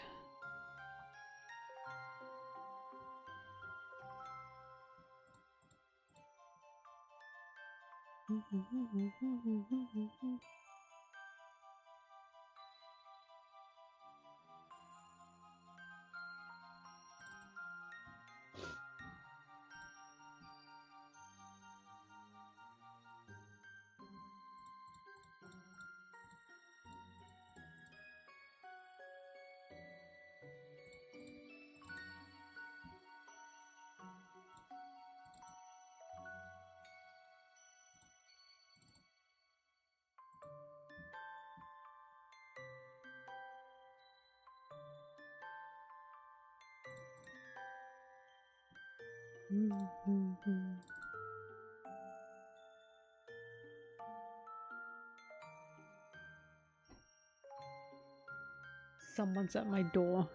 [SPEAKER 1] Someone's at my door.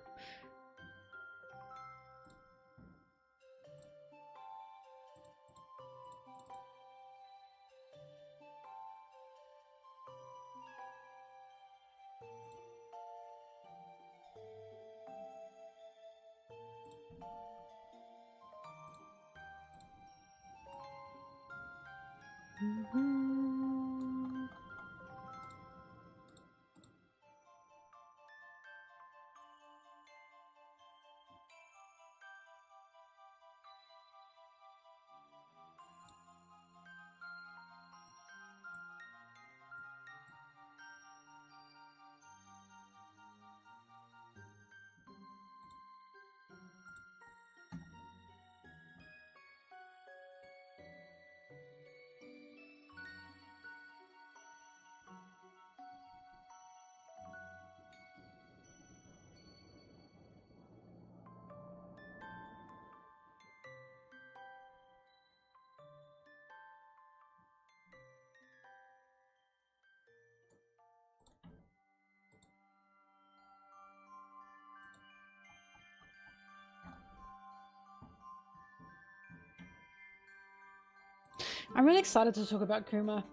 [SPEAKER 1] I'm really excited to talk about Kuma.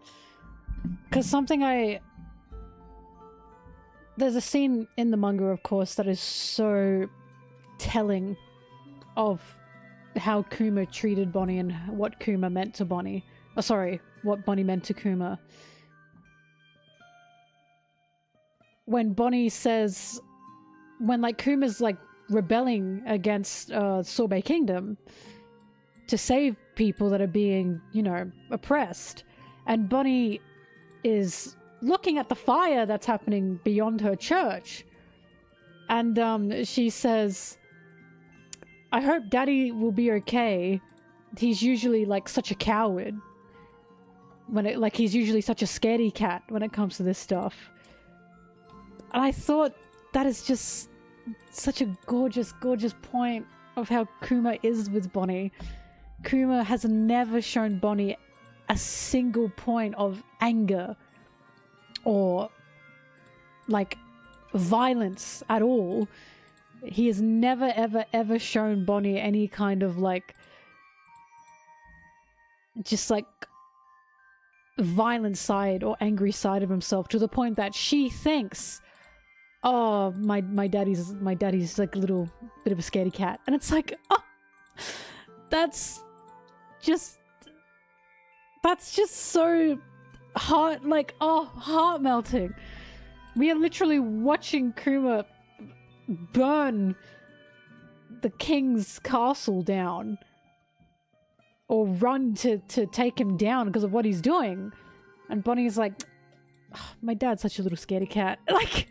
[SPEAKER 1] Because there's a scene in the manga, of course, that is so telling of how Kuma treated Bonney and what Kuma meant to Bonney. Oh, sorry, what Bonney meant to Kuma. When Bonney says... When, like, Kuma's, like, rebelling against Sorbet Kingdom to save people that are being, you know, oppressed. And Bonney is looking at the fire that's happening beyond her church. And she says, I hope Daddy will be okay. He's usually, like, such a coward. He's usually such a scaredy cat when it comes to this stuff. And I thought that is just such a gorgeous, gorgeous point of how Kuma is with Bonney. Kuma has never shown Bonney a single point of anger or, like, violence at all. He has never, ever, ever shown Bonney any kind of, like, just, like, violent side or angry side of himself, to the point that she thinks, oh, my daddy's like a little bit of a scaredy cat. And it's like, oh, that's just so heart melting. We are literally watching Kuma burn the king's castle down, or run to take him down because of what he's doing. And Bonnie's like, oh, my dad's such a little scaredy cat. Like,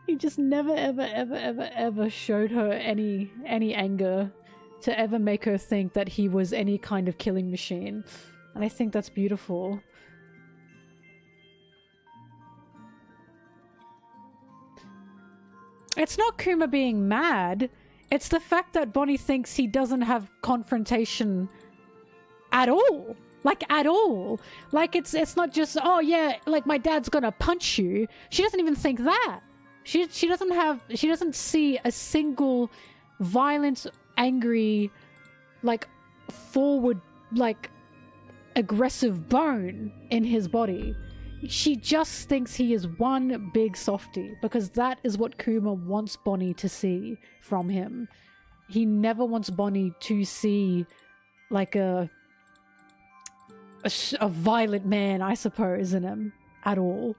[SPEAKER 1] he just never, ever, ever, ever, ever showed her any anger to ever make her think that he was any kind of killing machine. And I think that's beautiful. It's not Kuma being mad. It's the fact that Bonney thinks he doesn't have confrontation at all. Like, at all. Like, it's not just, oh yeah, like, my dad's gonna punch you. She doesn't even think that. She doesn't see a single violent, angry, like, forward, like, aggressive bone in his body. She just thinks he is one big softie, because that is what Kuma wants Bonney to see from him. He never wants Bonney to see, like, a violent man, I suppose, in him at all.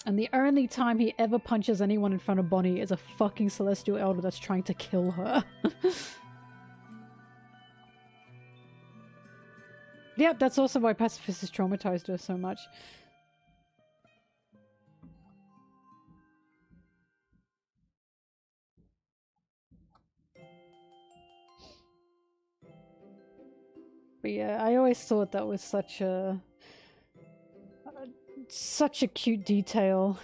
[SPEAKER 1] And the only time he ever punches anyone in front of Bonney is a fucking Celestial Elder that's trying to kill her. Yep, that's also why Pacifist has traumatized her so much. But yeah, I always thought that was such a cute detail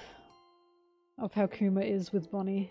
[SPEAKER 1] of how Kuma is with Bonney.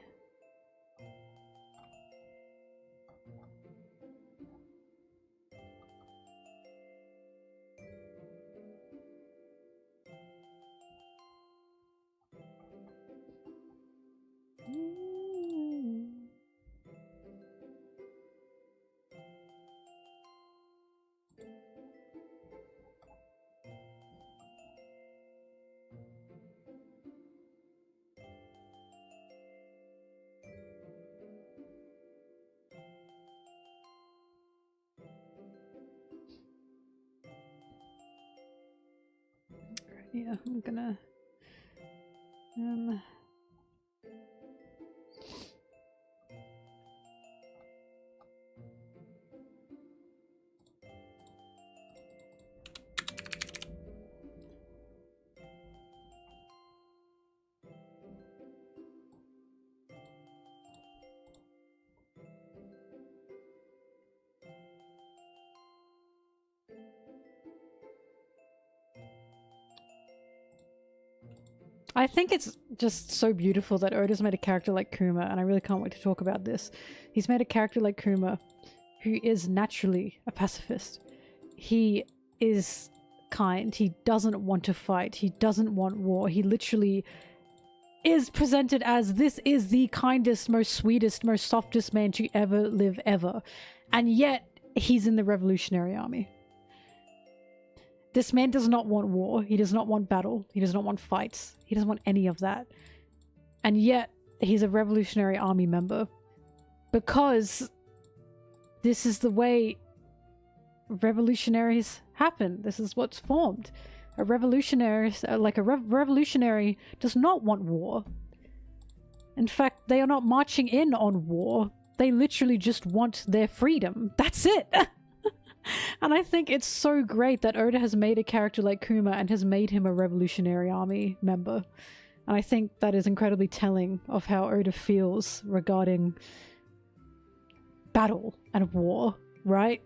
[SPEAKER 1] Yeah, I'm gonna... I think it's just so beautiful that Oda's made a character like Kuma, and I really can't wait to talk about this. He's made a character like Kuma who is naturally a pacifist. He is kind. He doesn't want to fight. He doesn't want war. He literally is presented as this is the kindest, most sweetest, most softest man to ever live ever. And yet he's in the Revolutionary Army. This man does not want war. He does not want battle. He does not want fights. He doesn't want any of that. And yet, he's a Revolutionary Army member. Because this is the way revolutionaries happen. This is what's formed. A revolutionary, revolutionary does not want war. In fact, they are not marching in on war. They literally just want their freedom. That's it! And I think it's so great that Oda has made a character like Kuma and has made him a Revolutionary Army member. And I think that is incredibly telling of how Oda feels regarding battle and war, right?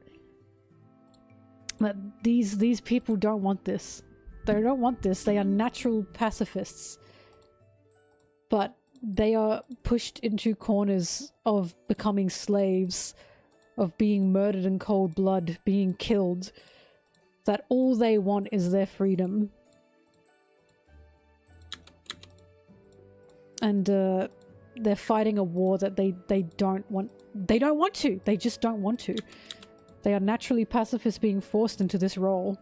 [SPEAKER 1] That these people don't want this. They don't want this. They are natural pacifists. But they are pushed into corners of becoming slaves, of being murdered in cold blood, being killed, that all they want is their freedom. And they're fighting a war that they don't want. They don't want to. They just don't want to. They are naturally pacifists being forced into this role.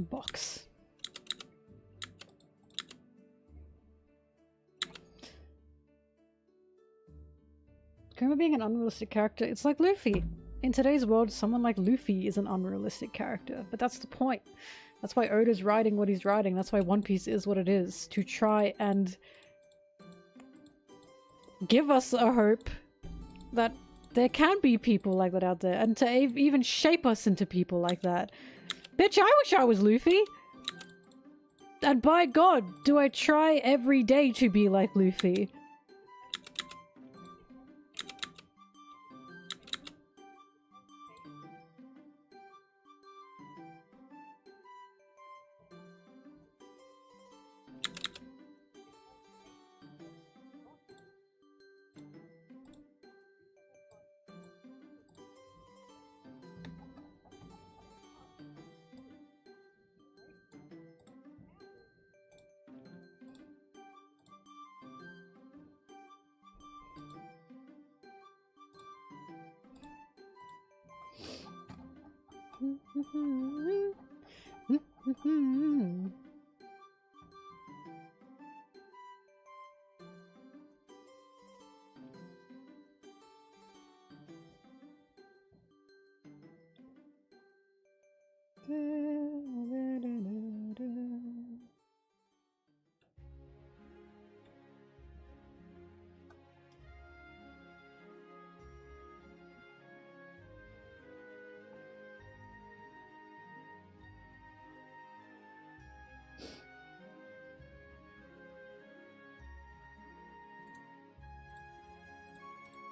[SPEAKER 1] Box. Kuma being an unrealistic character, it's like Luffy. In today's world, someone like Luffy is an unrealistic character, but that's the point. That's why Oda's writing what he's writing. That's why One Piece is what it is. To try and give us a hope that there can be people like that out there, and to even shape us into people like that. Bitch, I wish I was Luffy! And by God, do I try every day to be like Luffy.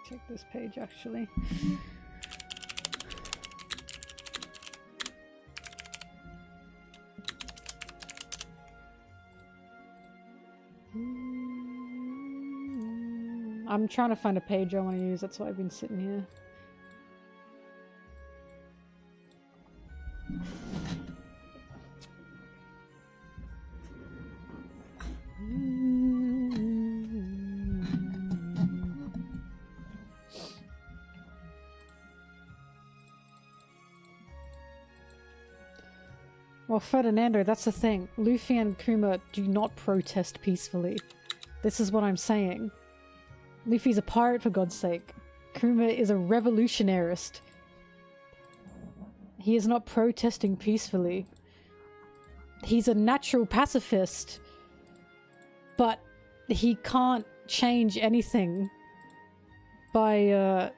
[SPEAKER 1] Check this page actually. I'm trying to find a page I want to use, that's why I've been sitting here. Well, Ferdinando, that's the thing. Luffy and Kuma do not protest peacefully. This is what I'm saying. Luffy's a pirate, for God's sake. Kuma is a revolutionarist. He is not protesting peacefully. He's a natural pacifist. But he can't change anything by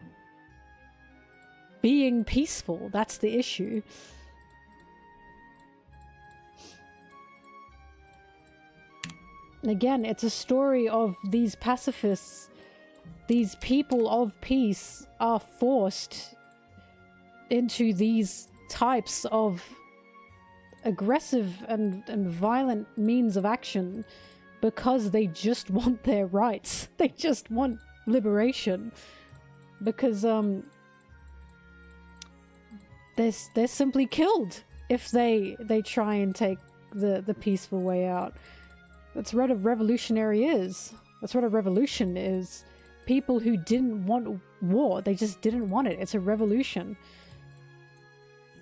[SPEAKER 1] being peaceful. That's the issue. Again, it's a story of these pacifists, these people of peace are forced into these types of aggressive and violent means of action because they just want their rights. They just want liberation. Because, they're simply killed if they try and take the peaceful way out. That's what a revolutionary is. That's what a revolution is. People who didn't want war, they just didn't want it. It's a revolution.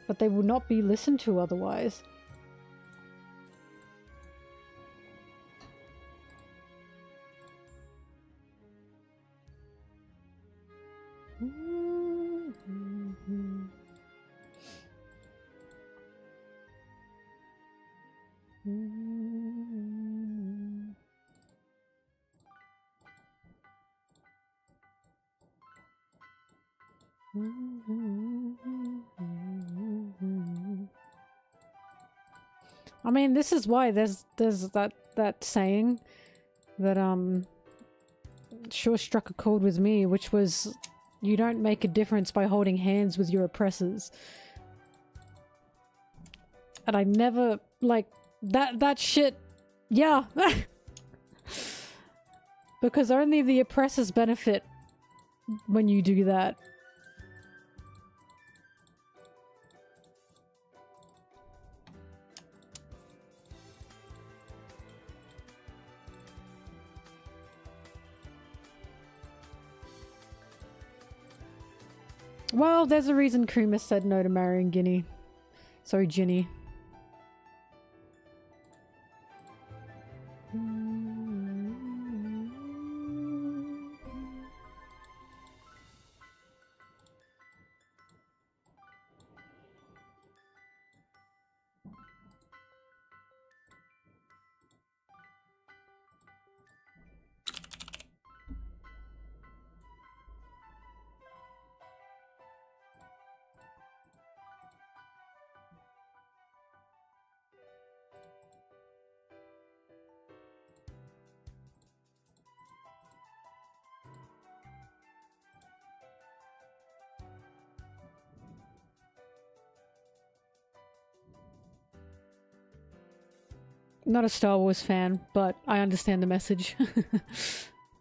[SPEAKER 1] But they will not be listened to otherwise. I mean, this is why there's that saying that sure struck a chord with me, which was, you don't make a difference by holding hands with your oppressors. And I never, like, that shit, yeah. Because only the oppressors benefit when you do that. Well, there's a reason Kuma said no to marrying Ginny. Sorry, Ginny. Not a Star Wars fan, but I understand the message.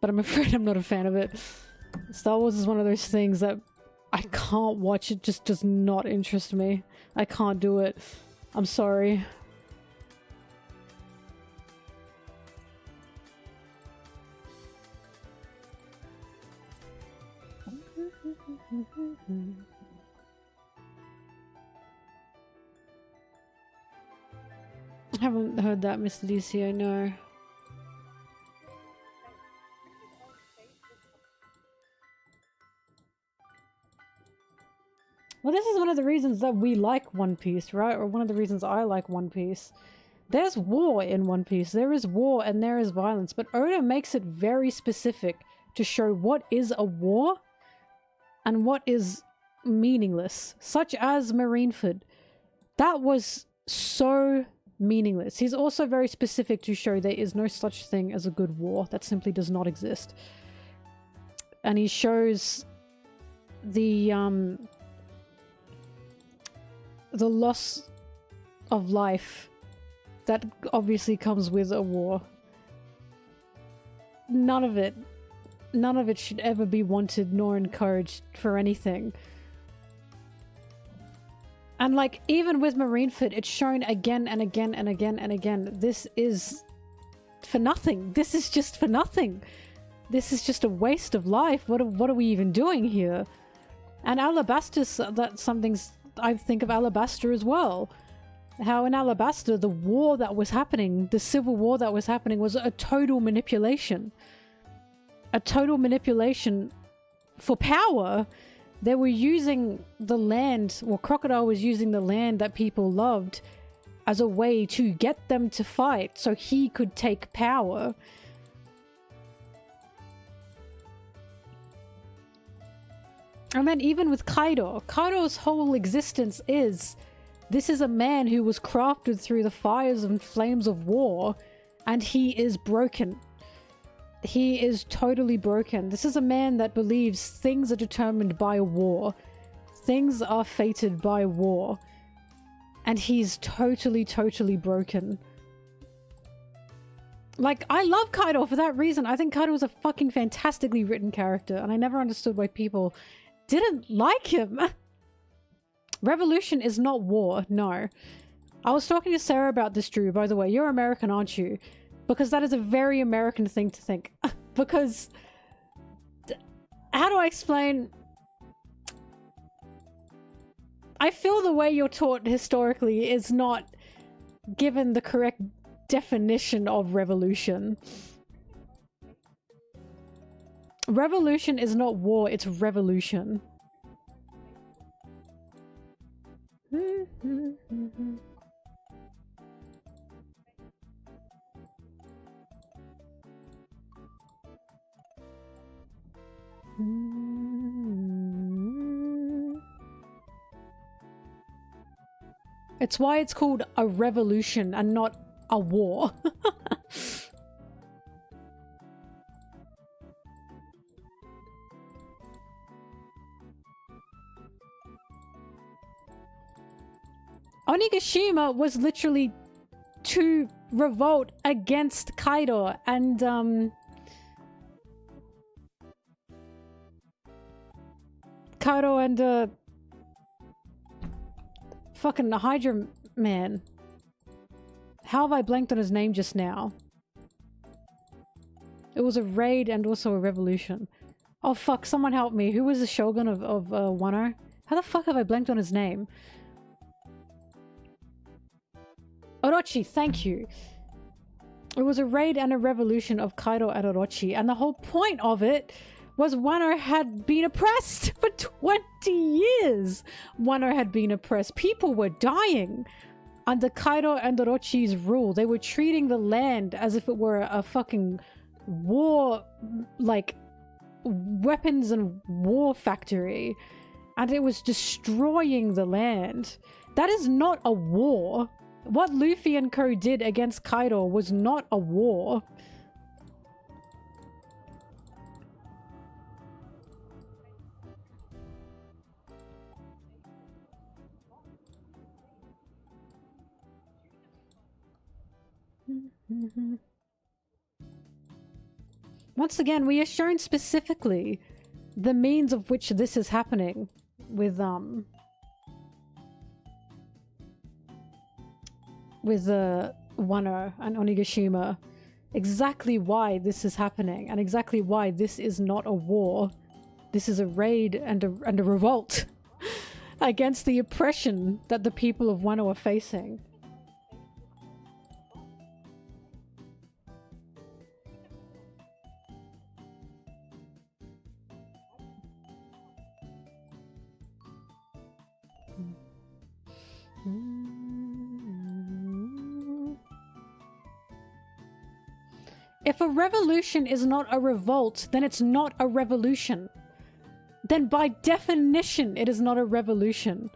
[SPEAKER 1] But I'm afraid I'm not a fan of it. Star Wars is one of those things that I can't watch. It just does not interest me. I can't do it. I'm sorry. Haven't heard that, Mr. DCA, no. Well, this is one of the reasons that we like One Piece, right? Or one of the reasons I like One Piece. There's war in One Piece. There is war and there is violence, but Oda makes it very specific to show what is a war and what is meaningless, such as Marineford. That was so meaningless. He's also very specific to show there is no such thing as a good war. That simply does not exist. And he shows the loss of life that obviously comes with a war. None of it should ever be wanted nor encouraged for anything. And like, even with Marineford, it's shown again and again and again and again. This is for nothing. This is just for nothing. This is just a waste of life. What are we even doing here? And Alabasta, that's something I think of Alabasta as well. How in Alabasta, the war that was happening, the civil war that was happening, was a total manipulation. A total manipulation for power. They were using the land, well, Crocodile was using the land that people loved as a way to get them to fight so he could take power. And then even with Kaido, Kaido's whole existence is, this is a man who was crafted through the fires and flames of war, and he is broken. He is totally broken. This is a man that believes things are determined by war. Things are fated by war. And he's totally, totally broken. Like, I love Kaido for that reason. I think Kaido was a fucking fantastically written character, and I never understood why people didn't like him. Revolution is not war, no. I was talking to Sarah about this, Drew, by the way. You're American, aren't you? Because that is a very American thing to think. Because, how do I explain? I feel the way you're taught historically is not given the correct definition of revolution. Revolution is not war, it's revolution. It's why it's called a revolution and not a war. Onigashima was literally to revolt against Kaido and Kaido and fucking the Hydra man. How have I blanked on his name just now? It was a raid and also a revolution. Oh fuck, someone help me. Who was the shogun of Wano? How the fuck have I blanked on his name? Orochi, thank you. It was a raid and a revolution of Kaido and Orochi, and the whole point of it was Wano had been oppressed for 20 years. Wano had been oppressed. People were dying under Kaido and Orochi's rule. They were treating the land as if it were a fucking war, like, weapons and war factory. And it was destroying the land. That is not a war. What Luffy and Co did against Kaido was not a war. Once again, we are shown specifically the means of which this is happening with Wano and Onigashima. Exactly why this is happening and exactly why this is not a war. This is a raid and a revolt against the oppression that the people of Wano are facing. If a revolution is not a revolt, then it's not a revolution. Then by definition, it is not a revolution.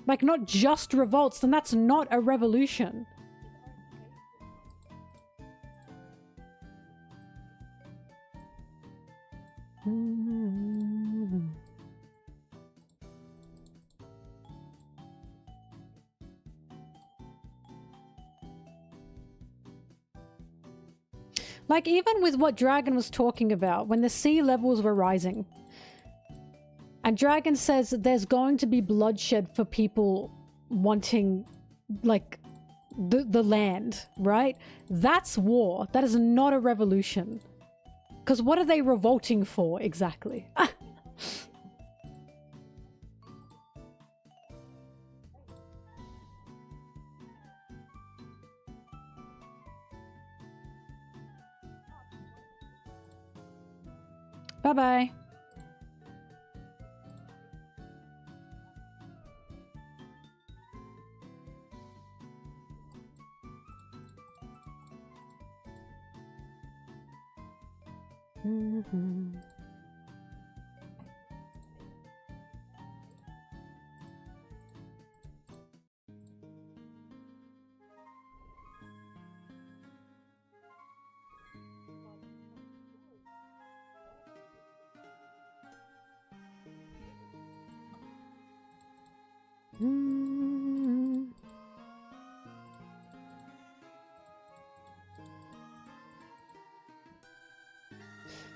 [SPEAKER 1] Like, not just revolts, then that's not a revolution. Like, even with what Dragon was talking about, when the sea levels were rising, and Dragon says that there's going to be bloodshed for people wanting, like, the land, right? That's war. That is not a revolution. Because what are they revolting for, exactly? Bye-bye.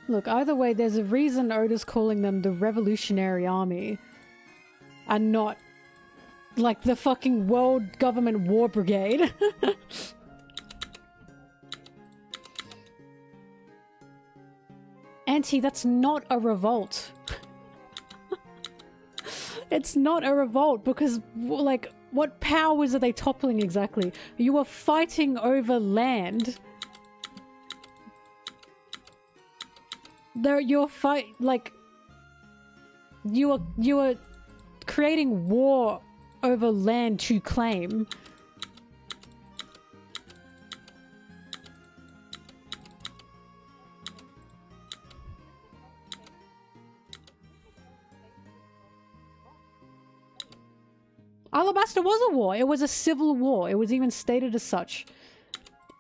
[SPEAKER 1] Look, either way, there's a reason Oda's calling them the Revolutionary Army and not, like, the fucking World Government War Brigade. Auntie, that's not a revolt. It's not a revolt because, like, what powers are they toppling exactly? You are fighting over land. You are creating war over land to claim. Alabasta was a war. It was a civil war. It was even stated as such.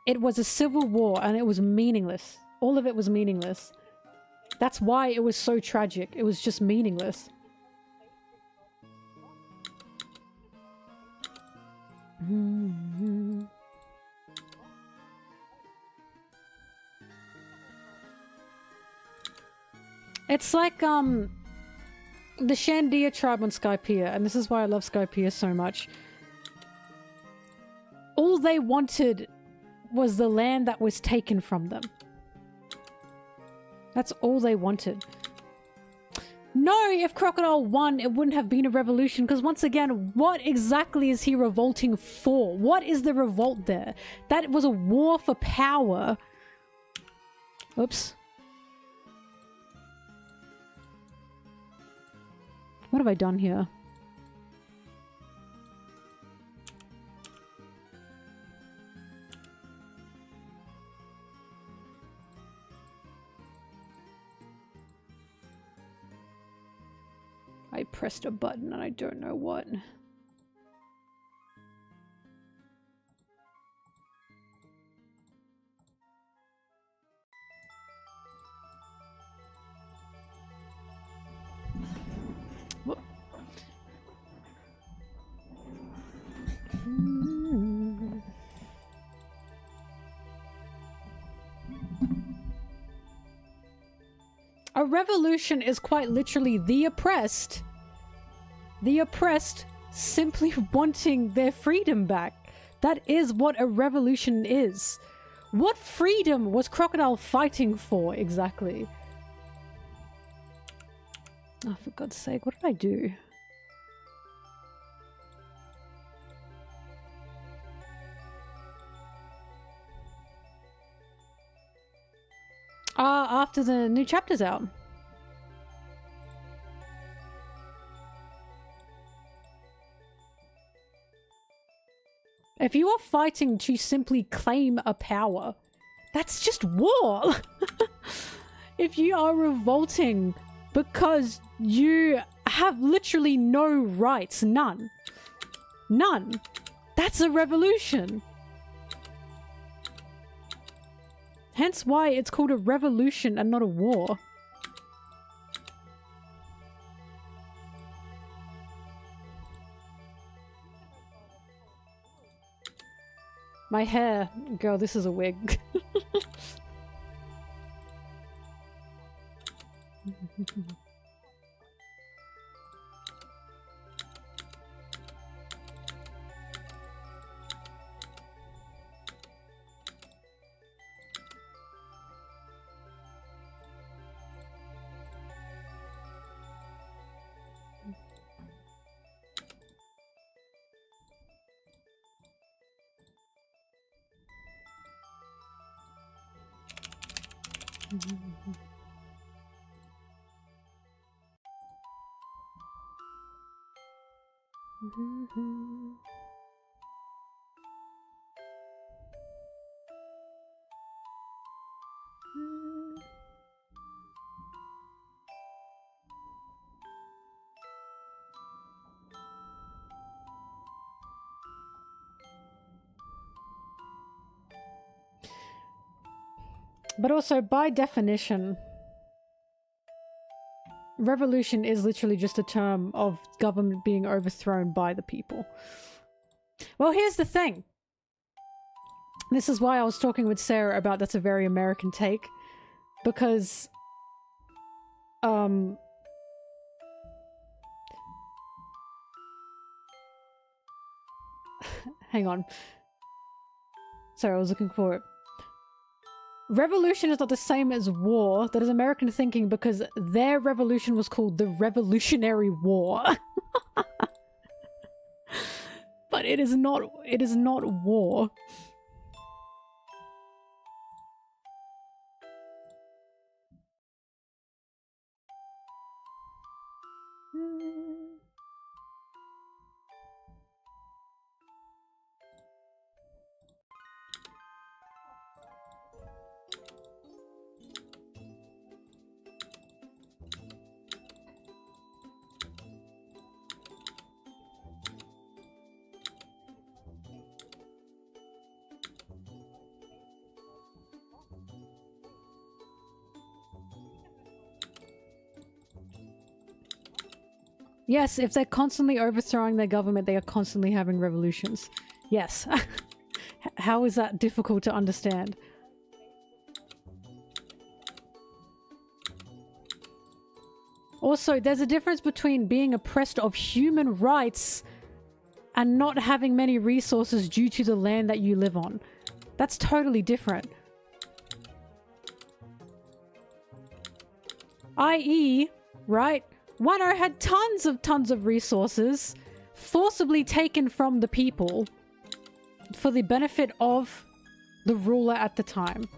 [SPEAKER 1] It was a civil war and it was meaningless. All of it was meaningless. That's why it was so tragic. It was just meaningless. It's like, the Shandia tribe on Skypiea, and this is why I love Skypiea so much. All they wanted was the land that was taken from them. That's all they wanted. No, if Crocodile won, it wouldn't have been a revolution, because once again, what exactly is he revolting for? What is the revolt there? That was a war for power. Oops. What have I done here? I pressed a button and I don't know what. What? A revolution is quite literally the oppressed simply wanting their freedom back. That is what a revolution is. What freedom was Crocodile fighting for exactly? Oh, for God's sake, what did I do? After the new chapter's out. If you are fighting to simply claim a power, that's just war. If you are revolting because you have literally no rights, none, that's a revolution. Hence why it's called a revolution and not a war. My hair. Girl, this is a wig. But also, by definition, revolution is literally just a term of government being overthrown by the people. Well, here's the thing. This is why I was talking with Sarah about that's a very American take. Because, hang on. Sorry, I was looking for it. Revolution is not the same as war. That is American thinking because their revolution was called the Revolutionary War. But it is not war. Yes, if they're constantly overthrowing their government, they are constantly having revolutions. Yes. How is that difficult to understand? Also, there's a difference between being oppressed of human rights and not having many resources due to the land that you live on. That's totally different. I.e., right? Wano had tons of resources forcibly taken from the people for the benefit of the ruler at the time.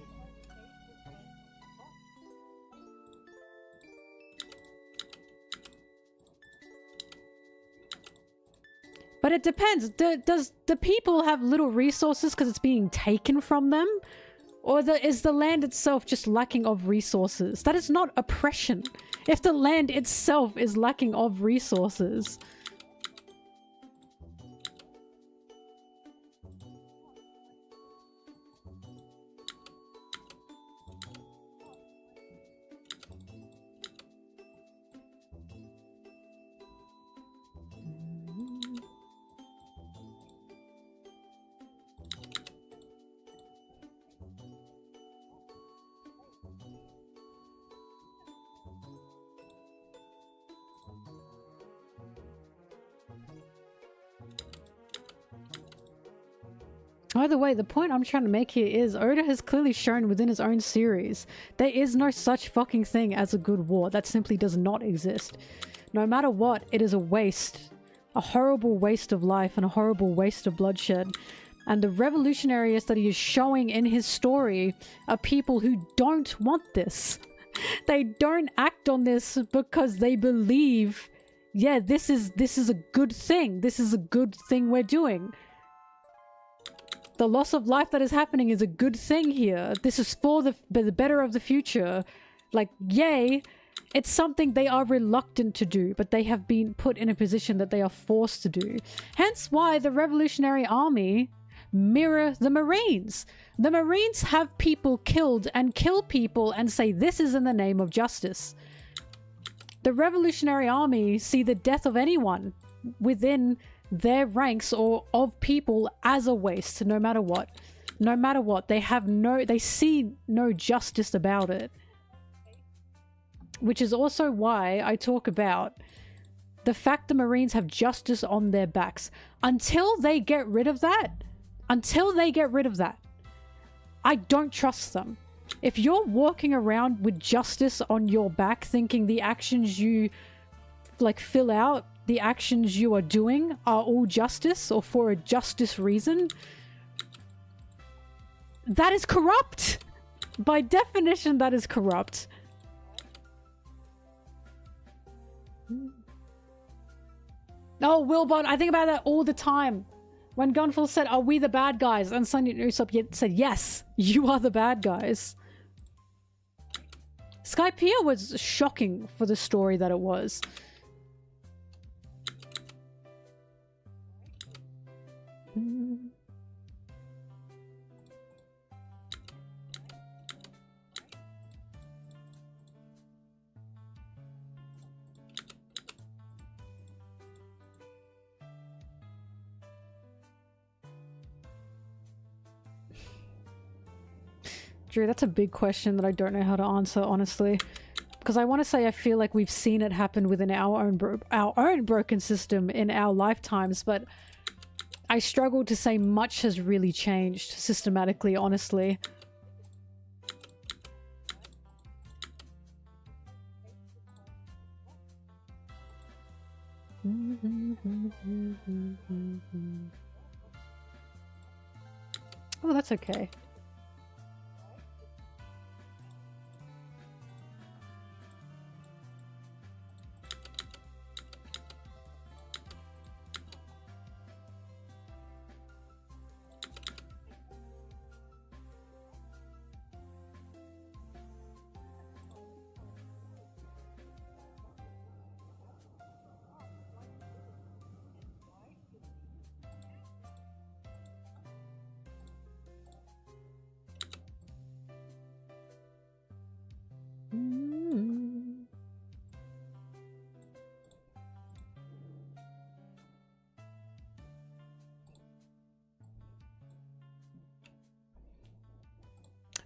[SPEAKER 1] But it depends. Does the people have little resources because it's being taken from them? Or is the land itself just lacking of resources? That is not oppression. If the land itself is lacking of resources. By the way, the point I'm trying to make here is Oda has clearly shown within his own series there is no such fucking thing as a good war. That simply does not exist. No matter what, it is a waste. A horrible waste of life and a horrible waste of bloodshed. And the revolutionaries that he is showing in his story are people who don't want this. They don't act on this because they believe, yeah, this is a good thing. This is a good thing we're doing. The loss of life that is happening is a good thing here. This is for the better of the future. Like, yay. It's something they are reluctant to do, but they have been put in a position that they are forced to do. Hence why the Revolutionary Army mirror the Marines. The Marines have people killed and kill people and say this is in the name of justice. The Revolutionary Army see the death of anyone within their ranks or of people as a waste, no matter what. No matter what, they see no justice about it. Which is also why I talk about the fact the Marines have justice on their backs. Until they get rid of that, I don't trust them. If you're walking around with justice on your back, thinking the actions you like fill out, the actions you are doing are all justice or for a justice reason, that is corrupt. By definition, that is corrupt. Oh, Wilbon, I think about that all the time. When Gunful said, are we the bad guys? And Sunny Usopp said, yes, you are the bad guys. Skypiea was shocking for the story that it was. Drew, that's a big question that I don't know how to answer, honestly. Because I want to say I feel like we've seen it happen within our own broken system in our lifetimes, but I struggle to say much has really changed systematically, honestly. Oh, that's okay.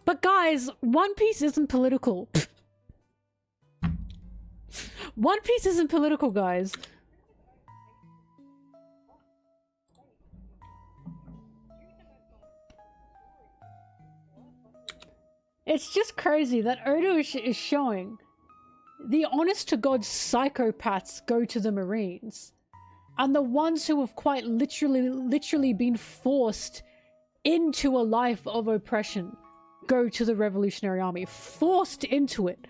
[SPEAKER 1] But guys, One Piece isn't political. One Piece isn't political, guys. It's just crazy that Oda is showing the honest-to-God psychopaths go to the Marines. And the ones who have quite literally been forced into a life of oppression go to the Revolutionary Army. Forced into it.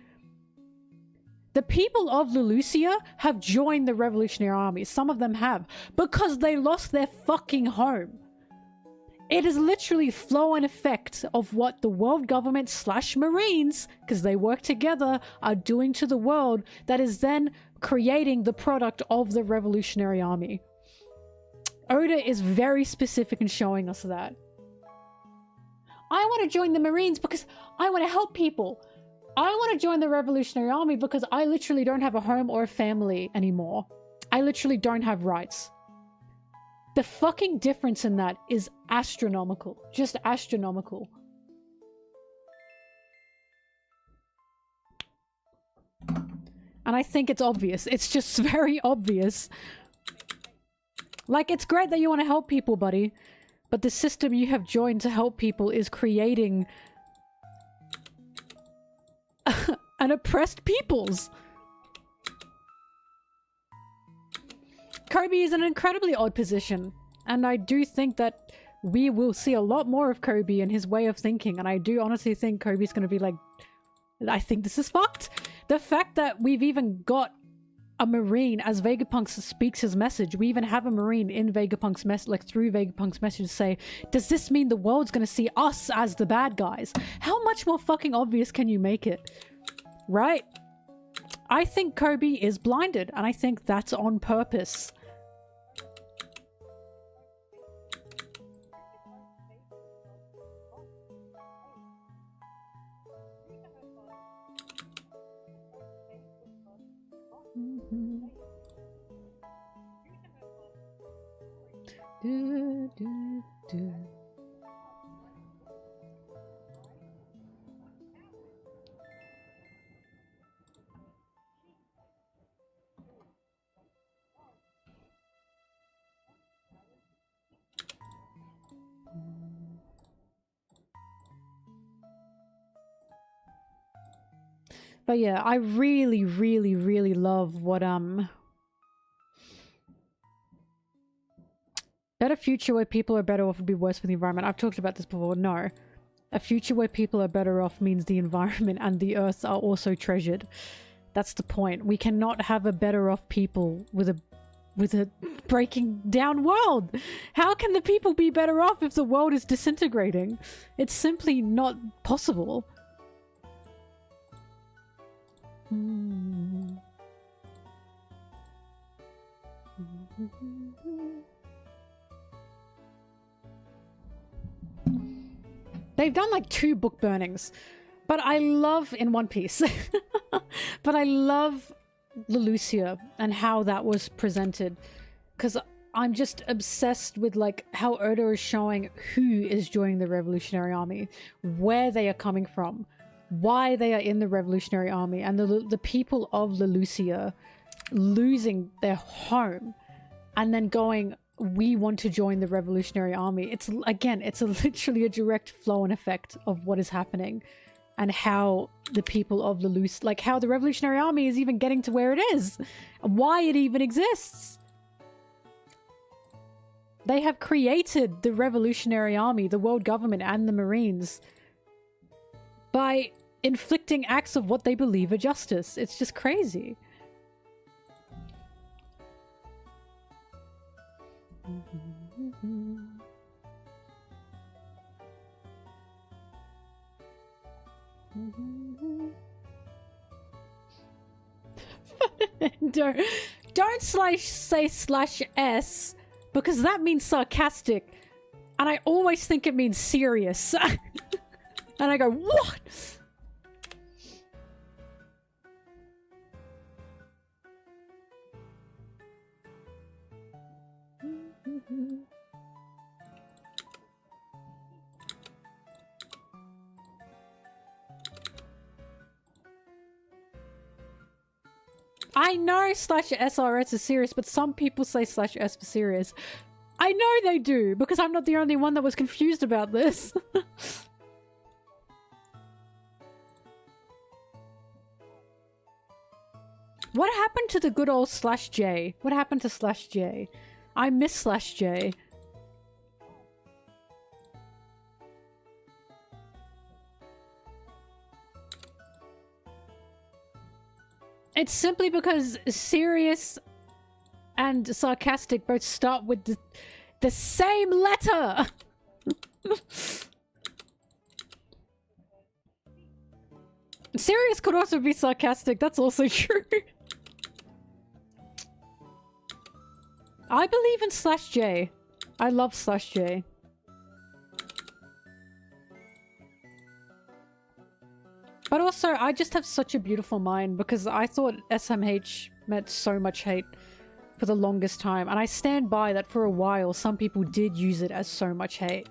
[SPEAKER 1] The people of Lulusia have joined the Revolutionary Army. Some of them have. Because they lost their fucking home. It is literally flow and effect of what the world government / Marines, because they work together, are doing to the world that is then creating the product of the Revolutionary Army. Oda is very specific in showing us that. I want to join the Marines because I want to help people. I want to join the Revolutionary Army because I literally don't have a home or a family anymore. I literally don't have rights. The fucking difference in that is astronomical. Just astronomical. And I think it's obvious. It's just very obvious. Like, it's great that you want to help people, buddy. But the system you have joined to help people is creating an oppressed peoples. Koby is in an incredibly odd position. And I do think that we will see a lot more of Koby and his way of thinking. And I do honestly think Koby's going to be like, I think this is fucked. The fact that we've even got a Marine as Vegapunk speaks his message. We even have a Marine in Vegapunk's message, like through Vegapunk's message, say, does this mean the world's gonna see us as the bad guys? How much more fucking obvious can you make it? Right? I think Koby is blinded, and I think that's on purpose. But yeah, I really, really, really love what, better future where people are better off would be worse for the environment. I've talked about this before. No. A future where people are better off means the environment and the earth are also treasured. That's the point. We cannot have a better off people with a breaking down world. How can the people be better off if the world is disintegrating? It's simply not possible. They've done like 2 book burnings, but I love in One Piece. But I love Leloucia and how that was presented, because I'm just obsessed with like how Oda is showing who is joining the Revolutionary Army, where they are coming from, why they are in the Revolutionary Army, and the people of Leloucia losing their home and then going, we want to join the Revolutionary Army. It's, again, it's literally a direct flow and effect of what is happening and how the people of Leloucia, like how the Revolutionary Army is even getting to where it is, why it even exists. They have created the Revolutionary Army, the world government, and the Marines by inflicting acts of what they believe are justice. It's just crazy. Don't say /s because that means sarcastic, and I always think it means serious. And I go, what? I know /SRS is serious, but some people say /S for serious. I know they do, because I'm not the only one that was confused about this. What happened to the good old /J? What happened to /J? I miss /J. It's simply because serious and sarcastic both start with the same letter. Serious could also be sarcastic. That's also true. I believe in /J. I love /J. But also, I just have such a beautiful mind because I thought SMH meant so much hate for the longest time. And I stand by that for a while, some people did use it as so much hate.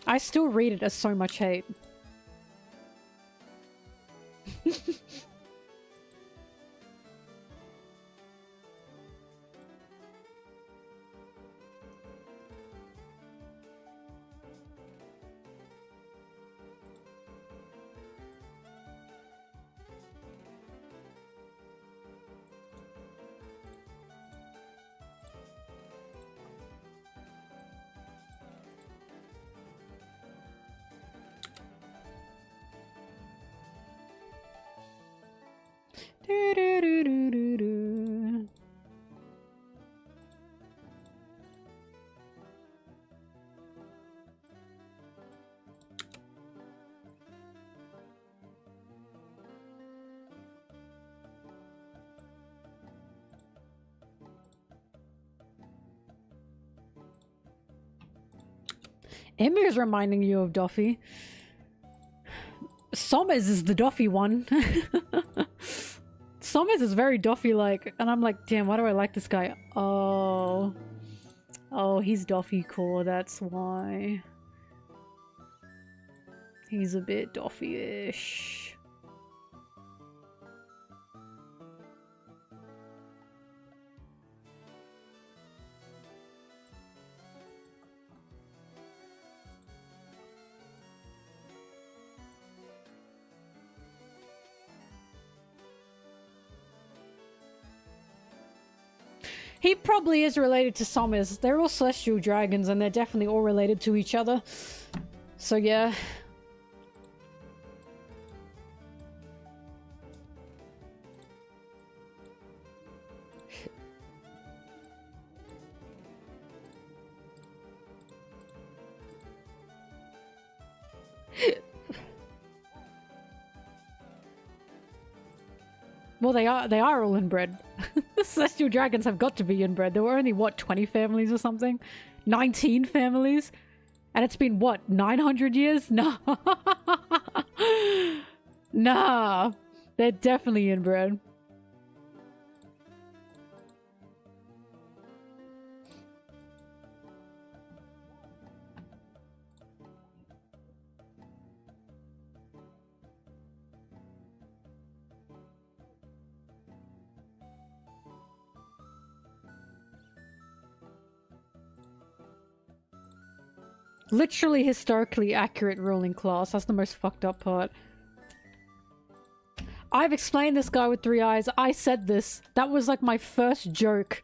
[SPEAKER 1] I still read it as so much hate. Emir's reminding you of Doffy. Sommers is the Doffy one. Sommers is very Doffy-like, and I'm like, damn, why do I like this guy? Oh. Oh, he's Doffy core, that's why. He's a bit Doffy-ish. He probably is related to Sommers. They're all celestial dragons and they're definitely all related to each other. So yeah. Well, they are all inbred. The celestial dragons have got to be inbred. There were only, what, 20 families or something? 19 families? And it's been, what, 900 years? Nah. Nah. They're definitely inbred. Literally historically accurate ruling class. That's the most fucked up part. I've explained this guy with 3 eyes. I said this. That was like my first joke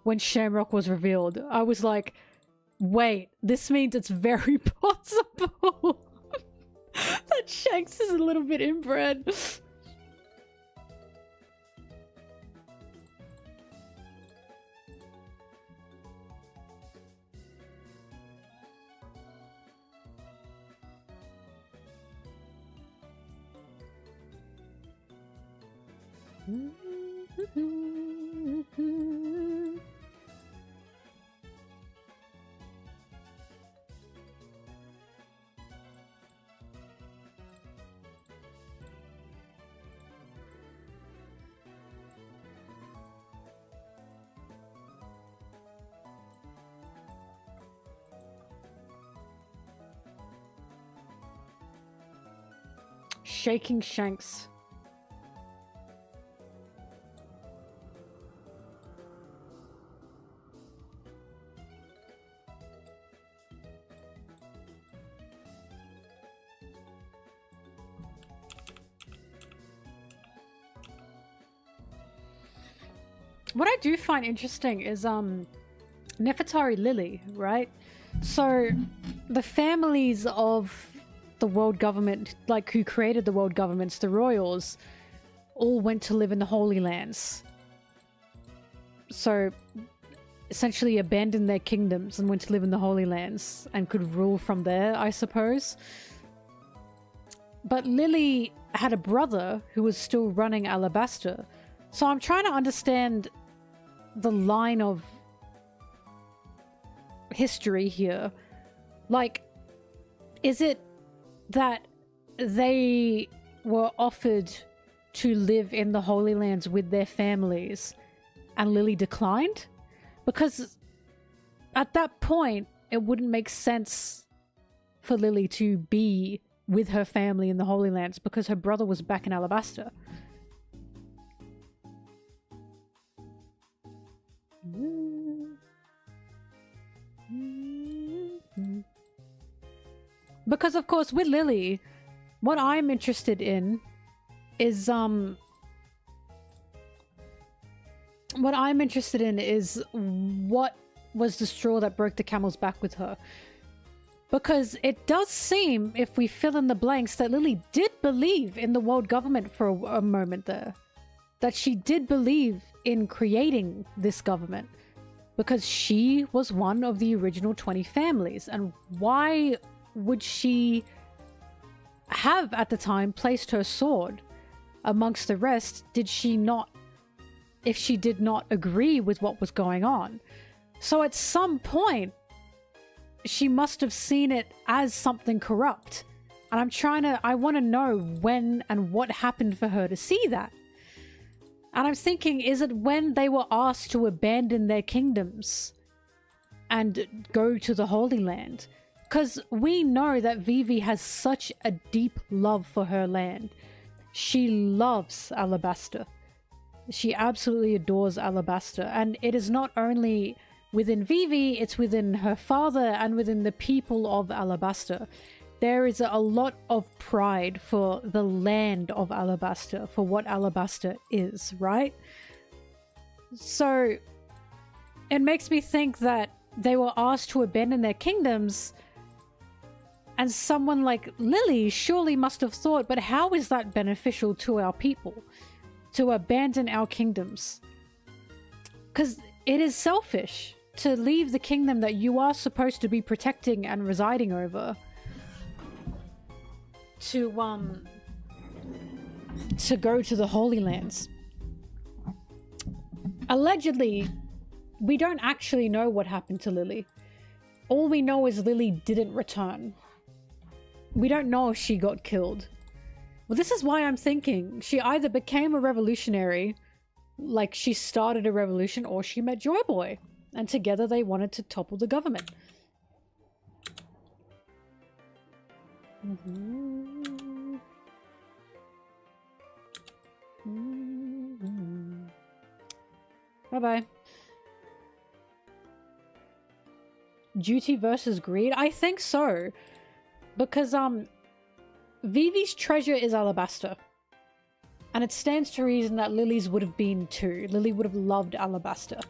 [SPEAKER 1] when Shamrock was revealed. I was like, wait, this means it's very possible that Shanks is a little bit inbred. Shaking Shanks. What I do find interesting is Nefeltari Lily, right? So the families of the world government, like who created the world governments, the royals, all went to live in the Holy Lands. So essentially abandoned their kingdoms and went to live in the Holy Lands and could rule from there, I suppose. But Lily had a brother who was still running Alabasta. So I'm trying to understand the line of history here. Like, is it that they were offered to live in the Holy Lands with their families and Lily declined? Because at that point, it wouldn't make sense for Lily to be with her family in the Holy Lands because her brother was back in Alabasta. Because of course with Lily, what I'm interested in is what was the straw that broke the camel's back with her. Because it does seem, if we fill in the blanks, that Lily did believe in the world government for a moment there. That she did believe in creating this government. Because she was one of the original 20 families. And why would she have, at the time, placed her sword amongst the rest, did she not, if she did not agree with what was going on? So at some point, she must have seen it as something corrupt. And I want to know when and what happened for her to see that. And I'm thinking, is it when they were asked to abandon their kingdoms and go to the Holy Land? Because we know that Vivi has such a deep love for her land. She loves Alabasta. She absolutely adores Alabasta. And it is not only within Vivi, it's within her father and within the people of Alabasta. There is a lot of pride for the land of Alabasta, for what Alabasta is, right? So it makes me think that they were asked to abandon their kingdoms, and someone like Lily surely must have thought, but how is that beneficial to our people? To abandon our kingdoms? Because it is selfish to leave the kingdom that you are supposed to be protecting and residing over to go to the Holy Lands. Allegedly, we don't actually know what happened to Lily. All we know is Lily didn't return. We don't know if she got killed. Well, this is why I'm thinking she either became a revolutionary, like she started a revolution, or she met Joy Boy, and together they wanted to topple the government. Bye-bye. Duty versus greed? I think so. Because, Vivi's treasure is Alabasta. And it stands to reason that Lily's would have been too. Lily would have loved Alabasta.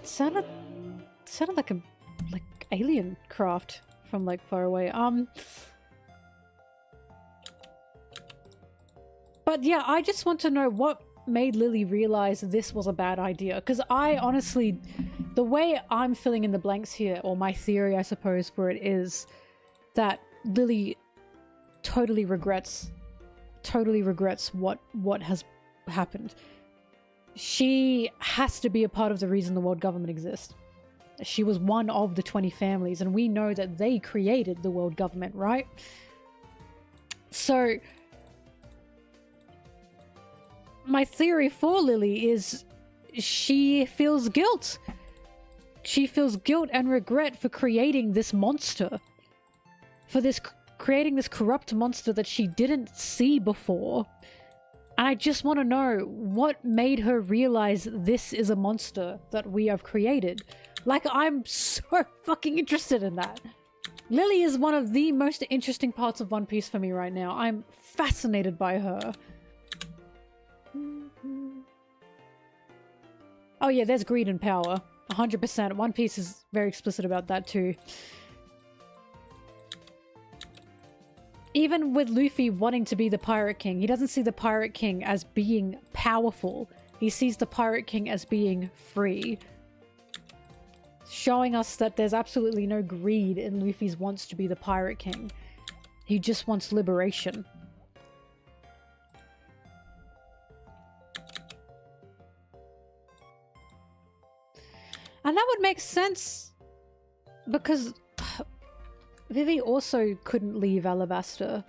[SPEAKER 1] It sounded like a alien craft from like far away. But yeah, I just want to know what made Lily realize this was a bad idea. Because I honestly, the way I'm filling in the blanks here, or my theory I suppose for it, is that Lily totally regrets what has happened. She has to be a part of the reason the world government exists. She was one of the 20 families, and we know that they created the world government, right? So my theory for Lily is she feels guilt. She feels guilt and regret for creating this monster. For creating this corrupt monster that she didn't see before. And I just want to know what made her realize this is a monster that we have created. Like, I'm so fucking interested in that. Lily is one of the most interesting parts of One Piece for me right now. I'm fascinated by her. Oh yeah, there's greed and power. 100%. One Piece is very explicit about that too. Even with Luffy wanting to be the Pirate King, he doesn't see the Pirate King as being powerful. He sees the Pirate King as being free. Showing us that there's absolutely no greed in Luffy's wants to be the Pirate King. He just wants liberation. And that would make sense because Vivi also couldn't leave Alabasta.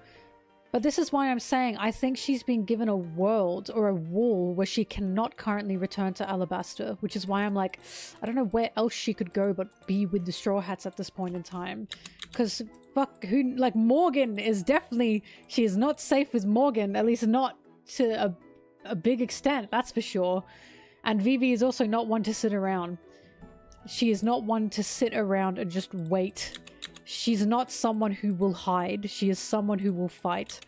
[SPEAKER 1] But this is why I'm saying I think she's been given a world or a wall where she cannot currently return to Alabasta, which is why I'm like, I don't know where else she could go but be with the Straw Hats at this point in time. Because fuck, like Morgan is definitely, she is not safe with Morgan, at least not to a big extent, that's for sure. And Vivi is also not one to sit around. She is not one to sit around and just wait. She's not someone who will hide. She is someone who will fight.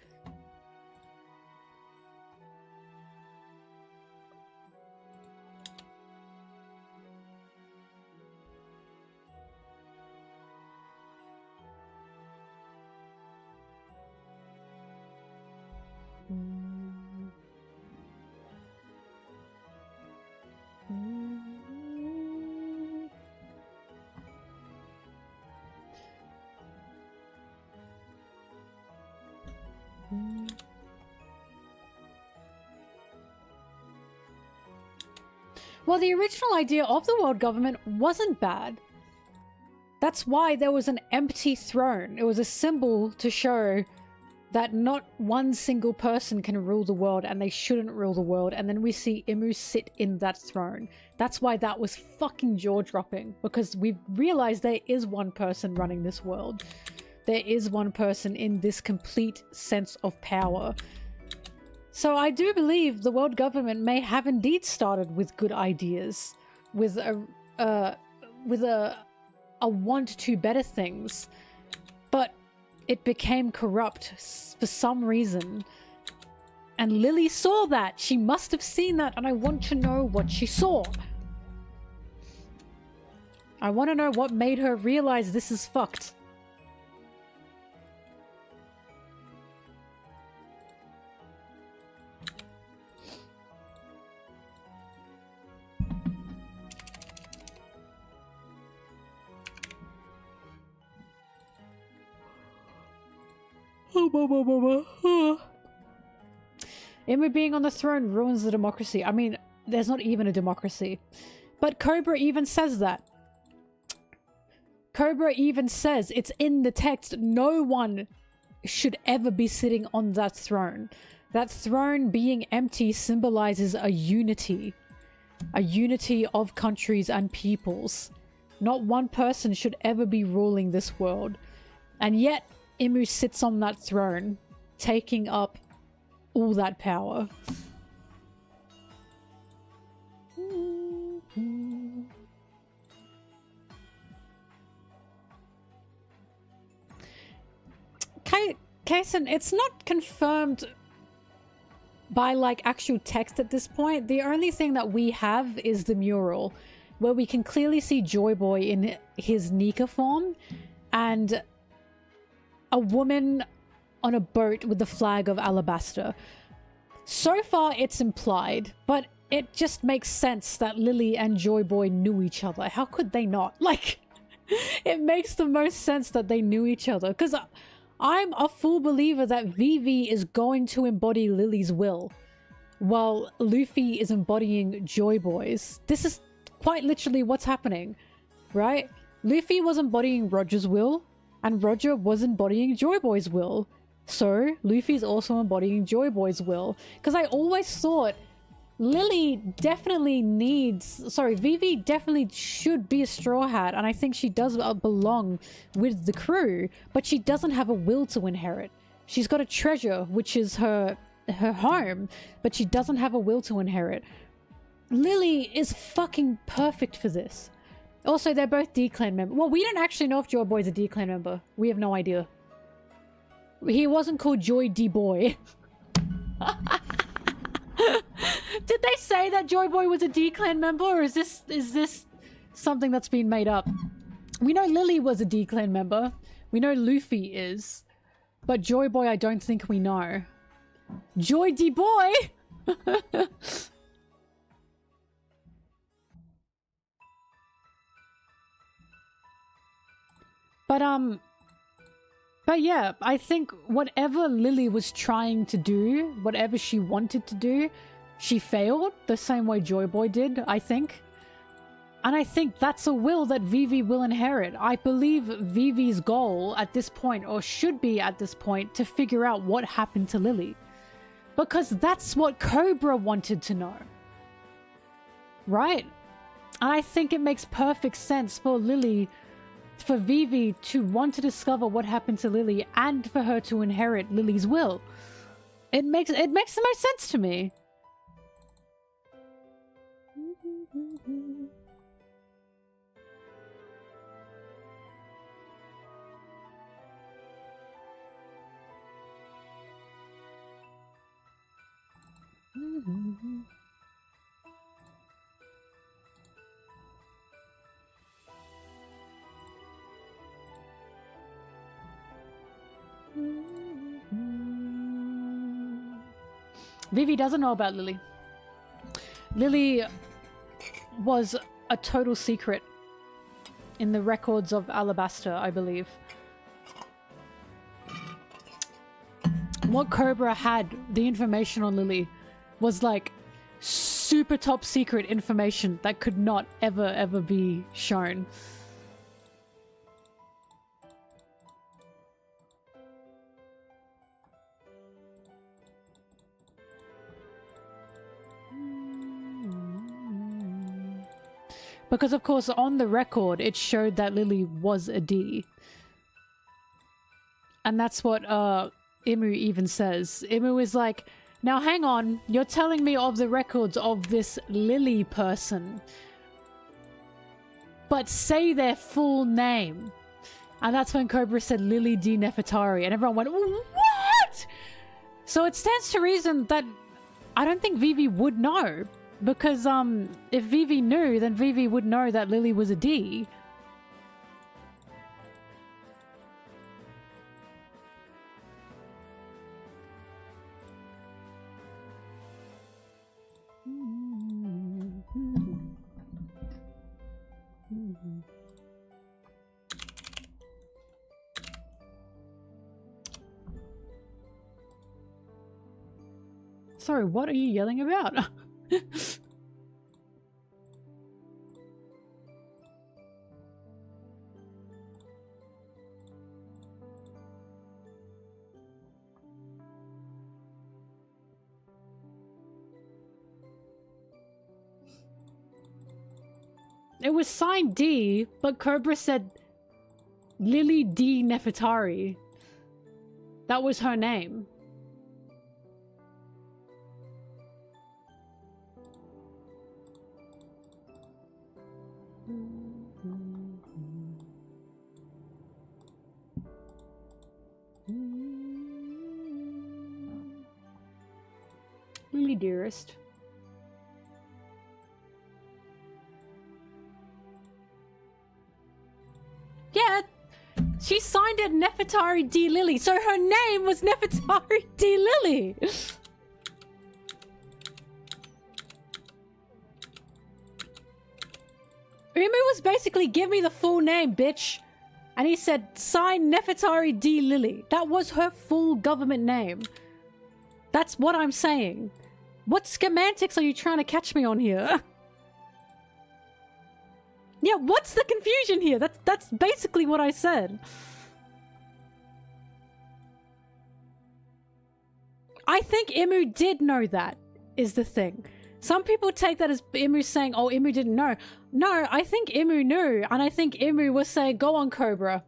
[SPEAKER 1] Well, the original idea of the world government wasn't bad. That's why there was an empty throne. It was a symbol to show that not one single person can rule the world and they shouldn't rule the world. And then we see Imu sit in that throne. That's why that was fucking jaw-dropping, because we realized there is one person running this world. There is one person in this complete sense of power. So I do believe the world government may have indeed started with good ideas, with a want to better things, but it became corrupt for some reason. And Lily saw that. She must have seen that, and I want to know what she saw. I want to know what made her realize this is fucked. Imu being on the throne ruins the democracy. I mean, there's not even a democracy. But Cobra even says that. Cobra even says, it's in the text, no one should ever be sitting on that throne. That throne being empty symbolizes a unity. A unity of countries and peoples. Not one person should ever be ruling this world. And yet, Imu sits on that throne, taking up all that power. Kason, it's not confirmed by like actual text at this point. The only thing that we have is the mural, where we can clearly see Joy Boy in his Nika form, and a woman on a boat with the flag of Alabasta. So far it's implied, but it just makes sense that Lily and Joy Boy knew each other. How could they not? Like, it makes the most sense that they knew each other, because I'm a full believer that Vivi is going to embody Lily's will, while Luffy is embodying Joy Boy's. This is quite literally what's happening, right? Luffy was embodying Roger's will, and Roger was embodying Joy Boy's will. So, Luffy's also embodying Joy Boy's will. Because I always thought Vivi definitely should be a Straw Hat, and I think she does belong with the crew, but she doesn't have a will to inherit. She's got a treasure, which is her home, but she doesn't have a will to inherit. Lily is fucking perfect for this. Also, they're both D-Clan members. Well, we don't actually know if Joy Boy's a D-Clan member. We have no idea. He wasn't called Joy D-Boy. Did they say that Joy Boy was a D-Clan member, or is this something that's been made up? We know Lily was a D-Clan member. We know Luffy is. But Joy Boy, I don't think we know. Joy D-Boy! But yeah, I think whatever Lily was trying to do, whatever she wanted to do, she failed the same way Joy Boy did, I think. And I think that's a will that Vivi will inherit. I believe Vivi's goal at this point, or should be at this point, to figure out what happened to Lily. Because that's what Cobra wanted to know. Right? And I think it makes perfect sense for Vivi to want to discover what happened to Lily, and for her to inherit Lily's will. It makes the most sense to me. Vivi doesn't know about Lily. Lily was a total secret in the records of Alabasta, I believe. what Cobra had, the information on Lily, was like super top secret information that could not ever be shown. Because of course on the record it showed that Lily was a D. And that's what Imu even says. Imu is like, now hang on, you're telling me of the records of this Lily person, but say their full name. And that's when Cobra said Lily D. Nefeltari, and everyone went, what? So it stands to reason that I don't think Vivi would know. Because, if Vivi knew, then Vivi would know that Lily was a D. Sorry, what are you yelling about? It was signed D, but Cobra said Lily D. Nefeltari. That was her name. Lily dearest. Yeah, she signed it Nefeltari D. Lily, so her name was Nefeltari D. Lily. Umu was basically, give me the full name, bitch. And he said, sign Nefeltari D. Lily. That was her full government name. That's what I'm saying. What semantics are you trying to catch me on here? Yeah, what's the confusion here? That's basically what I said. I think Imu did know that, is the thing. Some people take that as Imu saying, oh, Imu didn't know. No, I think Imu knew, and I think Imu was saying, go on, Cobra.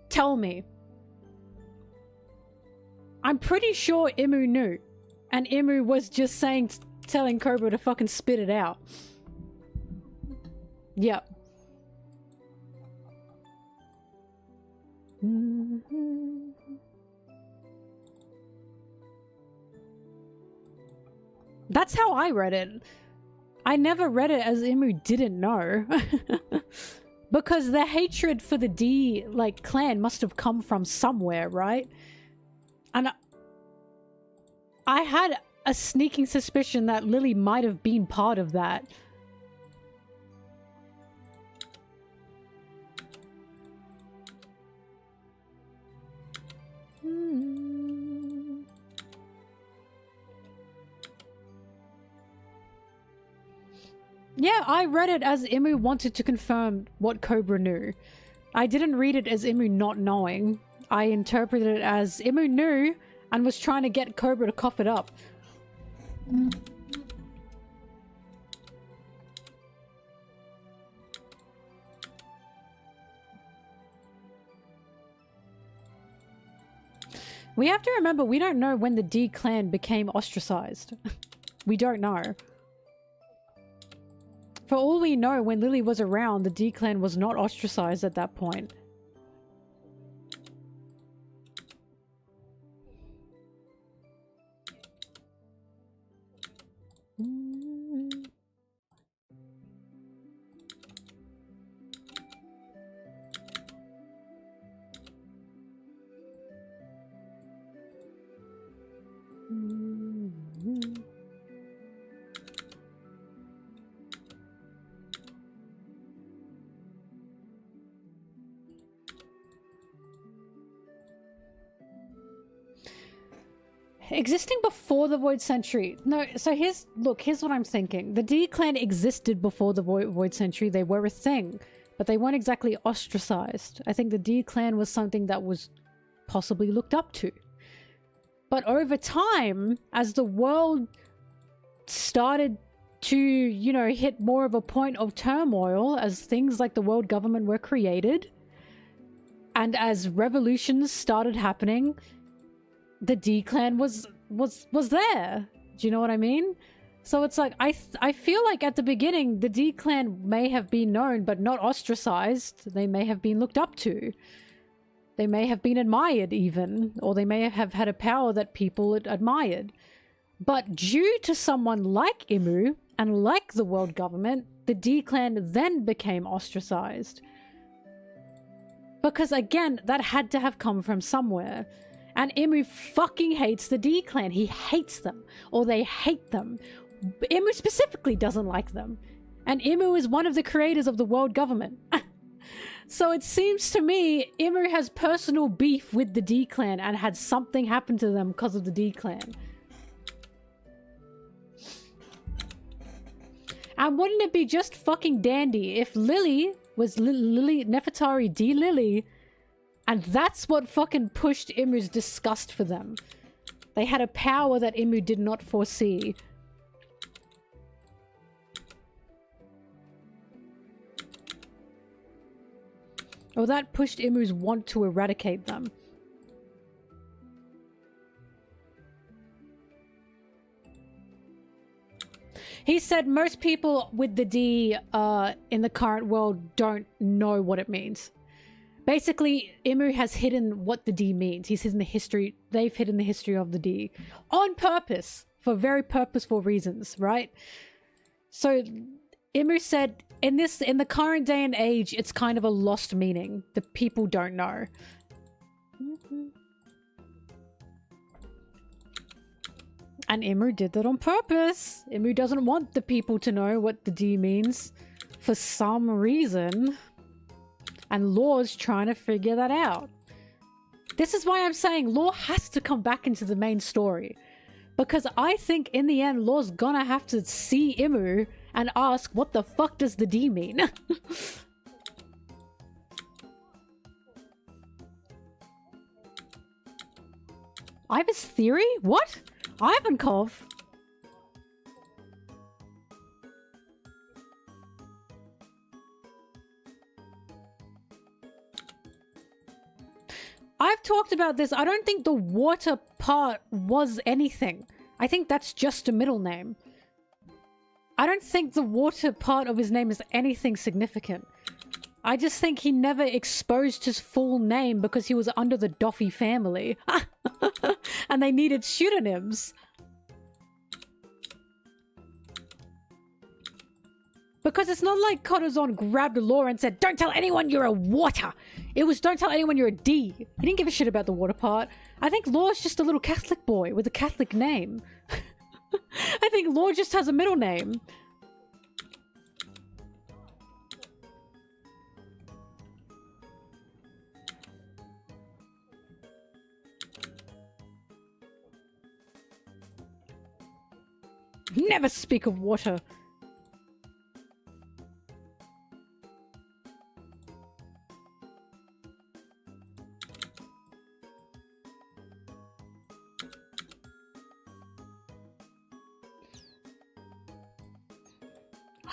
[SPEAKER 1] Tell me. I'm pretty sure Imu knew, and Imu was just saying, telling Cobra to fucking spit it out. Yep. That's how I read it. I never read it as Imu didn't know. Because the hatred for the D, like, clan must have come from somewhere, right? And I had a sneaking suspicion that Lily might have been part of that. Yeah, I read it as Imu wanted to confirm what Cobra knew. I didn't read it as Imu not knowing. I interpreted it as Imu knew and was trying to get Cobra to cough it up. We have to remember, we don't know when the D clan became ostracized. We don't know. For all we know, when Lily was around, the D clan was not ostracized at that point. Existing before the Void Century. No, so here's what I'm thinking. The D clan existed before the Void Century. They were a thing, but they weren't exactly ostracized. I think the D clan was something that was possibly looked up to. But over time, as the world started to, you know, hit more of a point of turmoil, as things like the world government were created, and as revolutions started happening, the D clan was there. Do you know what I mean? So it's like, I feel like at the beginning, the D clan may have been known, but not ostracized. They may have been looked up to. They may have been admired even, or they may have had a power that people had admired. But due to someone like Imu, and like the world government, the D clan then became ostracized. Because again, that had to have come from somewhere. And Imu fucking hates the D clan. He hates them. Or they hate them. Imu specifically doesn't like them. And Imu is one of the creators of the world government. So it seems to me Imu has personal beef with the D clan and had something happen to them because of the D clan. And wouldn't it be just fucking dandy if Lily was Lily Nefeltari D Lily, and that's what fucking pushed Imu's disgust for them. They had a power that Imu did not foresee. Or that pushed Imu's want to eradicate them. He said most people with the D in the current world don't know what it means. Basically, Imu has hidden what the D means. He's hidden the history. They've hidden the history of the D. On purpose. For very purposeful reasons, right? So, Imu said, in the current day and age, it's kind of a lost meaning. The people don't know. And Imu did that on purpose. Imu doesn't want the people to know what the D means for some reason. And Law's trying to figure that out. This is why I'm saying Law has to come back into the main story. Because I think in the end, Law's gonna have to see Imu and ask, what the fuck does the D mean? Iva's theory? What? Ivankov? I've talked about this. I don't think the water part was anything. I think that's just a middle name. I don't think the water part of his name is anything significant. I just think he never exposed his full name because he was under the Doffy family. And they needed pseudonyms. Because it's not like Corazon grabbed Law and said, don't tell anyone you're a water. It was, don't tell anyone you're a D. He didn't give a shit about the water part. I think Law's just a little Catholic boy with a Catholic name. I think Law just has a middle name. Never speak of water.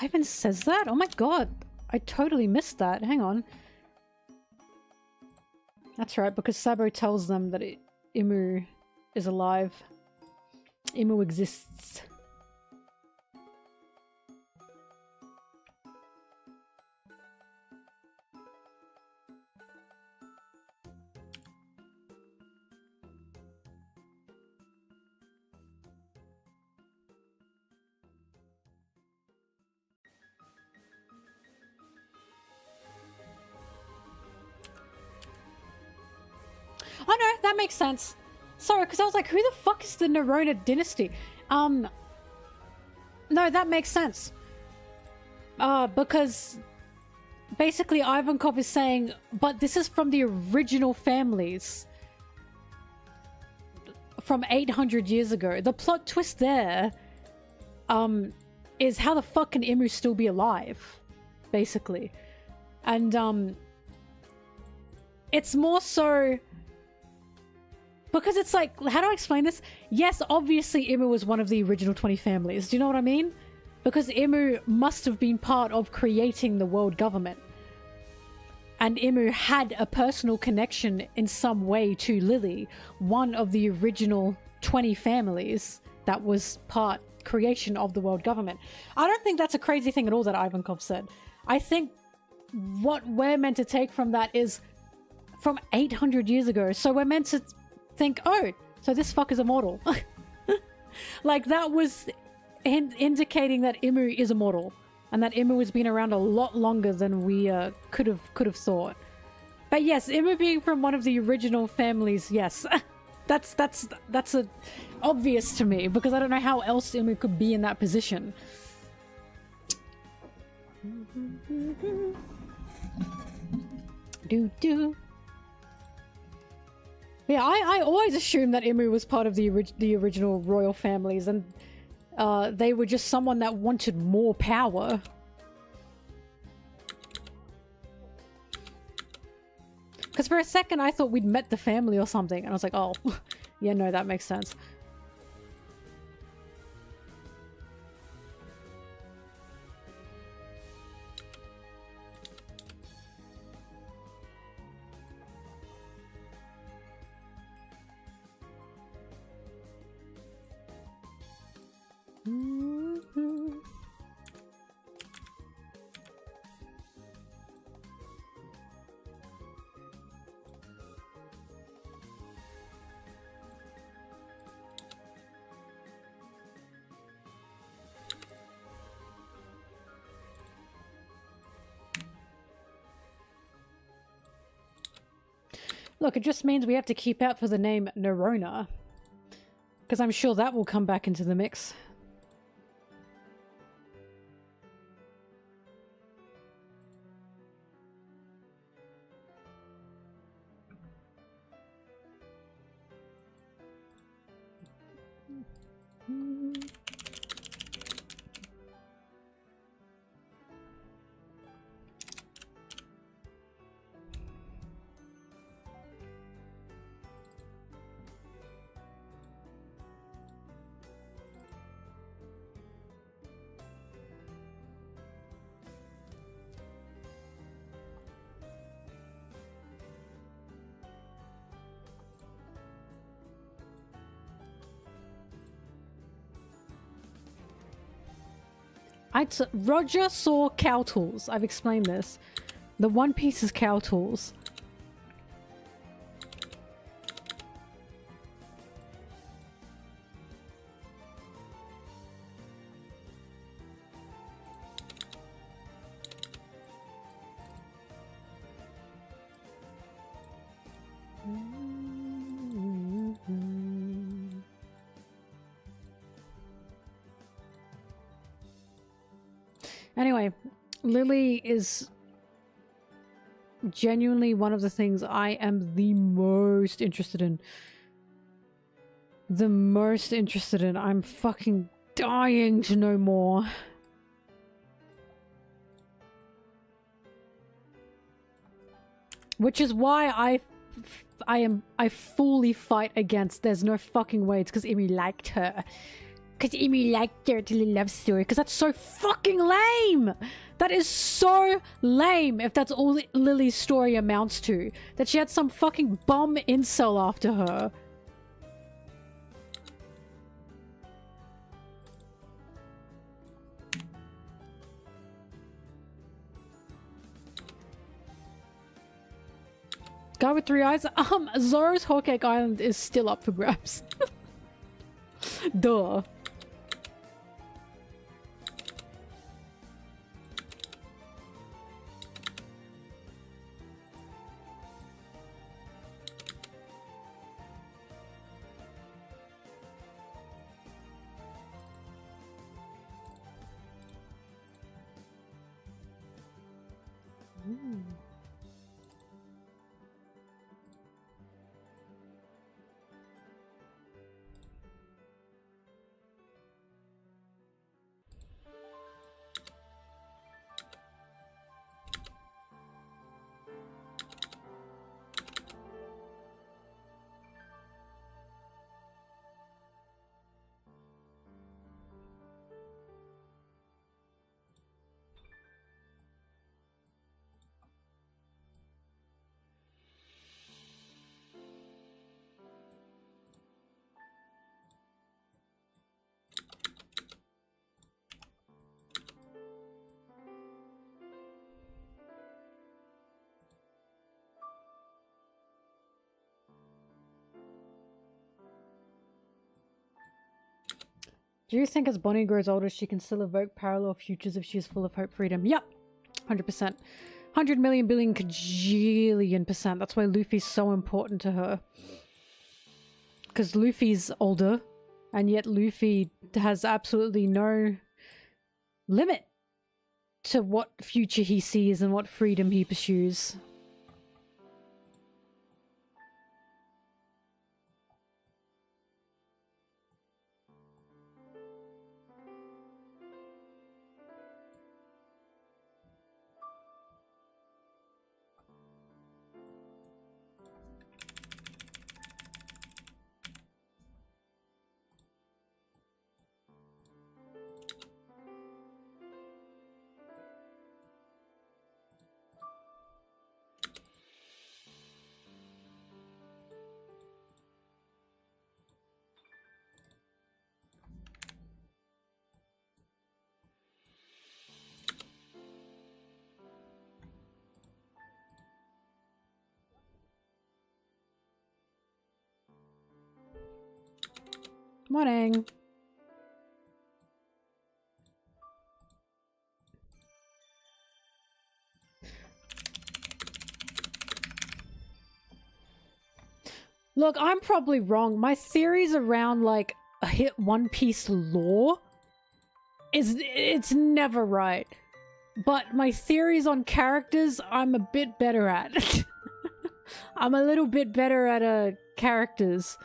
[SPEAKER 1] Ivan says that? Oh my god. I totally missed that. Hang on. That's right, because Sabo tells them that Imu is alive. Imu exists. Oh no, that makes sense. Sorry, because I was like, who the fuck is the Nerona dynasty? No, that makes sense. Because basically Ivankov is saying, but this is from the original families. from 800 years ago. The plot twist there is how the fuck can Imu still be alive, basically. And it's more so because it's like, how do I explain this? Yes, obviously Imu was one of the original 20 families. Do you know what I mean? Because Imu must have been part of creating the world government. And Imu had a personal connection in some way to Lily, one of the original 20 families that was part creation of the world government. I don't think that's a crazy thing at all that Ivankov said. I think what we're meant to take from that is from 800 years ago. So we're meant to think, oh, so this fucker's immortal. Like that was indicating that Imu is immortal. And that Imu has been around a lot longer than we could have thought. But yes, Imu being from one of the original families, yes. that's a obvious to me, because I don't know how else Imu could be in that position. Yeah, I always assumed that Imu was part of the original royal families, and they were just someone that wanted more power. Because for a second I thought we'd met the family or something, and I was like, oh, yeah, no, that makes sense. Look, it just means we have to keep out for the name Nerona. Because I'm sure that will come back into the mix. Roger saw cow tools. I've explained this. The One Piece is cow tools. Anyway, Lily is genuinely one of the things I am the most interested in. I'm fucking dying to know more. Which is why I fully fight against there's no fucking way it's because Imi liked her. Because Imi liked their little love story. Because that's so fucking lame! That is so lame if that's all Lily's story amounts to. That she had some fucking bum incel after her. Guy with three eyes? Zoro's Whole Cake Island is still up for grabs. Duh. Do you think as Bonney grows older, she can still evoke parallel futures if she is full of hope, freedom? Yep. 100%. 100 million billion kajillion %. That's why Luffy's so important to her. Because Luffy's older, and yet Luffy has absolutely no limit to what future he sees and what freedom he pursues. Morning. Look, I'm probably wrong. My theories around like a hit One Piece lore it's never right. But my theories on characters, I'm a bit better at. I'm a little bit better at characters.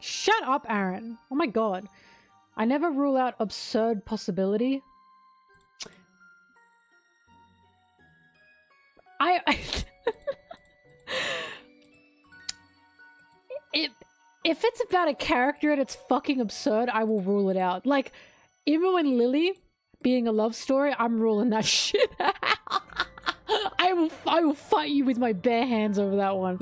[SPEAKER 1] Shut up, Aaron. Oh my god. I never rule out absurd possibility. If it's about a character and it's fucking absurd, I will rule it out. Like, even when Lily being a love story, I'm ruling that shit out. I will fight you with my bare hands over that one.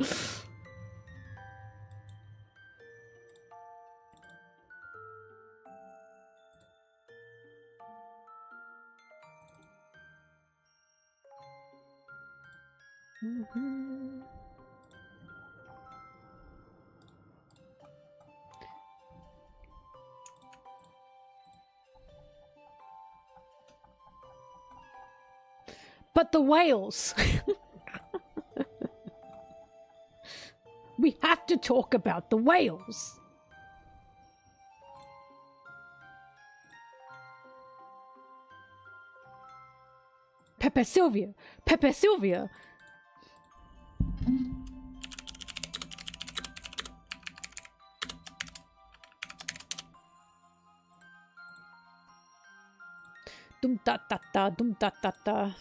[SPEAKER 1] But the whales! We have to talk about the whales! Pepe Sylvia! Pepe Sylvia! Dum da da da, dum da da da.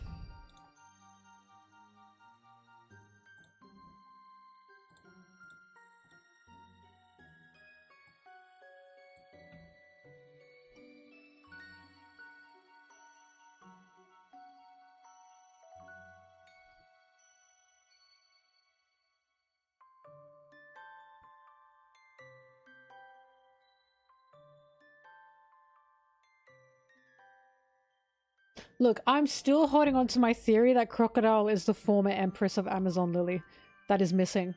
[SPEAKER 1] Look, I'm still holding on to my theory that Crocodile is the former Empress of Amazon Lily. That is missing.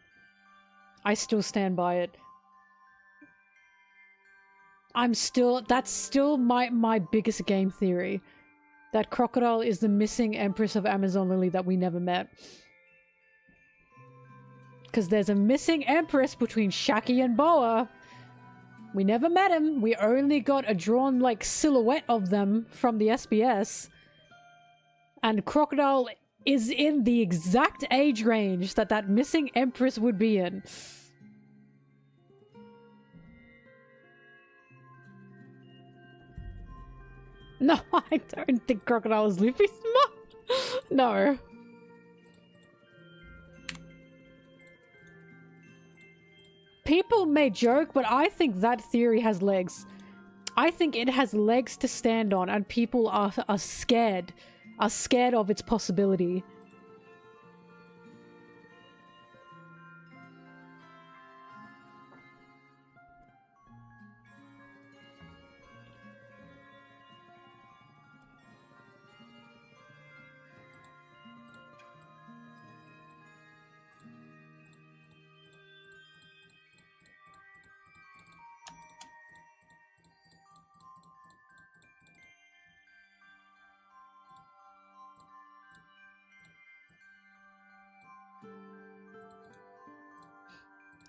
[SPEAKER 1] I still stand by it. That's still my biggest game theory. That Crocodile is the missing Empress of Amazon Lily that we never met. Because there's a missing Empress between Shaki and Boa. We never met him. We only got a drawn, like, silhouette of them from the SBS. And Crocodile is in the exact age range that missing Empress would be in. No, I don't think Crocodile is Luffy's mom. No. People may joke, but I think that theory has legs. I think it has legs to stand on, and people are scared. Are scared of its possibility.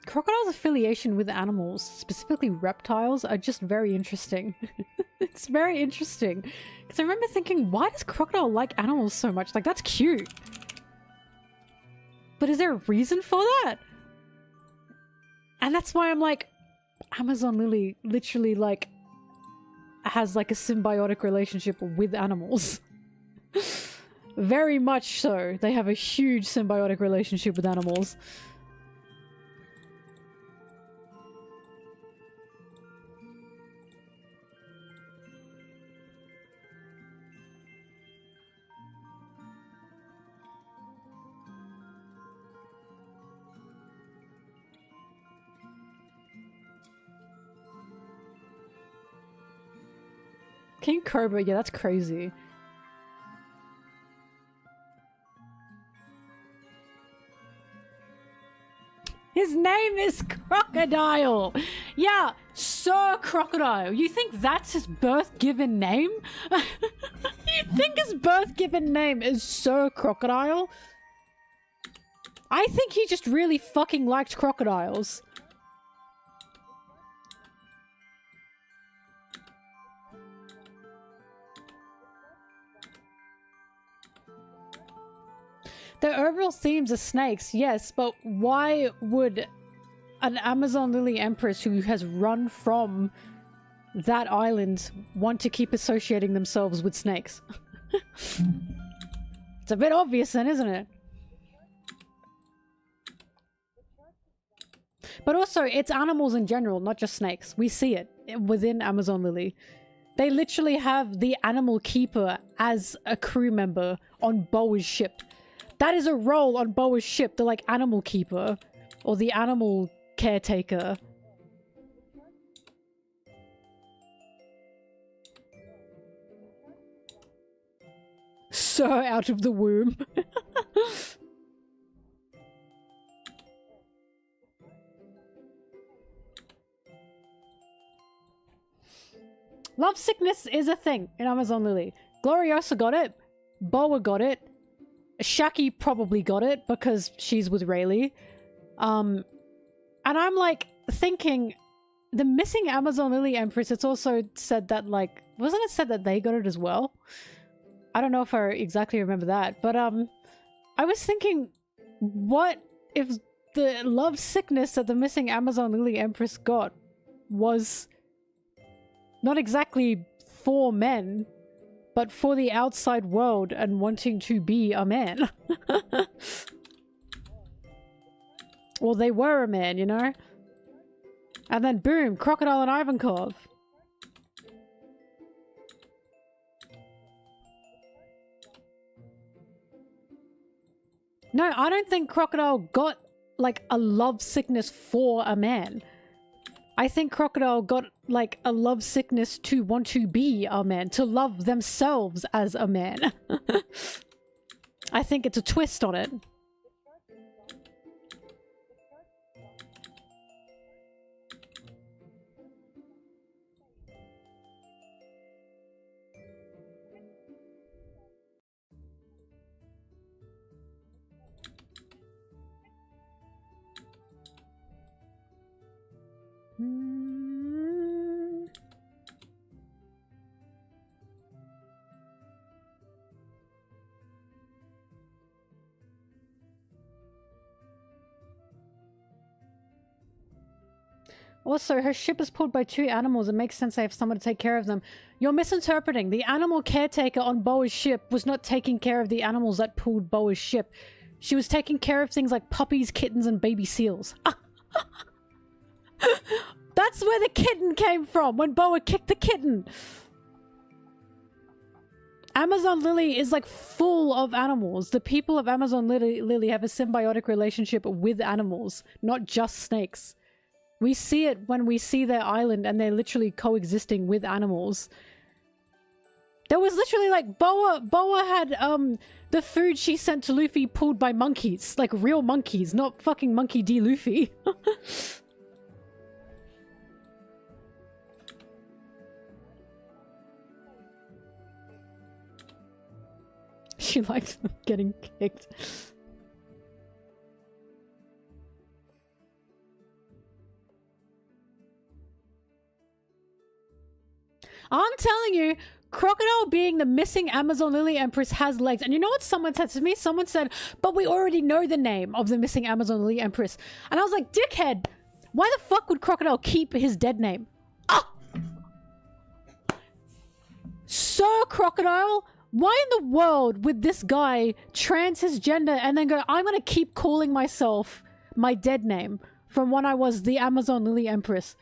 [SPEAKER 1] Crocodile's affiliation with animals, specifically reptiles, are just very interesting. It's very interesting. Because I remember thinking, why does Crocodile like animals so much? Like, that's cute. But is there a reason for that? And that's why I'm like, Amazon Lily literally, like, has, like, a symbiotic relationship with animals. Very much so. They have a huge symbiotic relationship with animals. King Cobra, yeah, that's crazy. His name is Crocodile! Yeah, Sir Crocodile. You think that's his birth-given name? You think his birth-given name is Sir Crocodile? I think he just really fucking liked crocodiles. The overall themes are snakes, yes, but why would an Amazon Lily Empress who has run from that island want to keep associating themselves with snakes? It's a bit obvious then, isn't it? But also, it's animals in general, not just snakes. We see it within Amazon Lily. They literally have the animal keeper as a crew member on Boa's ship. That is a role on Boa's ship, the like animal keeper or the animal caretaker. So out of the womb. Love sickness is a thing in Amazon Lily. Gloriosa got it. Boa got it. Shaki probably got it because she's with Rayleigh. And I'm like thinking the missing Amazon Lily Empress, it's also said that like, wasn't it said that they got it as well? I don't know if I exactly remember that, but I was thinking, what if the love sickness that the missing Amazon Lily Empress got was not exactly for men, but for the outside world and wanting to be a man. Well, they were a man, you know? And then boom, Crocodile and Ivankov. No, I don't think Crocodile got, like, a love sickness for a man. I think Crocodile got, like, a love sickness to want to be a man, to love themselves as a man. I think it's a twist on it. Also, her ship is pulled by 2 animals. It makes sense they have someone to take care of them. You're misinterpreting. The animal caretaker on Boa's ship was not taking care of the animals that pulled Boa's ship. She was taking care of things like puppies, kittens, and baby seals. That's where the kitten came from, when Boa kicked the kitten. Amazon Lily is like full of animals. The people of Amazon Lily have a symbiotic relationship with animals, not just snakes. We see it when we see their island and they're literally coexisting with animals. There was literally like Boa had the food she sent to Luffy pulled by monkeys. Like real monkeys, not fucking Monkey D. Luffy. She likes them getting kicked. I'm telling you, Crocodile being the missing Amazon Lily Empress has legs. And you know what someone said to me? Someone said, but we already know the name of the missing Amazon Lily Empress. And I was like, dickhead, why the fuck would Crocodile keep his dead name? Ah! Sir Crocodile, why in the world would this guy trans his gender and then go, I'm gonna keep calling myself my dead name from when I was the Amazon Lily Empress?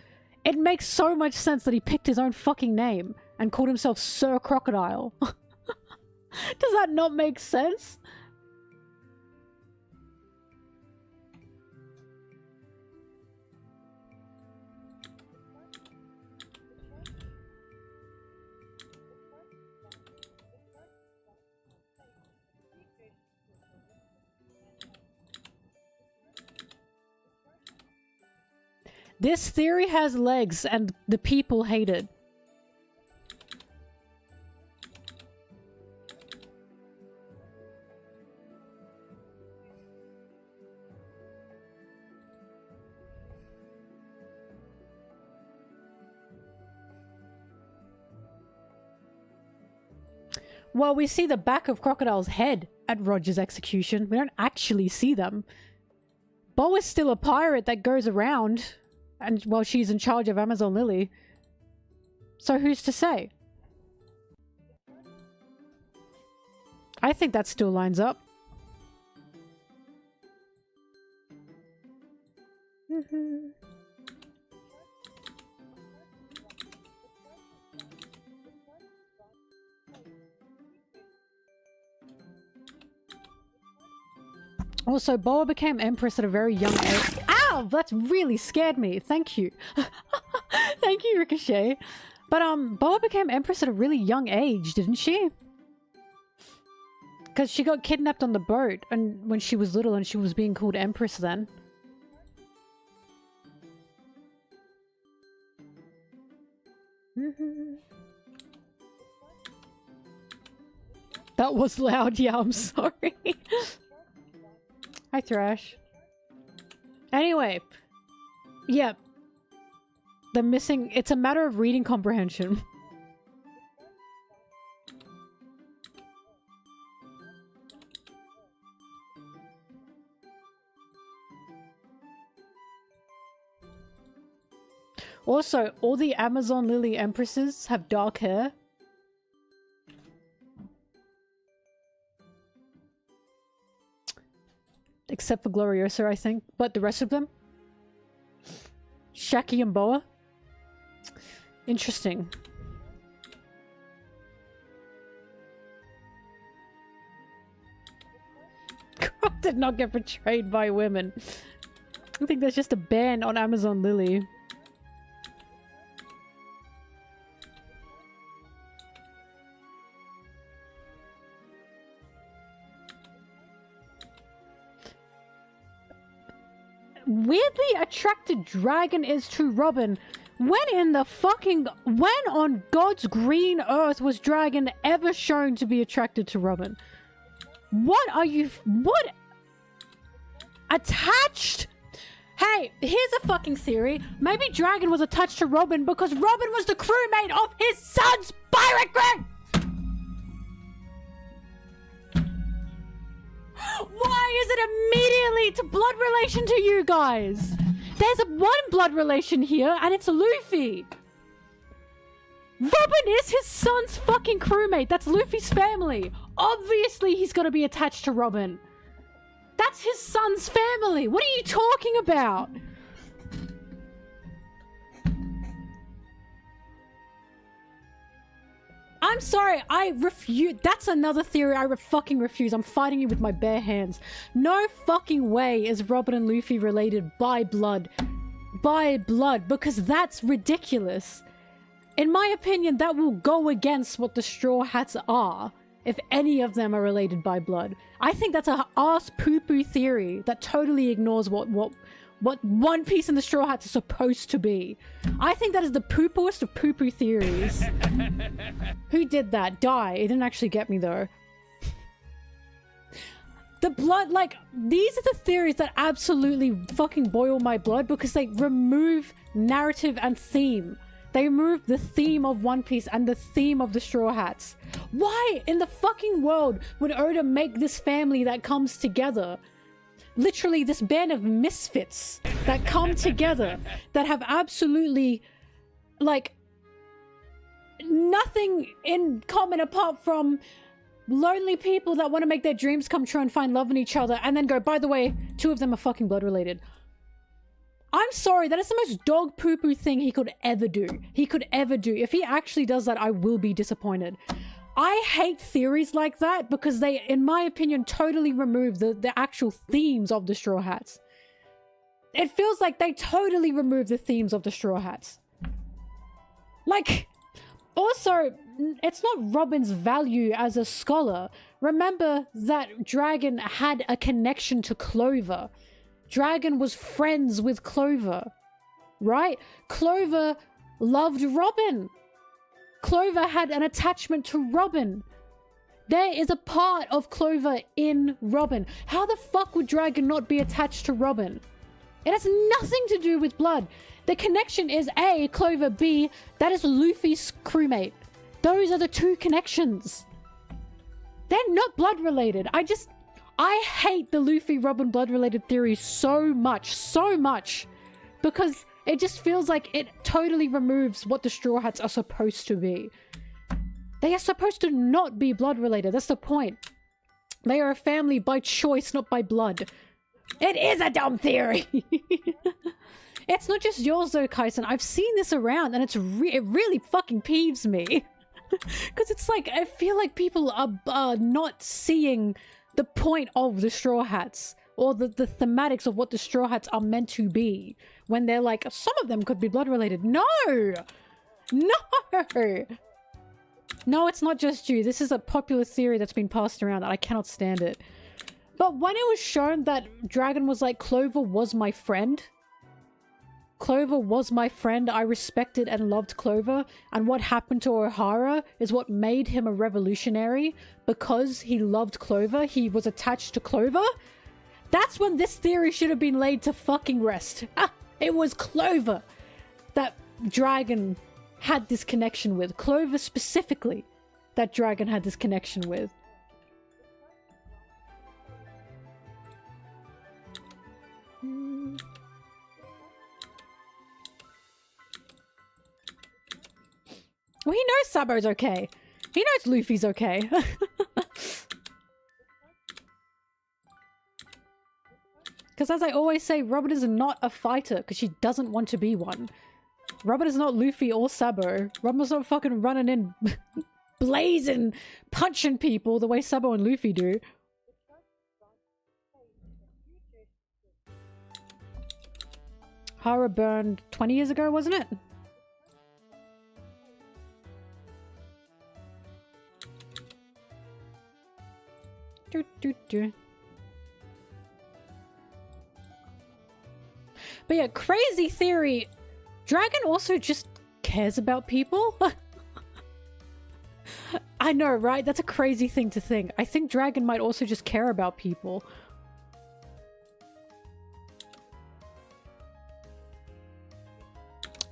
[SPEAKER 1] It makes so much sense that he picked his own fucking name and called himself Sir Crocodile. Does that not make sense? This theory has legs and the people hate it. Well, we see the back of Crocodile's head at Roger's execution. We don't actually see them. Bo is still a pirate that goes around, and while she's in charge of Amazon Lily. So who's to say? I think that still lines up. Also, Boa became Empress at a very young age. Ow! That's really scared me. Thank you. Thank you, Ricochet. But, Boa became Empress at a really young age, didn't she? Because she got kidnapped on the boat and when she was little and she was being called Empress then. That was loud. Yeah, I'm sorry. Hi, Thrash. Anyway. Yeah. The missing... It's a matter of reading comprehension. Also, all the Amazon Lily Empresses have dark hair. Except for Gloriosa, I think. But the rest of them? Shaki and Boa? Interesting. Croc did not get betrayed by women. I think there's just a ban on Amazon Lily. Weirdly attracted dragon is to Robin. When in the fucking... When on God's green earth was dragon ever shown to be attracted to Robin? What are you... What? Attached? Hey, here's a fucking theory. Maybe dragon was attached to Robin because Robin was the crewmate of his son's pirate crew! Why is it immediately to blood relation to you guys? There's one blood relation here, and it's Luffy. Robin is his son's fucking crewmate. That's Luffy's family. Obviously, he's gonna be attached to Robin. That's his son's family. What are you talking about? I'm sorry, I refuse. That's another theory I fucking refuse. I'm fighting you with my bare hands. No fucking way is Robin and Luffy related by blood. By blood, because that's ridiculous. In my opinion, that will go against what the Straw Hats are, if any of them are related by blood. I think that's a ass poo-poo theory that totally ignores what One Piece and the Straw Hats are supposed to be. I think that is the poo-pooest of poo-poo theories. Who did that? Die. It didn't actually get me though. The blood, like, these are the theories that absolutely fucking boil my blood because they remove narrative and theme. They remove the theme of One Piece and the theme of the Straw Hats. Why in the fucking world would Oda make this family that comes together? Literally this band of misfits that come together that have absolutely, like, nothing in common apart from lonely people that want to make their dreams come true and find love in each other and then go, by the way, 2 of them are fucking blood related. I'm sorry, that is the most dog poo-poo thing he could ever do. He could ever do. If he actually does that, I will be disappointed. I hate theories like that because they, in my opinion, totally remove the actual themes of the Straw Hats. It feels like they totally remove the themes of the Straw Hats. Like, also, it's not Robin's value as a scholar. Remember that Dragon had a connection to Clover. Dragon was friends with Clover, right? Clover loved Robin. Clover had an attachment to Robin. There is a part of Clover in Robin. How the fuck would Dragon not be attached to Robin? It has nothing to do with blood. The connection is A, Clover, B, that is Luffy's crewmate. Those are the 2 connections. They're not blood related. I hate the Luffy Robin blood related theory so much, because it just feels like it totally removes what the Straw Hats are supposed to be. They are supposed to not be blood related. That's the point. They are a family by choice, not by blood. It is a dumb theory. It's not just yours though, Kaisen. I've seen this around and it really fucking peeves me. Because it's like, I feel like people are not seeing the point of the Straw Hats or the thematics of what the Straw Hats are meant to be when they're like, some of them could be blood related. No, it's not just you. This is a popular theory that's been passed around and I cannot stand it. But when it was shown that Dragon was like, Clover was my friend, I respected and loved Clover, and what happened to Ohara is what made him a revolutionary. Because he loved Clover, he was attached to Clover. That's when this theory should have been laid to fucking rest. It was Clover that Dragon had this connection with. Clover specifically that Dragon had this connection with. Well, he knows Sabo's okay. He knows Luffy's okay. Because as I always say, Robin is not a fighter because she doesn't want to be one. Robin is not Luffy or Sabo. Robin's not fucking running in blazing, punching people the way Sabo and Luffy do. Hara burned 20 years ago, wasn't it? But yeah, crazy theory. Dragon also just cares about people? I know, right? That's a crazy thing to think. I think Dragon might also just care about people.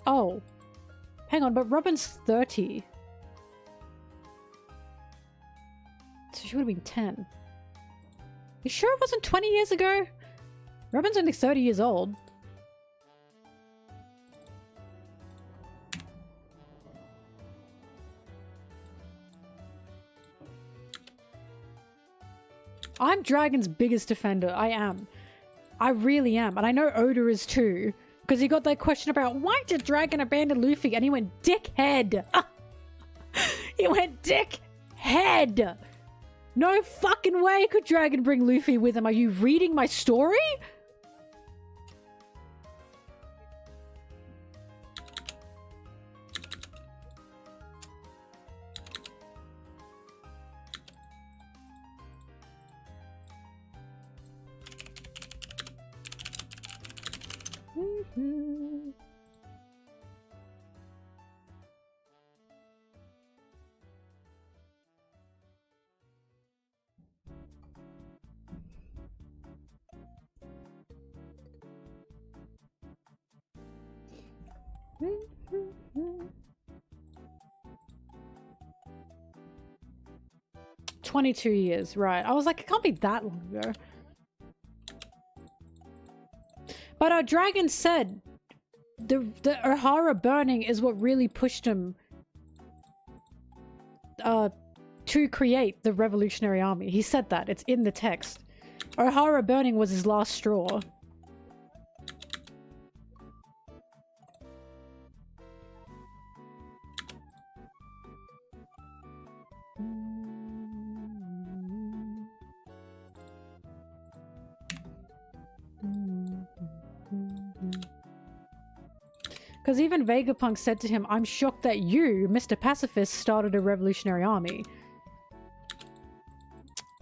[SPEAKER 1] Oh. Hang on, but Robin's 30. So she would have been 10. You sure it wasn't 20 years ago? Robin's only 30 years old. I'm Dragon's biggest defender. I am. I really am. And I know Oda is too. Because he got that question about, why did Dragon abandon Luffy? And he went, dickhead. He went, dickhead. No fucking way could Dragon bring Luffy with him. Are you reading my story? Mm-hmm. 22 years, right. I was like, it can't be that long ago. But Dragon said the Ohara burning is what really pushed him to create the Revolutionary Army. He said that. It's in the text. Ohara burning was his last straw. Because even Vegapunk said to him, I'm shocked that you, Mr. Pacifist, started a revolutionary army.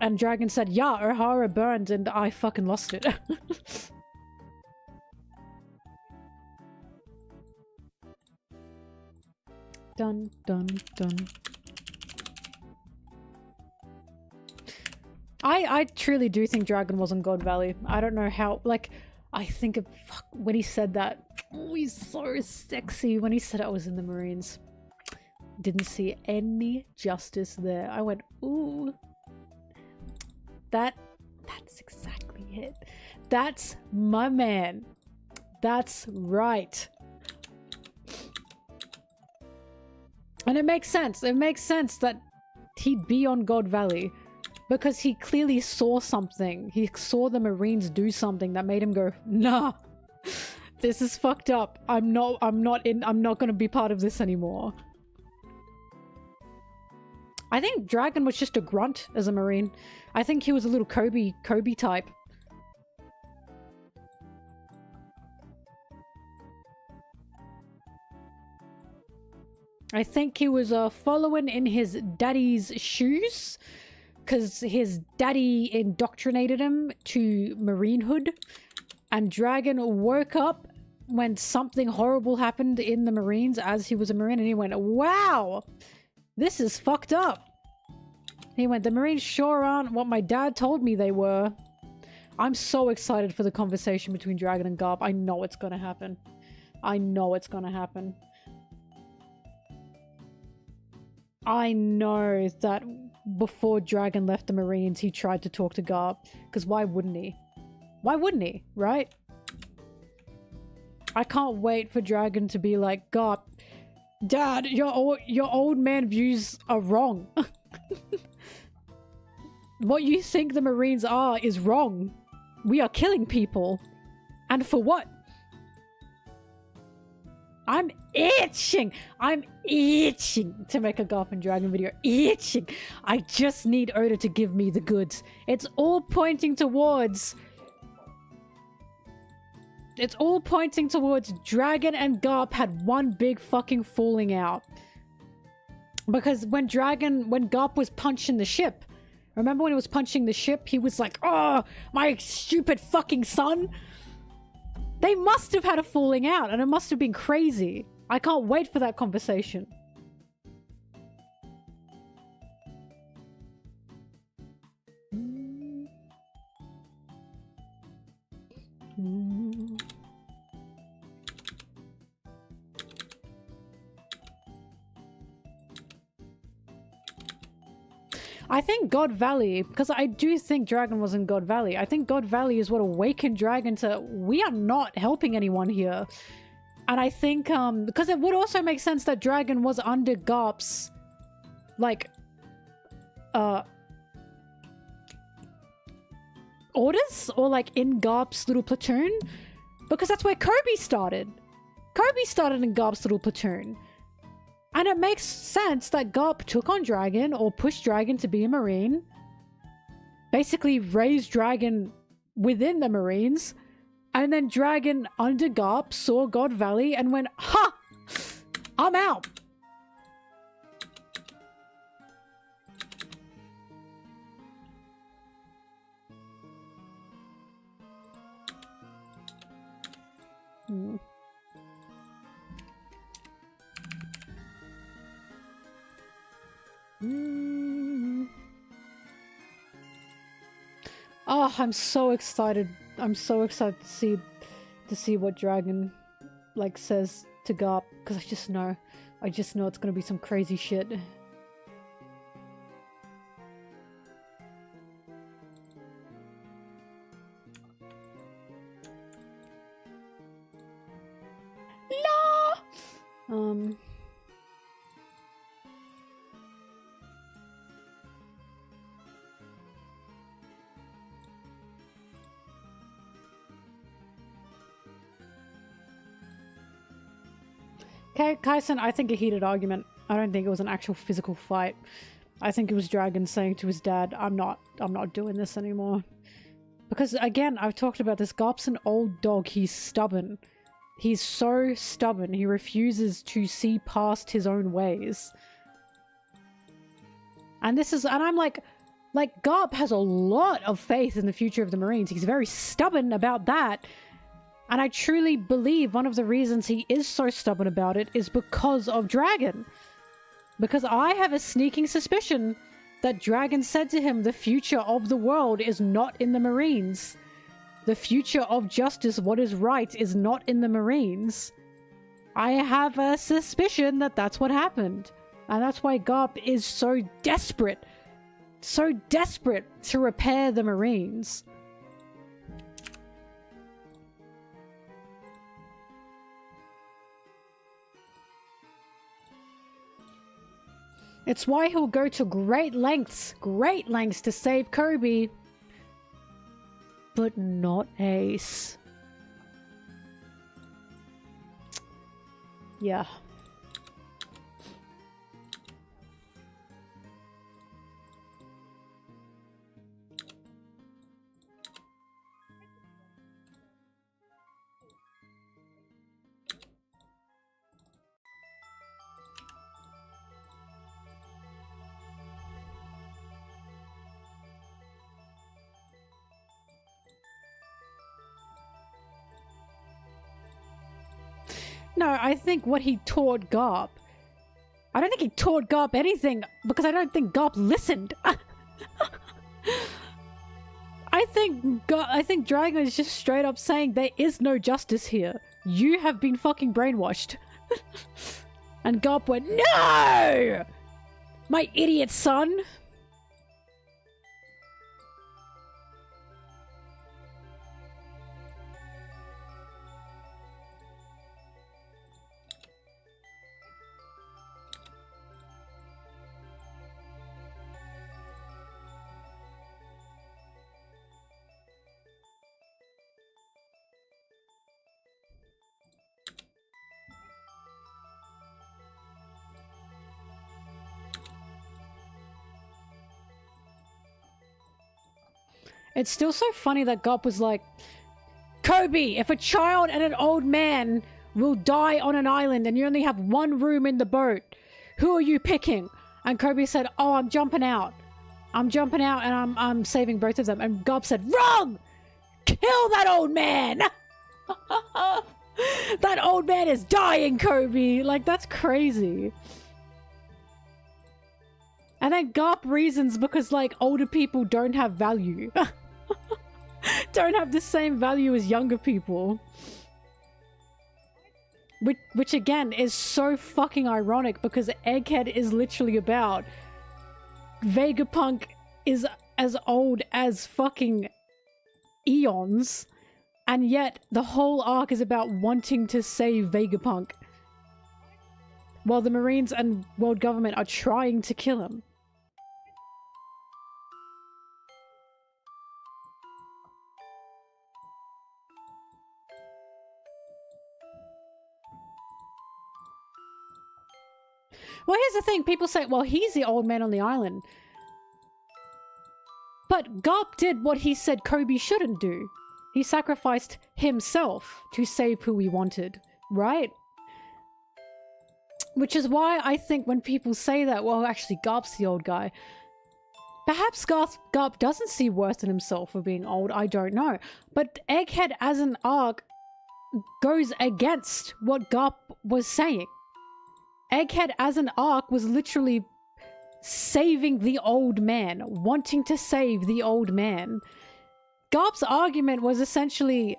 [SPEAKER 1] And Dragon said, yeah, Ohara burned and I fucking lost it. Dun, dun, dun. I truly do think Dragon was in God Valley. I don't know how, like, I think of, fuck, when he said that, oh, he's so sexy when he said I was in the Marines. Didn't see any justice there. I went, ooh. That's exactly it. That's my man. That's right. And it makes sense. It makes sense that he'd be on God Valley. Because he clearly saw something. He saw the Marines do something that made him go, nah, this is fucked up. I'm not gonna be part of this anymore. I think Dragon was just a grunt as a Marine. I think he was a little Koby type. I think he was following in his daddy's shoes. Because his daddy indoctrinated him to marinehood, and Dragon woke up when something horrible happened in the Marines as he was a Marine, and he went, wow, this is fucked up. He went, the Marines sure aren't what my dad told me they were. I'm so excited for the conversation between Dragon and Garp. I know it's gonna happen. I know it's gonna happen. I know that before Dragon left the Marines, he tried to talk to Garp. Because why wouldn't he? Why wouldn't he, right? I can't wait for Dragon to be like, Garp, Dad, your old man views are wrong. What you think the Marines are is wrong. We are killing people. And for what? I'm itching to make a Garp and Dragon video. Itching. I just need Oda to give me the goods. It's all pointing towards Dragon and Garp had one big fucking falling out. Because when Garp was punching the ship, remember when he was punching the ship, he was like, oh, my stupid fucking son. They must have had a falling out, and it must have been crazy. I can't wait for that conversation. I think God Valley, because I do think Dragon was in God Valley. I think God Valley is what awakened Dragon to, we are not helping anyone here. And I think, because it would also make sense that Dragon was under Garp's, like, orders or like in Garp's little platoon, because that's where Koby started. Koby started in Garp's little platoon. And it makes sense that Garp took on Dragon or pushed Dragon to be a Marine. Basically raised Dragon within the Marines. And then Dragon under Garp saw God Valley and went, ha! I'm out! Hmm. Oh, I'm so excited. I'm so excited to see what Dragon like says to Garp, because I just know it's gonna be some crazy shit. La! Kaisen, I think a heated argument. I don't think it was an actual physical fight. I think it was Dragon saying to his dad, I'm not doing this anymore. Because again, I've talked about this, Garp's an old dog, he's stubborn. He's so stubborn, he refuses to see past his own ways. And I'm like Garp has a lot of faith in the future of the Marines. He's very stubborn about that. And I truly believe one of the reasons he is so stubborn about it is because of Dragon. Because I have a sneaking suspicion that Dragon said to him the future of the world is not in the Marines. The future of justice, what is right, is not in the Marines. I have a suspicion that that's what happened. And that's why Garp is so desperate to repair the Marines. It's why he'll go to great lengths to save Koby. But not Ace. Yeah. No, I think what he taught Garp. I don't think he taught Garp anything because I don't think Garp listened. I think Dragon is just straight up saying there is no justice here. You have been fucking brainwashed. And Garp went, no! My idiot son! It's still so funny that Garp was like, Koby, if a child and an old man will die on an island and you only have one room in the boat, who are you picking? And Koby said, oh, I'm jumping out. I'm jumping out and I'm saving both of them. And Garp said, wrong! Kill that old man! That old man is dying, Koby! Like, that's crazy. And then Garp reasons because, like, older people don't have value. Don't have the same value as younger people. Which again is so fucking ironic because Egghead is literally about Vegapunk is as old as fucking eons, and yet the whole arc is about wanting to save Vegapunk while the Marines and world government are trying to kill him. Well, here's the thing. People say, well, he's the old man on the island. But Garp did what he said Koby shouldn't do. He sacrificed himself to save who he wanted, right? Which is why I think when people say that, well, actually, Garp's the old guy. Perhaps Garp doesn't see worse in himself for being old, I don't know. But Egghead as an arc goes against what Garp was saying. Egghead as an arc was literally saving the old man, wanting to save the old man. Garp's argument was essentially,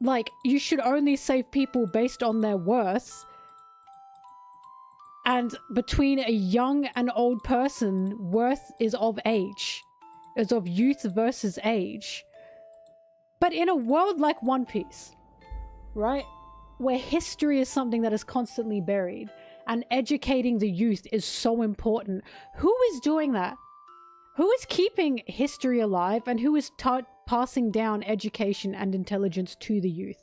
[SPEAKER 1] like, you should only save people based on their worth. And between a young and old person, worth is of age. Is of youth versus age. But in a world like One Piece, right? Where history is something that is constantly buried, and educating the youth is so important. Who is doing that? Who is keeping history alive, and who is passing down education and intelligence to the youth?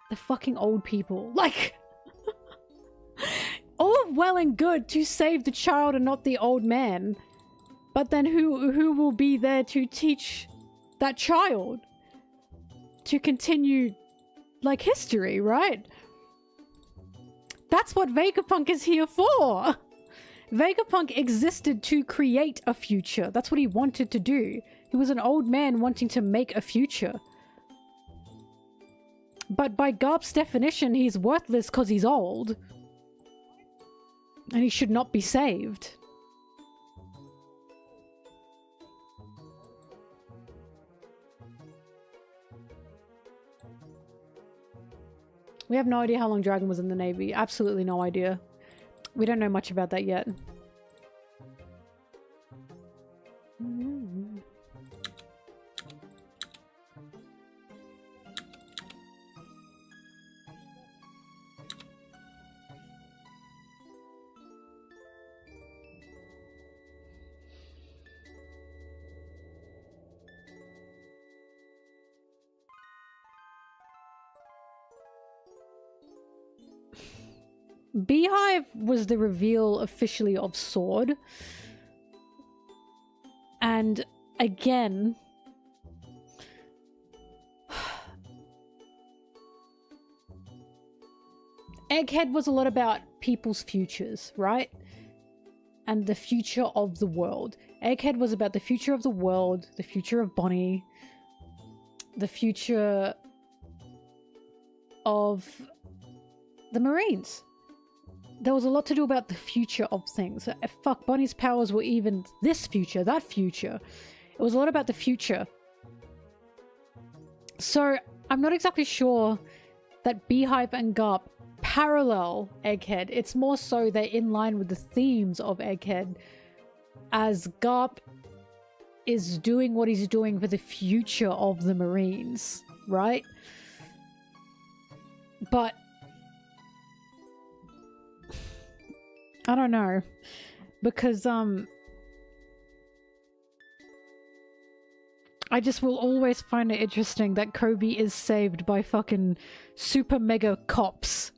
[SPEAKER 1] The fucking old people. Like... all well and good to save the child and not the old man, but then who will be there to teach that child to continue, like, history, right? That's what Vegapunk is here for. Vegapunk existed to create a future. That's what he wanted to do. He was an old man wanting to make a future. But by Garp's definition, he's worthless because he's old. And he should not be saved. We have no idea how long Dragon was in the Navy. Absolutely no idea. We don't know much about that yet. Beehive was the reveal officially of Sword. And again, Egghead was a lot about people's futures, right? And the future of the world. Egghead was about the future of the world, the future of Bonney, the future of the Marines. There was a lot to do about the future of things. Fuck, Bonnie's powers were even this future, that future. It was a lot about the future. So, I'm not exactly sure that Beehive and Garp parallel Egghead. It's more so they're in line with the themes of Egghead, as Garp is doing what he's doing for the future of the Marines, right? But I don't know, because I just will always find it interesting that Koby is saved by fucking super mega cops,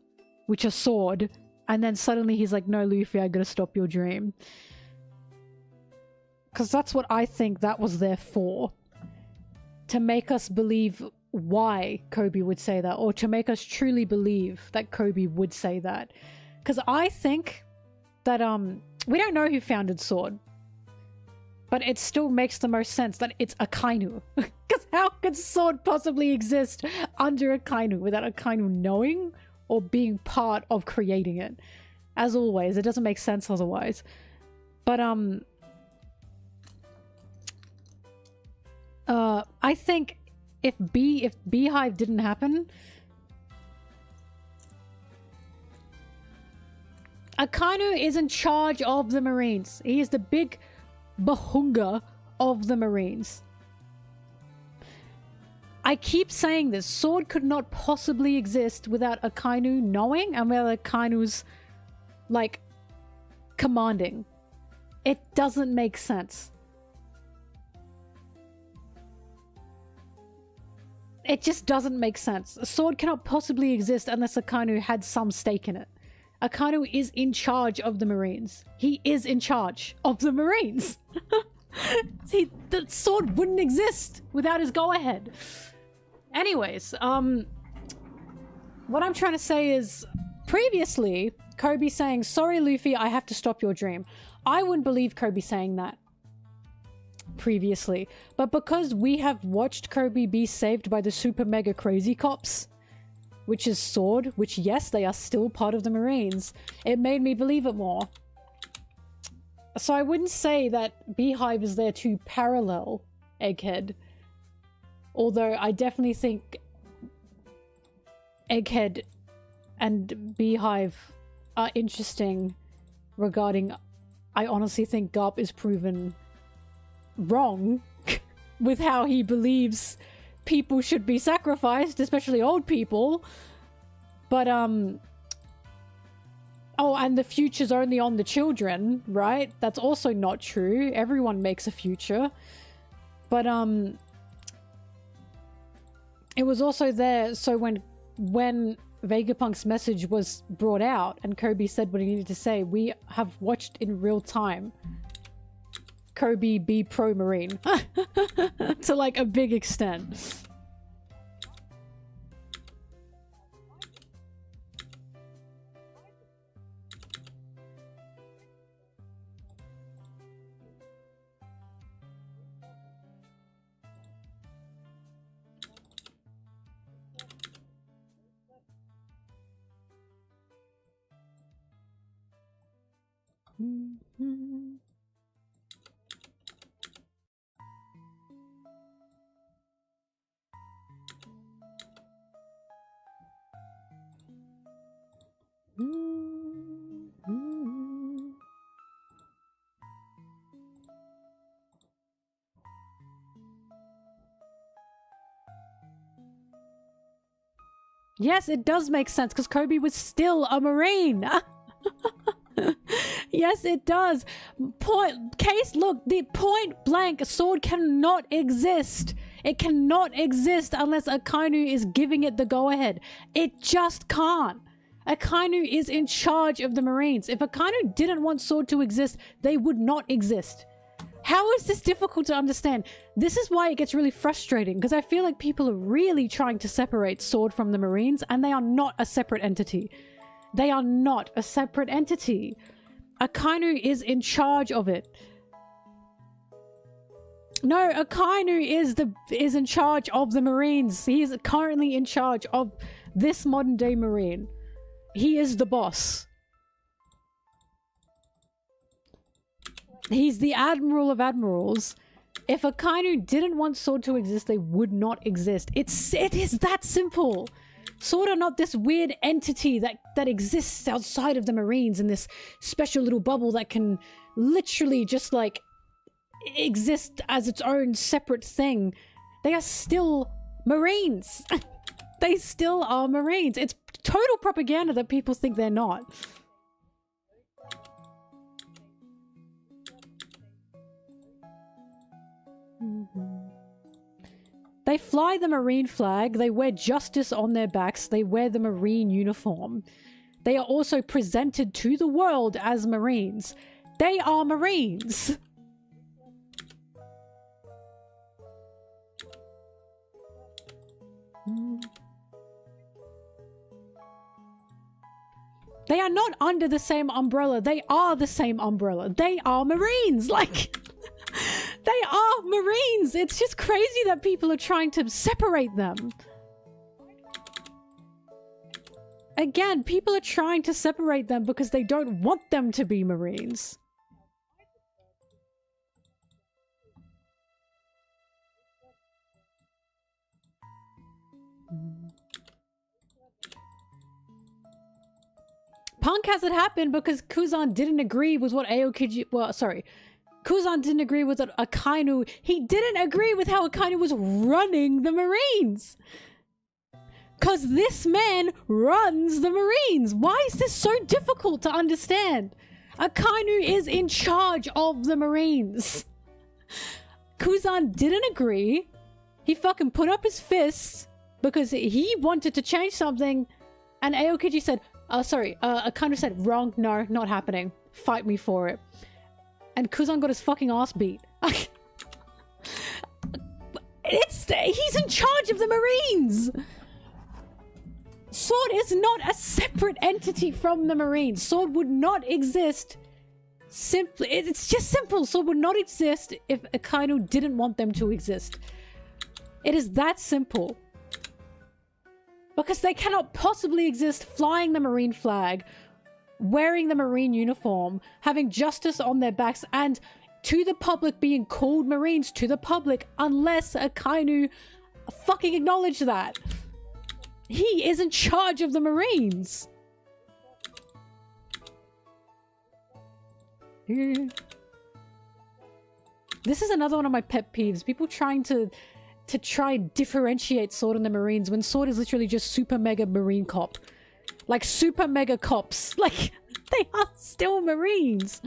[SPEAKER 1] which are Sword, and then suddenly he's like, no, Luffy, I gotta stop your dream. Because that's what I think that was there for. To make us believe why Koby would say that, or to make us truly believe that Koby would say that. Because I think that, we don't know who founded Sword, but it still makes the most sense that it's Akainu. Because how could Sword possibly exist under Akainu without Akainu knowing or being part of creating it? As always, it doesn't make sense otherwise. But, I think if Beehive didn't happen, Akainu is in charge of the Marines. He is the big bahunga of the Marines. I keep saying this. Sword could not possibly exist without Akainu knowing and without Akainu's, like, commanding. It doesn't make sense. It just doesn't make sense. A sword cannot possibly exist unless Akainu had some stake in it. Akainu is in charge of the Marines. He is in charge of the Marines. See, the sword wouldn't exist without his go-ahead. Anyways, what I'm trying to say is, previously, Koby saying, sorry Luffy, I have to stop your dream. I wouldn't believe Koby saying that previously. But because we have watched Koby be saved by the super mega crazy cops, which is Sword, which yes, they are still part of the Marines, it made me believe it more. So I wouldn't say that Beehive is there to parallel Egghead. Although I definitely think Egghead and Beehive are interesting regarding... I honestly think Garp is proven wrong with how he believes people should be sacrificed, especially old people. But, oh, and the future's only on the children, right? That's also not true. Everyone makes a future. But, it was also there, so when Vegapunk's message was brought out and Koby said what he needed to say, we have watched in real time Koby be pro-Marine. To like a big extent. Yes, it does make sense because Koby was still a Marine. Yes, it does. Look, the point blank, a sword cannot exist. It cannot exist unless Akainu is giving it the go-ahead. It just can't. Akainu is in charge of the Marines. If Akainu didn't want Sword to exist, they would not exist. How is this difficult to understand? This is why it gets really frustrating, because I feel like people are really trying to separate Sword from the Marines, and they are not a separate entity. They are not a separate entity. Akainu is in charge of it. No, Akainu is in charge of the Marines. He is currently in charge of this modern day Marine. He is the boss. He's the Admiral of Admirals. If Akainu didn't want Sword to exist, they would not exist. It is that simple. Sword are not this weird entity that exists outside of the Marines in this special little bubble that can literally just like exist as its own separate thing. They are still Marines. They still are Marines. It's total propaganda that people think they're not. They fly the Marine flag, they wear justice on their backs, they wear the Marine uniform. They are also presented to the world as Marines. They are Marines! They are not under the same umbrella, they are the same umbrella. They are Marines! Like... They are Marines! It's just crazy that people are trying to separate them. Again, people are trying to separate them because they don't want them to be Marines. Punk has it happen because Kuzan didn't agree with what Aokiji... Well, sorry. Kuzan didn't agree with Akainu. He didn't agree with how Akainu was running the Marines. Because this man runs the Marines. Why is this so difficult to understand? Akainu is in charge of the Marines. Kuzan didn't agree. He fucking put up his fists because he wanted to change something. And Aokiji said, Sorry, Akainu said, wrong, no, not happening. Fight me for it. And Kuzan got his fucking ass beat. He's in charge of the Marines! Sword is not a separate entity from the Marines. Sword would not exist simply. It's just simple. Sword would not exist if Akainu didn't want them to exist. It is that simple. Because they cannot possibly exist flying the Marine flag, wearing the Marine uniform, having justice on their backs, and to the public being called Marines to the public unless Akainu fucking acknowledge that. He is in charge of the Marines. This is another one of my pet peeves. People trying to try differentiate Sword and the Marines when Sword is literally just super mega Marine cop. Like super mega cops. Like they are still Marines.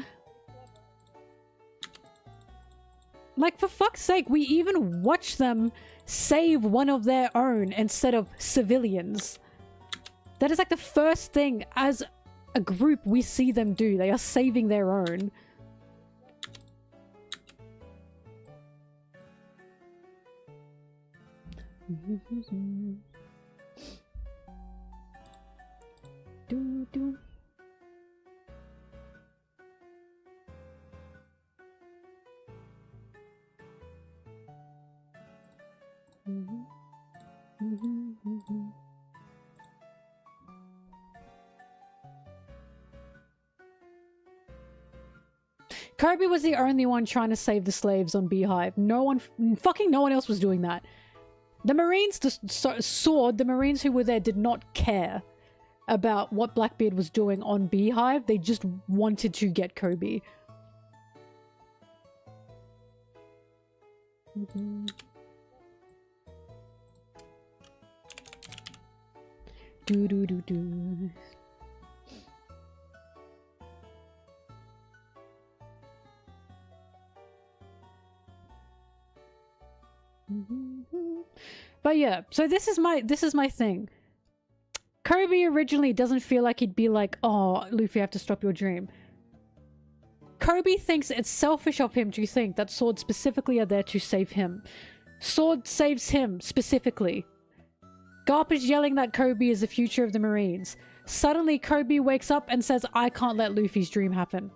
[SPEAKER 1] Like for fuck's sake, we even watch them save one of their own instead of civilians. That is like the first thing as a group we see them do. They are saving their own. Koby was the only one trying to save the slaves on Beehive. No one else was doing that. The Marines, Sword, the Marines who were there did not care about what Blackbeard was doing on Beehive. They just wanted to get Koby. Do. But yeah, so this is my thing. Koby originally doesn't feel like he'd be like, oh, Luffy, I have to stop your dream. Koby thinks it's selfish of him to think that Sword specifically are there to save him. Sword saves him specifically. Garp is yelling that Koby is the future of the Marines. Suddenly, Koby wakes up and says, I can't let Luffy's dream happen.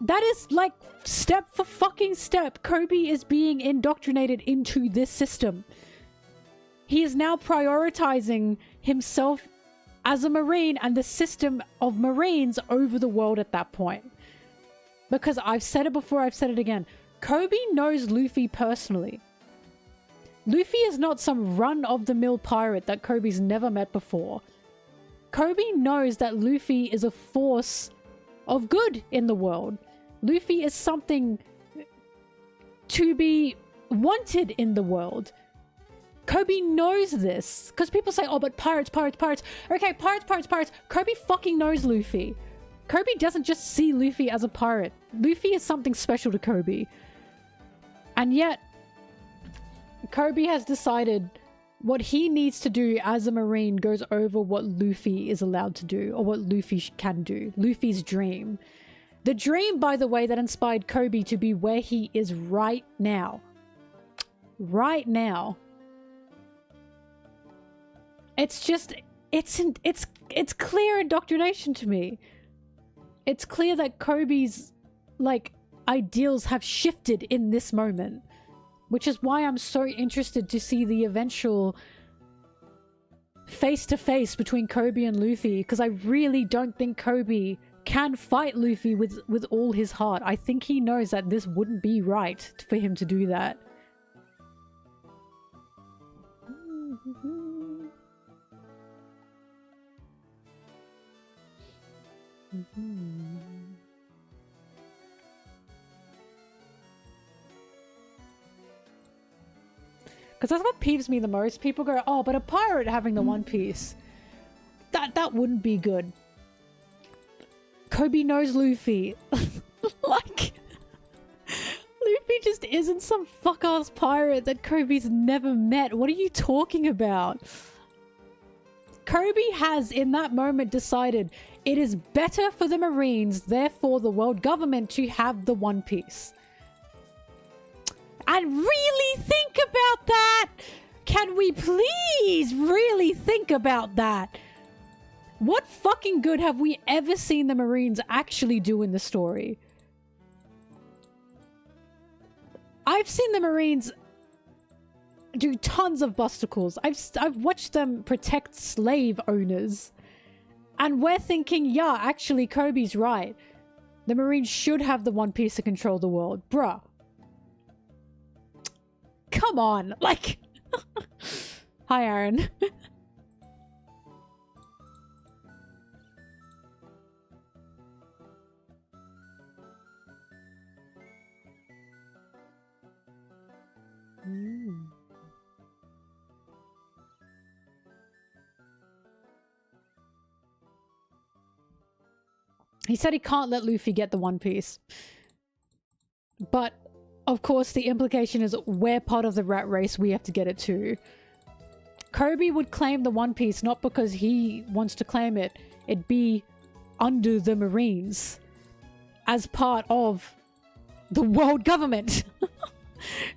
[SPEAKER 1] That is like step for fucking step. Koby is being indoctrinated into this system. He is now prioritizing himself as a Marine and the system of Marines over the world at that point. Because I've said it before, I've said it again. Koby knows Luffy personally. Luffy is not some run-of-the-mill pirate that Koby's never met before. Koby knows that Luffy is a force of good in the world. Luffy is something to be wanted in the world. Koby knows this. Because people say, oh, but pirates. Okay, pirates. Koby fucking knows Luffy. Koby doesn't just see Luffy as a pirate. Luffy is something special to Koby. And yet, Koby has decided what he needs to do as a Marine goes over what Luffy is allowed to do, or what Luffy can do. Luffy's dream. The dream, by the way, that inspired Koby to be where he is right now. Right now. It's just, it's clear indoctrination to me. It's clear that Koby's, like, ideals have shifted in this moment. Which is why I'm so interested to see the eventual face-to-face between Koby and Luffy, because I really don't think Koby can fight Luffy with all his heart. I think he knows that this wouldn't be right for him to do that. Because that's what peeves me the most. People go, oh, but a pirate having the One Piece. That wouldn't be good. Koby knows Luffy. Like, Luffy just isn't some fuck-ass pirate that Koby's never met. What are you talking about? Koby has, in that moment, decided it is better for the Marines, therefore the world government, to have the One Piece. And really think about that! Can we please really think about that? What fucking good have we ever seen the Marines actually do in the story? I've seen the Marines do tons of busticles. I've watched them protect slave owners. And we're thinking, yeah, actually, Koby's right. The Marines should have the One Piece to control the world. Bruh. Come on. Like... Hi, Aaron. He said he can't let Luffy get the One Piece. But, of course, the implication is we're part of the rat race, we have to get it too. Koby would claim the One Piece not because he wants to claim it. It'd be under the Marines. As part of the world government.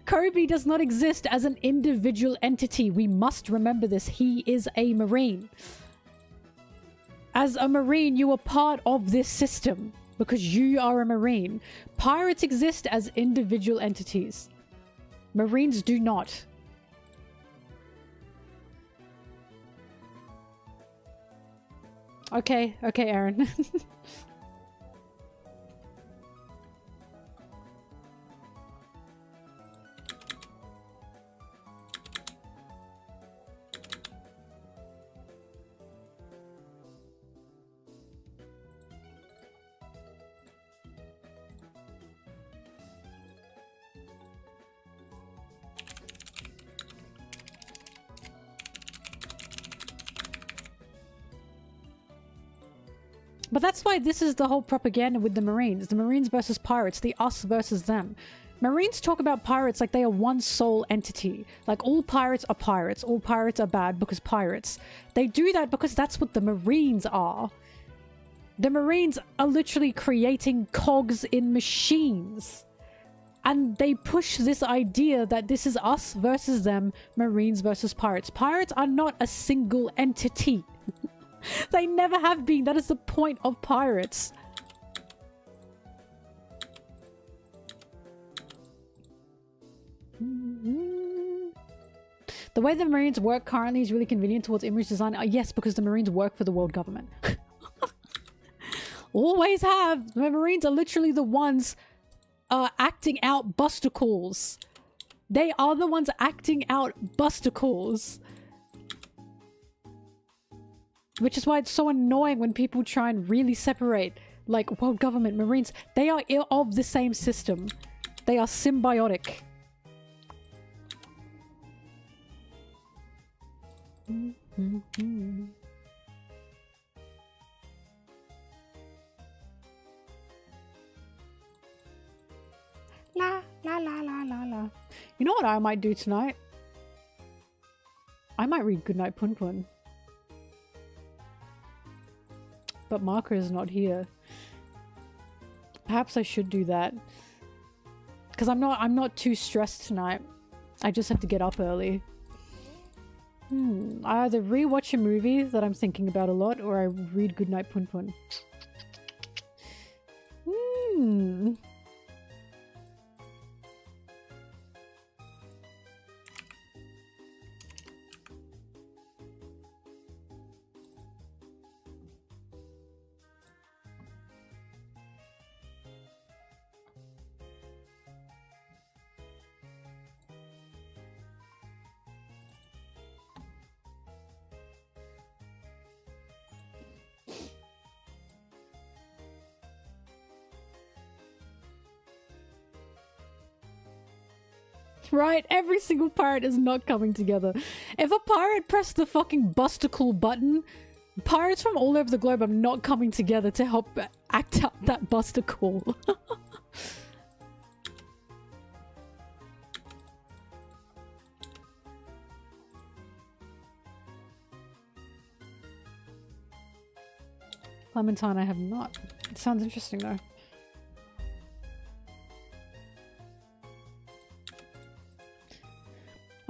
[SPEAKER 1] Koby does not exist as an individual entity. We must remember this. He is a Marine. As a Marine, you are part of this system because you are a Marine. Pirates exist as individual entities. Marines do not. Okay, Aaron. But that's why this is the whole propaganda with the Marines. The Marines versus pirates. The us versus them. Marines talk about pirates like they are one sole entity. Like all pirates are pirates. All pirates are bad because pirates. They do that because that's what the Marines are. The Marines are literally creating cogs in machines. And they push this idea that this is us versus them, Marines versus pirates. Pirates are not a single entity. They never have been. That is the point of pirates. The way the Marines work currently is really convenient towards image design. Yes, because the Marines work for the world government. Always have. The Marines are literally the ones acting out Buster calls. They are the ones acting out Buster calls. Which is why it's so annoying when people try and really separate, like, world government, Marines. They are of the same system. They are symbiotic. La, la, la, la, la, la. You know what I might do tonight? I might read Goodnight Pun Pun. But Marker is not here. Perhaps I should do that. Because I'm not too stressed tonight. I just have to get up early. I either rewatch a movie that I'm thinking about a lot, or I read Goodnight Pun Pun. Right? Every single pirate is not coming together. If a pirate pressed the fucking busticle button, pirates from all over the globe are not coming together to help act out that busticle. Clementine, I have not. It sounds interesting though.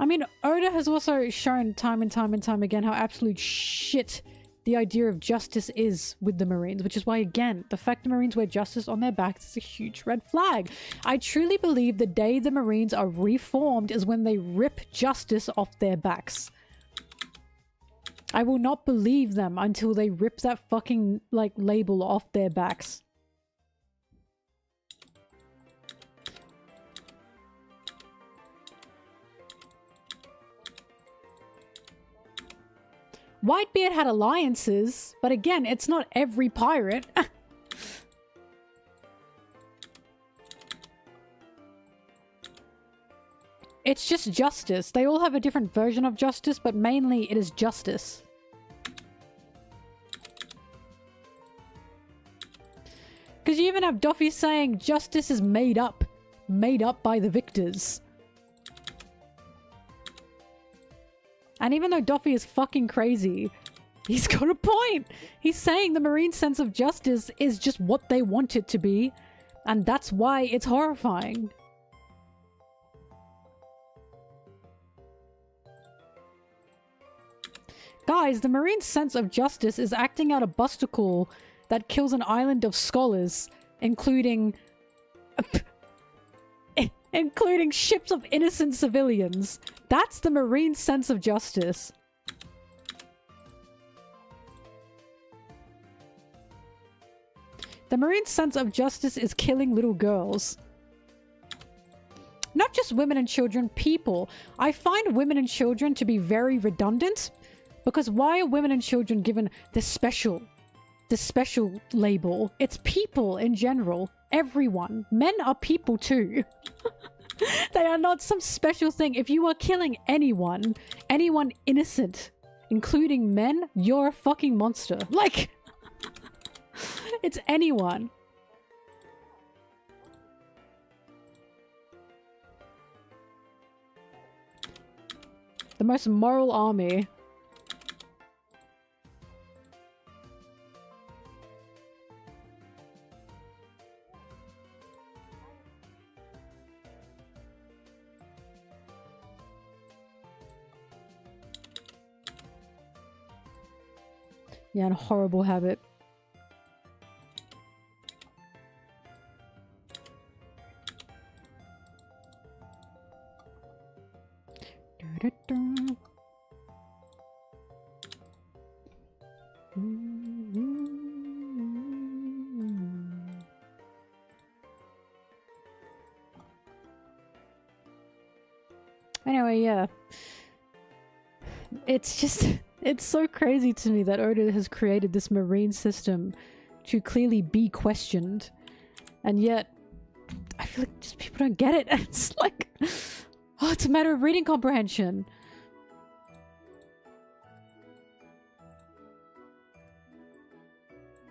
[SPEAKER 1] I mean, Oda has also shown time and time and time again how absolute shit the idea of justice is with the Marines, which is why, again, the fact the Marines wear justice on their backs is a huge red flag. I truly believe the day the Marines are reformed is when they rip justice off their backs. I will not believe them until they rip that fucking, like, label off their backs. Whitebeard had alliances, but again, it's not every pirate. It's just justice. They all have a different version of justice, but mainly it is justice. Because you even have Doffy saying justice is made up by the victors. And even though Doffy is fucking crazy, he's got a point. He's saying the Marine sense of justice is just what they want it to be, and that's why it's horrifying. Guys, the Marine sense of justice is acting out a buster call that kills an island of scholars, including ships of innocent civilians. That's the Marine sense of justice. The Marine sense of justice is killing little girls. Not just women and children, people. I find women and children to be very redundant, because why are women and children given the special label? It's people in general. Everyone. Men are people too. They are not some special thing. If you are killing anyone innocent, including men, you're a fucking monster. Like, it's anyone. The most moral army. Yeah, and a horrible habit. Anyway, yeah. It's just... It's so crazy to me that Oda has created this marine system to clearly be questioned. And yet, I feel like just people don't get it. It's like... Oh, it's a matter of reading comprehension.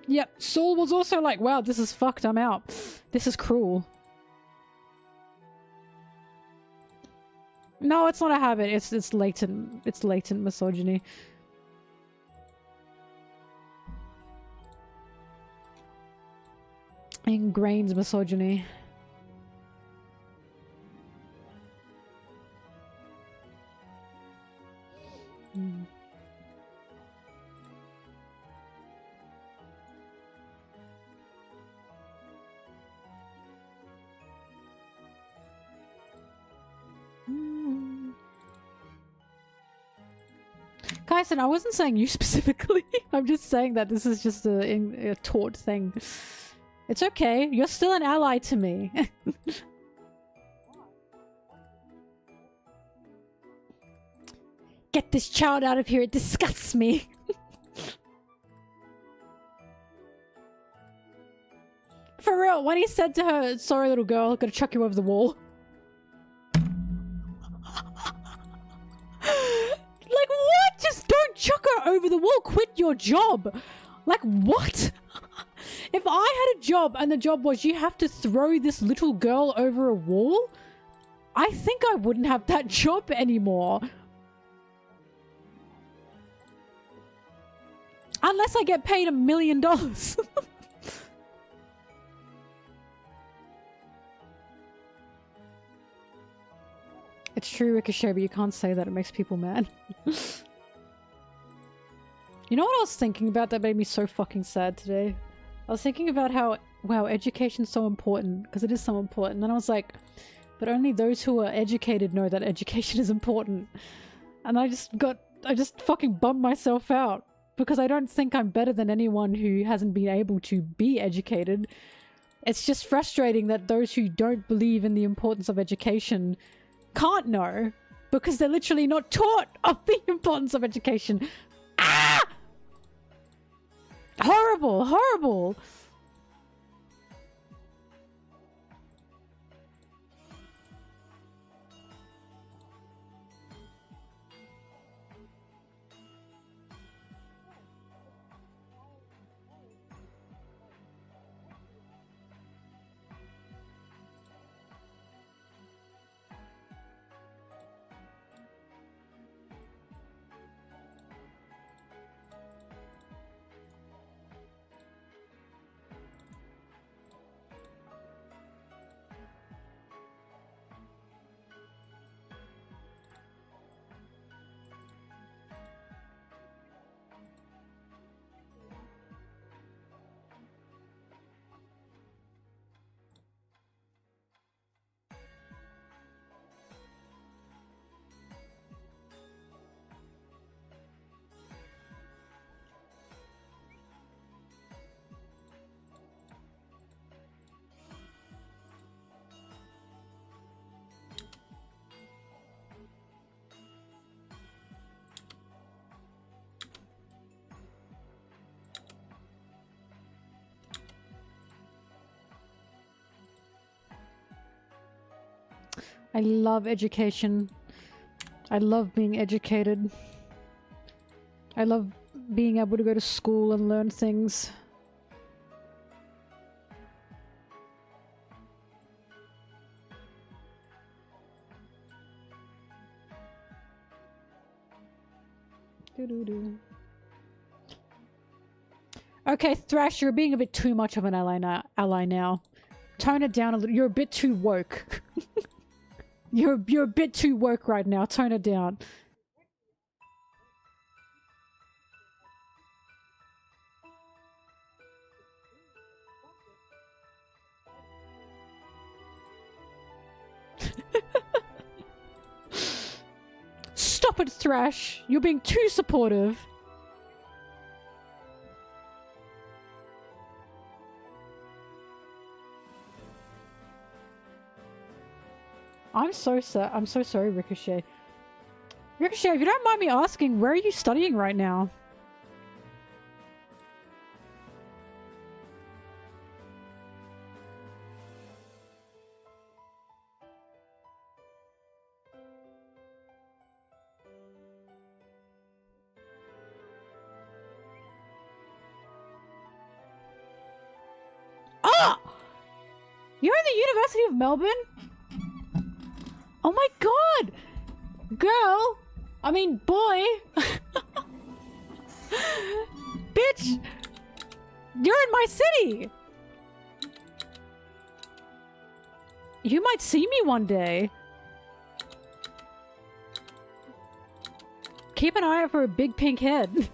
[SPEAKER 1] Yep, Saul was also like, wow, this is fucked, I'm out. This is cruel. No, it's not a habit, it's latent misogyny. Ingrained misogyny. Kaisen, I wasn't saying you specifically. I'm just saying that this is just a taught thing. It's okay. You're still an ally to me. Get this child out of here. It disgusts me. For real, when he said to her, sorry little girl, gotta chuck you over the wall. Like, what? Just don't chuck her over the wall. Quit your job. Like, what? If I had a job and the job was you have to throw this little girl over a wall, I think I wouldn't have that job anymore. Unless I get paid $1 million. It's true, Ricochet, but you can't say that. It makes people mad. You know what I was thinking about that made me so fucking sad today? I was thinking about how, wow, education's so important, because it is so important. And then I was like, but only those who are educated know that education is important. And I just fucking bummed myself out. Because I don't think I'm better than anyone who hasn't been able to be educated. It's just frustrating that those who don't believe in the importance of education can't know. Because they're literally not taught of the importance of education. Ah! Horrible, horrible. I love education. I love being educated. I love being able to go to school and learn things. Doo-doo-doo. Okay, Thrash, you're being a bit too much of an ally now. Tone it down a little. You're a bit too woke. You're a bit too woke right now. Tone it down. Stop it, Thrash. You're being too supportive. I'm so sorry, Ricochet. Ricochet, if you don't mind me asking, where are you studying right now? Ah! You're in the University of Melbourne? Oh my god! Girl! I mean, boy! Bitch! You're in my city! You might see me one day. Keep an eye out for a big pink head.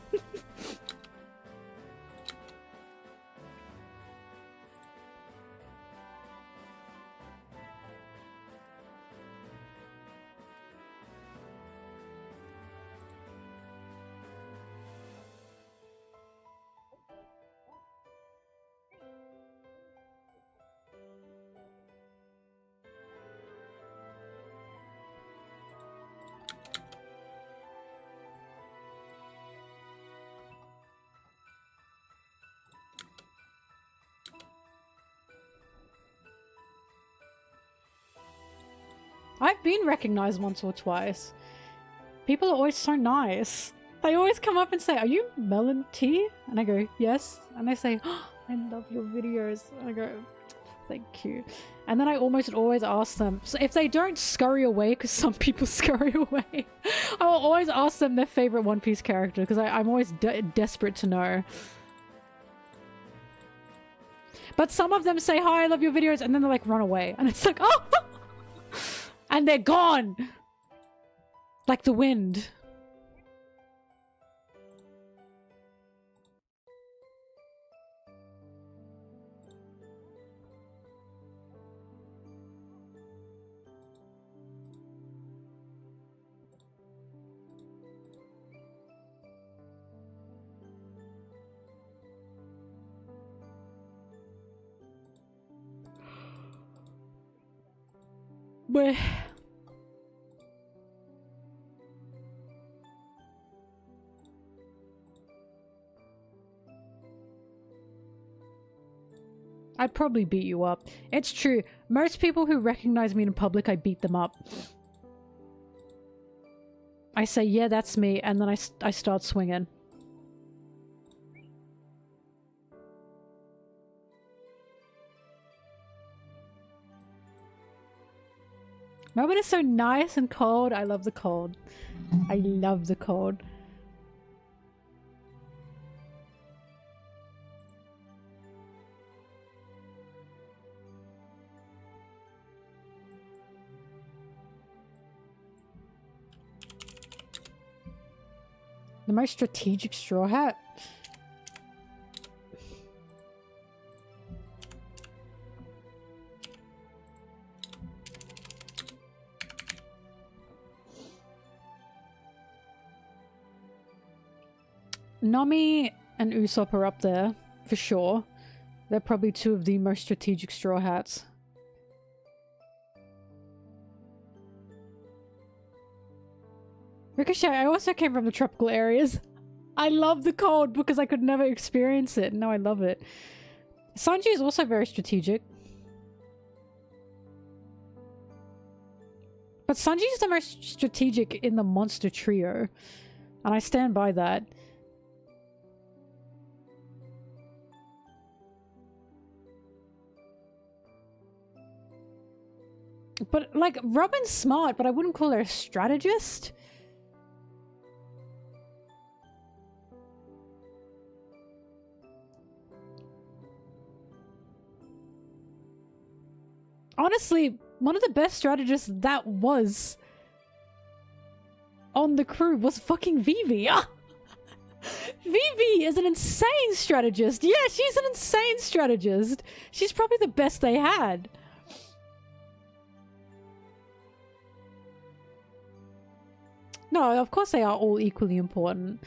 [SPEAKER 1] I've been recognized once or twice. People are always so nice. They always come up and say, "Are you MelonTeee?" And I go, "Yes." And they say, "Oh, I love your videos." And I go, Thank you. And then I almost always ask them, so if they don't scurry away, because some people scurry away, I will always ask them their favorite One Piece character, because I'm always desperate to know. But some of them say, hi, I love your videos, and then they're like, run away. And it's like, oh! And they're gone! Like the wind. But I'd probably beat you up. It's true. Most people who recognize me in public, I beat them up. I say, yeah, that's me, and then I start swinging. Melbourne is so nice and cold. I love the cold. I love the cold. The most strategic straw hat? Nami and Usopp are up there, for sure. They're probably two of the most strategic straw hats. Ricochet, I also came from the tropical areas. I love the cold because I could never experience it. Now I love it. Sanji is also very strategic. But Sanji is the most strategic in the monster trio. And I stand by that. But, like, Robin's smart, but I wouldn't call her a strategist. Honestly, one of the best strategists that was on the crew was fucking Vivi. Vivi is an insane strategist. Yeah, she's an insane strategist. She's probably the best they had. No, of course they are all equally important.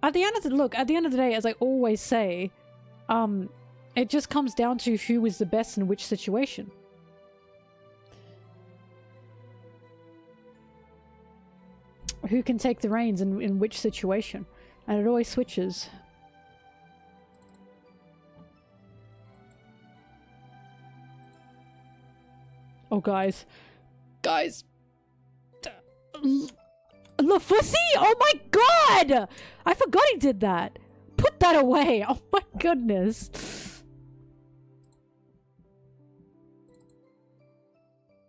[SPEAKER 1] At the end of the day, as I always say, it just comes down to who is the best in which situation. Who can take the reins in which situation. And it always switches. Oh, guys. Guys. Lafussy? Oh my god! I forgot he did that. Put that away. Oh my goodness.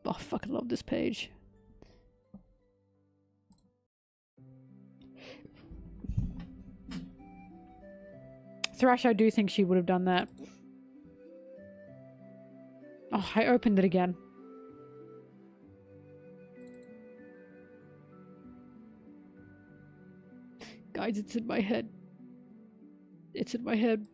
[SPEAKER 1] Oh, I fucking love this page. Thrash, I do think she would have done that. Oh, I opened it again. Guys, it's in my head. It's in my head.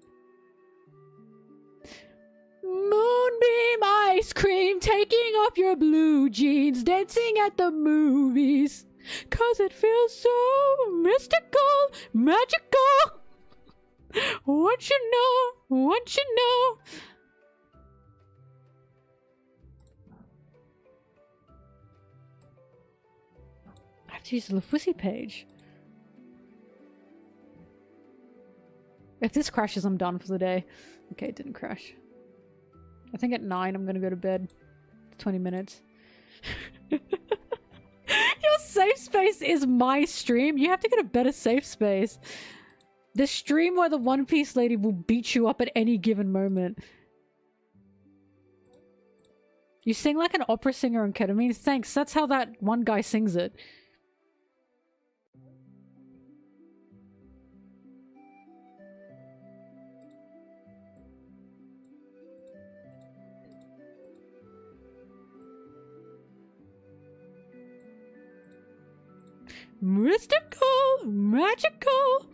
[SPEAKER 1] Moonbeam ice cream, taking off your blue jeans, dancing at the movies. 'Cause it feels so mystical, magical. What you know, what you know. I have to use the Lafussy page. If this crashes, I'm done for the day. Okay, it didn't crash. I think at 9 I'm gonna go to bed. 20 minutes. Your safe space is my stream. You have to get a better safe space. The stream where the One Piece lady will beat you up at any given moment. You sing like an opera singer on ketamine? Thanks, that's how that one guy sings it. Mystical! Magical!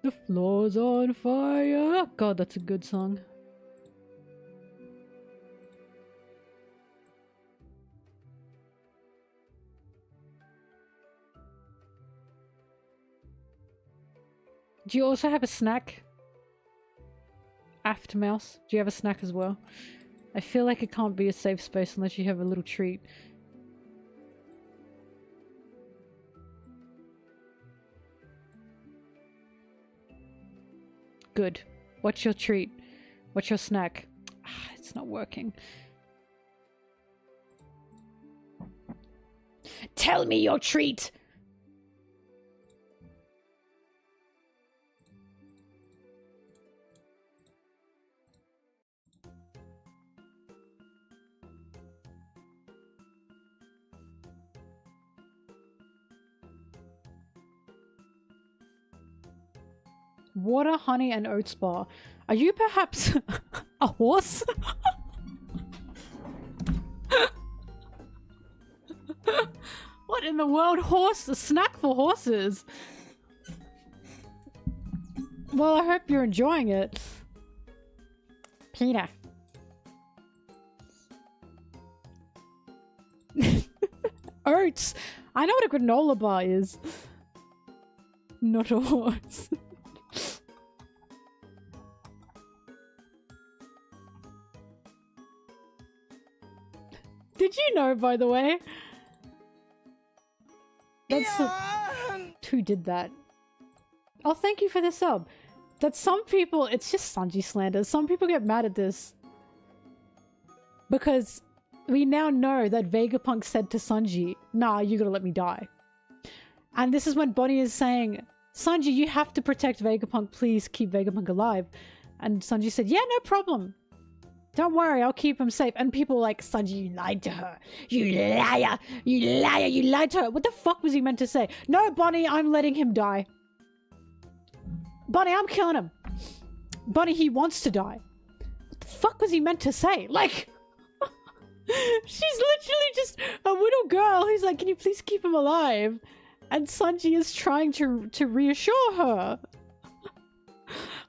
[SPEAKER 1] The floor's on fire. God, that's a good song. Do you also have a snack? Aft mouse, do you have a snack as well? I feel like it can't be a safe space unless you have a little treat. Good. What's your treat? What's your snack? Ah, it's not working. Tell me your treat! Water, honey, and oats bar. Are you perhaps a horse? What in the world? Horse? A snack for horses? Well, I hope you're enjoying it. Peter. Oats! I know what a granola bar is. Not a horse. Did you know, by the way? That's who did that? Oh, thank you for the sub. That some people, it's just Sanji slander. Some people get mad at this. Because we now know that Vegapunk said to Sanji, nah, you gotta let me die. And this is when Bonney is saying, Sanji, you have to protect Vegapunk, please keep Vegapunk alive. And Sanji said, yeah, no problem. Don't worry, I'll keep him safe. And people were like, Sanji, you lied to her. You liar! You liar! You lied to her! What the fuck was he meant to say? No, Bonney, I'm letting him die. Bonney, I'm killing him. Bonney, he wants to die. What the fuck was he meant to say? Like, she's literally just a little girl who's like, can you please keep him alive? And Sanji is trying to reassure her.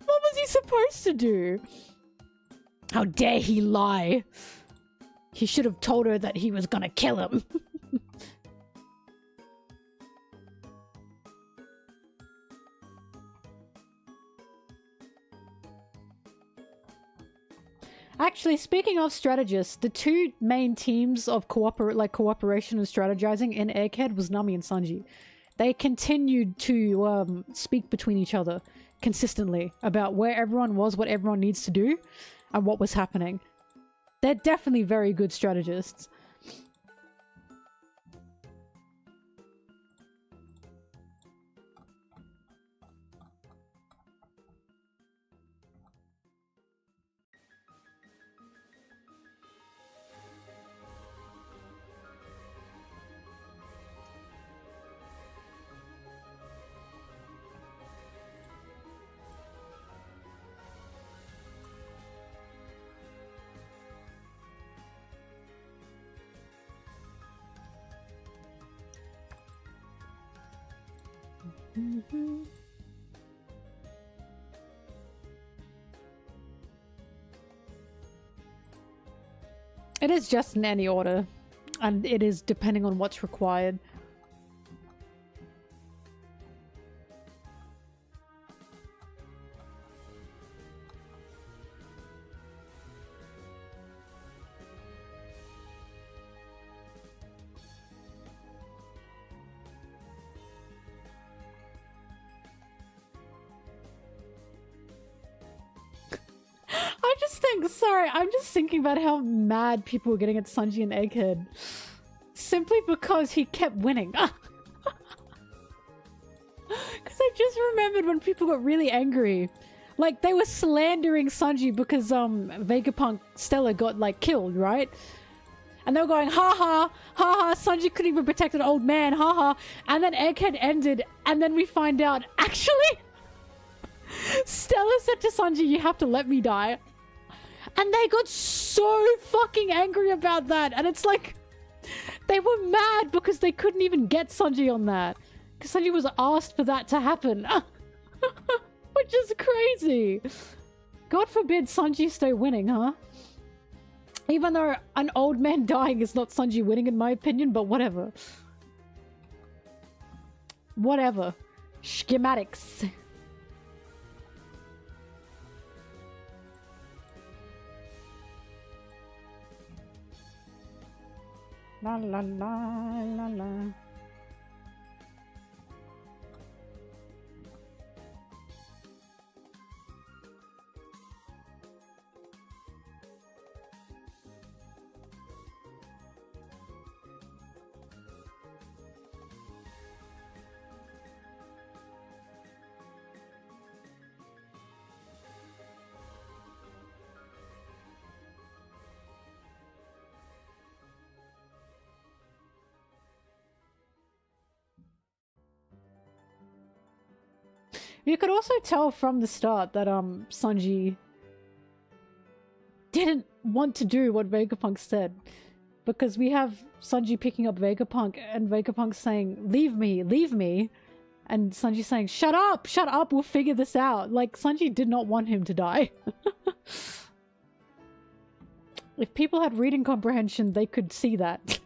[SPEAKER 1] What was he supposed to do? How dare he lie? He should have told her that he was gonna kill him. Actually, speaking of strategists, the two main teams of cooperation and strategizing in Egghead was Nami and Sanji. They continued to speak between each other consistently about where everyone was, what everyone needs to do, and what was happening. They're definitely very good strategists. It is just in any order, and it is depending on what's required. Sorry, I'm just thinking about how mad people were getting at Sanji and Egghead. Simply because he kept winning. Because they remembered when people got really angry. Like, they were slandering Sanji because, Vegapunk Stella got, like, killed, right? And they were going, ha ha, ha ha, Sanji couldn't even protect an old man, ha ha. And then Egghead ended, and then we find out, actually, Stella said to Sanji, you have to let me die. And they got so fucking angry about that. And it's like, they were mad because they couldn't even get Sanji on that. Because Sanji was asked for that to happen. Which is crazy. God forbid Sanji stay winning, huh? Even though an old man dying is not Sanji winning in my opinion, but whatever. Whatever. Schematics. La la la la la. You could also tell from the start that Sanji didn't want to do what Vegapunk said. Because we have Sanji picking up Vegapunk and Vegapunk saying, leave me. And Sanji saying, shut up, we'll figure this out. Like, Sanji did not want him to die. If people had reading comprehension, they could see that.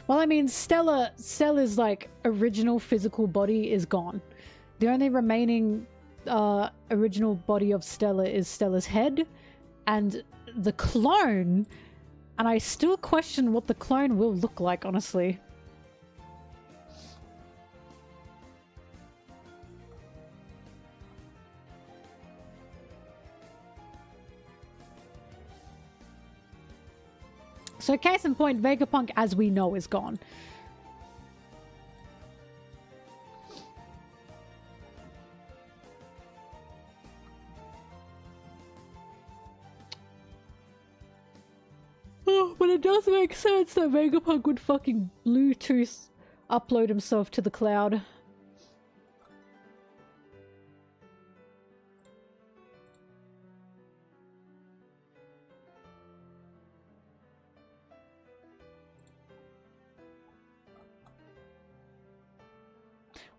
[SPEAKER 1] Well, I mean, Stella's, like, original physical body is gone. The only remaining original body of Stella is Stella's head and the clone. And I still question what the clone will look like, honestly. So case in point, Vegapunk, as we know, is gone. Oh, but it does make sense that Vegapunk would fucking Bluetooth upload himself to the cloud.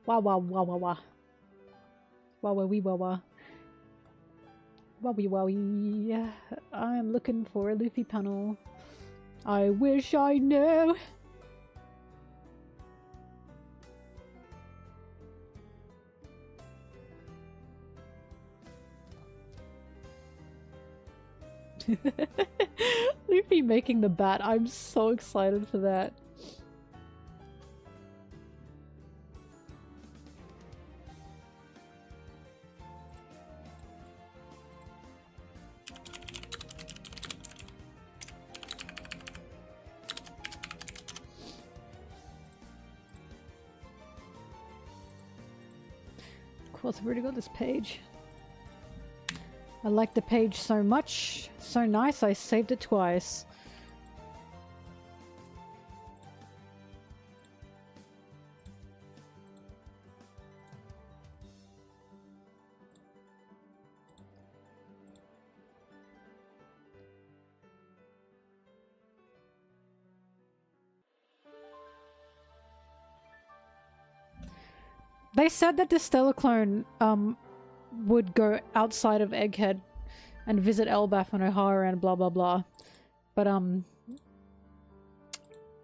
[SPEAKER 1] Wah wah wah wah wah. Wah wah wee wah wah. Wowie wowie. I'm looking for a Luffy panel. I wish I knew. Luffy making the bat. I'm so excited for that. Of course, I've already got this page. I like the page so much. So nice, I saved it twice. They said that the Stellar clone would go outside of Egghead and visit Elbaf and O'Hara and blah blah blah. But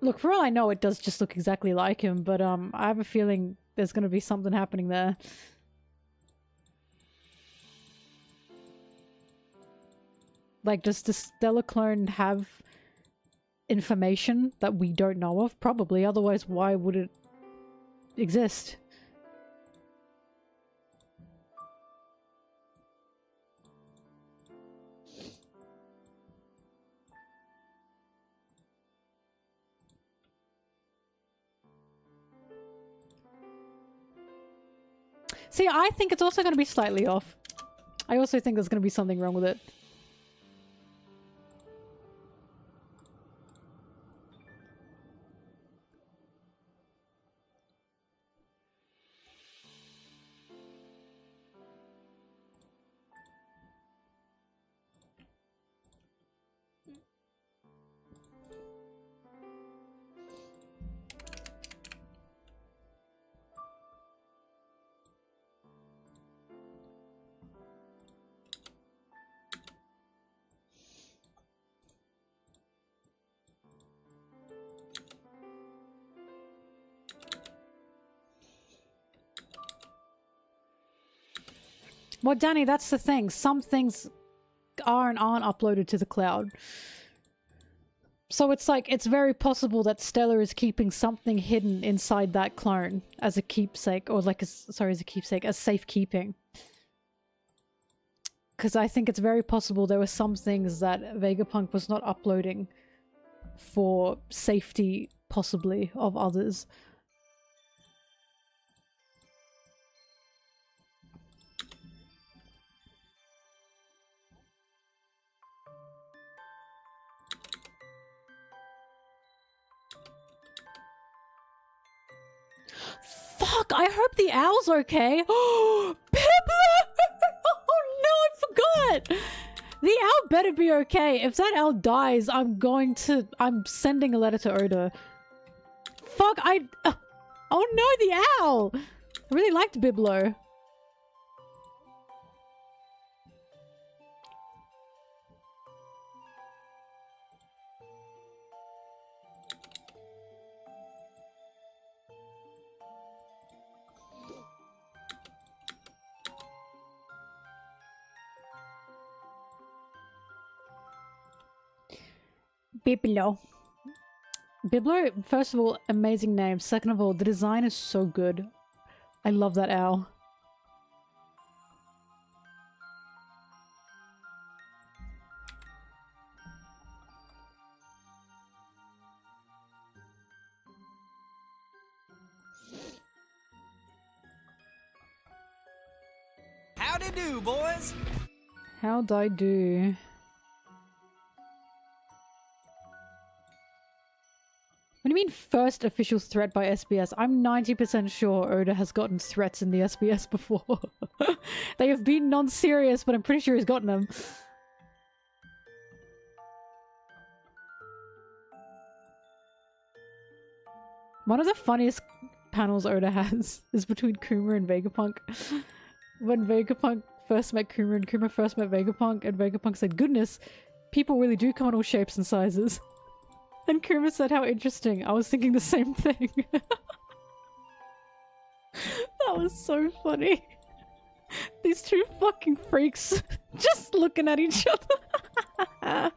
[SPEAKER 1] look, for all I know, it does just look exactly like him, but I have a feeling there's gonna be something happening there. Like, does the Stellar clone have information that we don't know of? Probably, otherwise why would it exist? See, I think it's also going to be slightly off. I also think there's going to be something wrong with it. Well, Danny, that's the thing. Some things are and aren't uploaded to the cloud. So it's like, it's very possible that Stella is keeping something hidden inside that clone as a keepsake, or like, sorry, as a keepsake, as safekeeping. Because I think it's very possible there were some things that Vegapunk was not uploading for safety, possibly, of others. Fuck, I hope the owl's okay. Oh, Piblo! Oh no, I forgot! The owl better be okay. If that owl dies, I'm sending a letter to Oda. Fuck, oh no, the owl! I really liked Biblo. Biblo. Biblo, first of all, amazing name. Second of all, the design is so good. I love that owl.
[SPEAKER 2] Howdy do, boys?
[SPEAKER 1] How'd I do? What do you mean first official threat by SBS? I'm 90% sure Oda has gotten threats in the SBS before. They have been non-serious, but I'm pretty sure he's gotten them. One of the funniest panels Oda has is between Kuma and Vegapunk. When Vegapunk first met Kuma and Kuma first met Vegapunk, and Vegapunk said, "Goodness, people really do come in all shapes and sizes." And Kuma said, "How interesting. I was thinking the same thing." That was so funny. These two fucking freaks just looking at each other.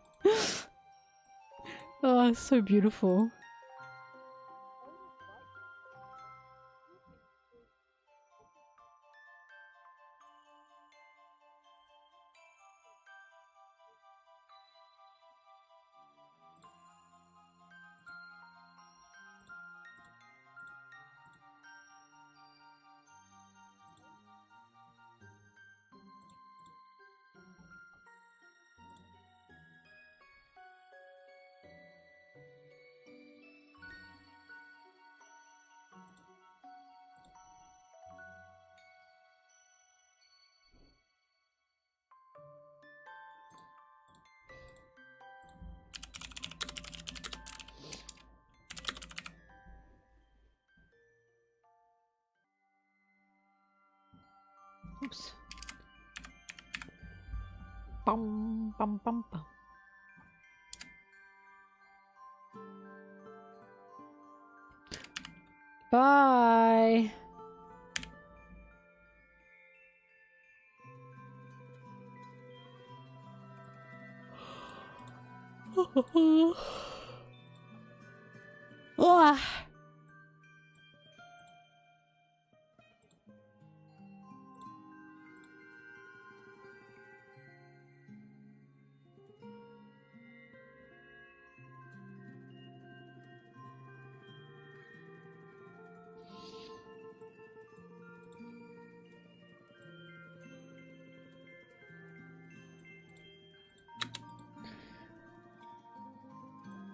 [SPEAKER 1] Oh, so beautiful. Oops. Bum, bum, bum, bum. Bye. Ah.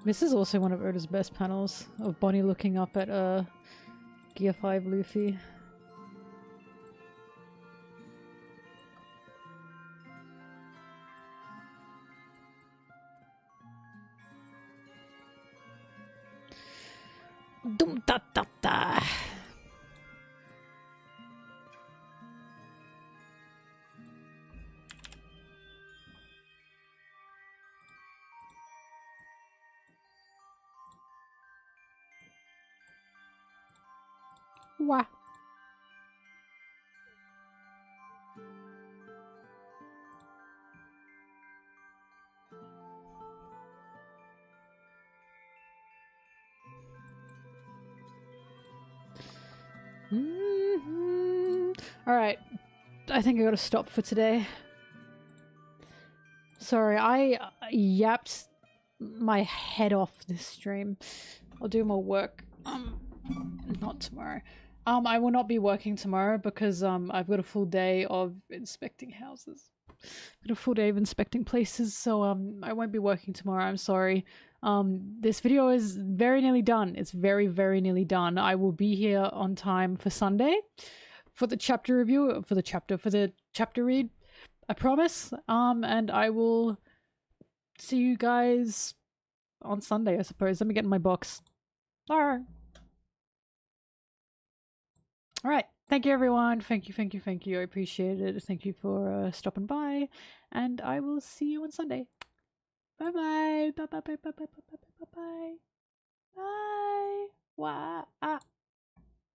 [SPEAKER 1] This is also one of Oda's best panels, of Bonney looking up at Gear 5 Luffy. Dum da da da. Wah. Alright, I think I gotta stop for today. Sorry, I yapped my head off this stream. I'll do more work. Not tomorrow. I will not be working tomorrow because I've got a full day of inspecting houses. I've got a full day of inspecting places, so I won't be working tomorrow. I'm sorry. This video is very nearly done. It's very, very nearly done. I will be here on time for Sunday for the chapter review, for the chapter read. I promise. And I will see you guys on Sunday, I suppose. Let me get in my box. Alright. Alright. Thank you, everyone. Thank you, thank you, thank you. I appreciate it. Thank you for stopping by. And I will see you on Sunday. Bye-bye. Bye-bye. Bye-bye. Bye-bye. Bye-bye. Bye. Bye. Bye.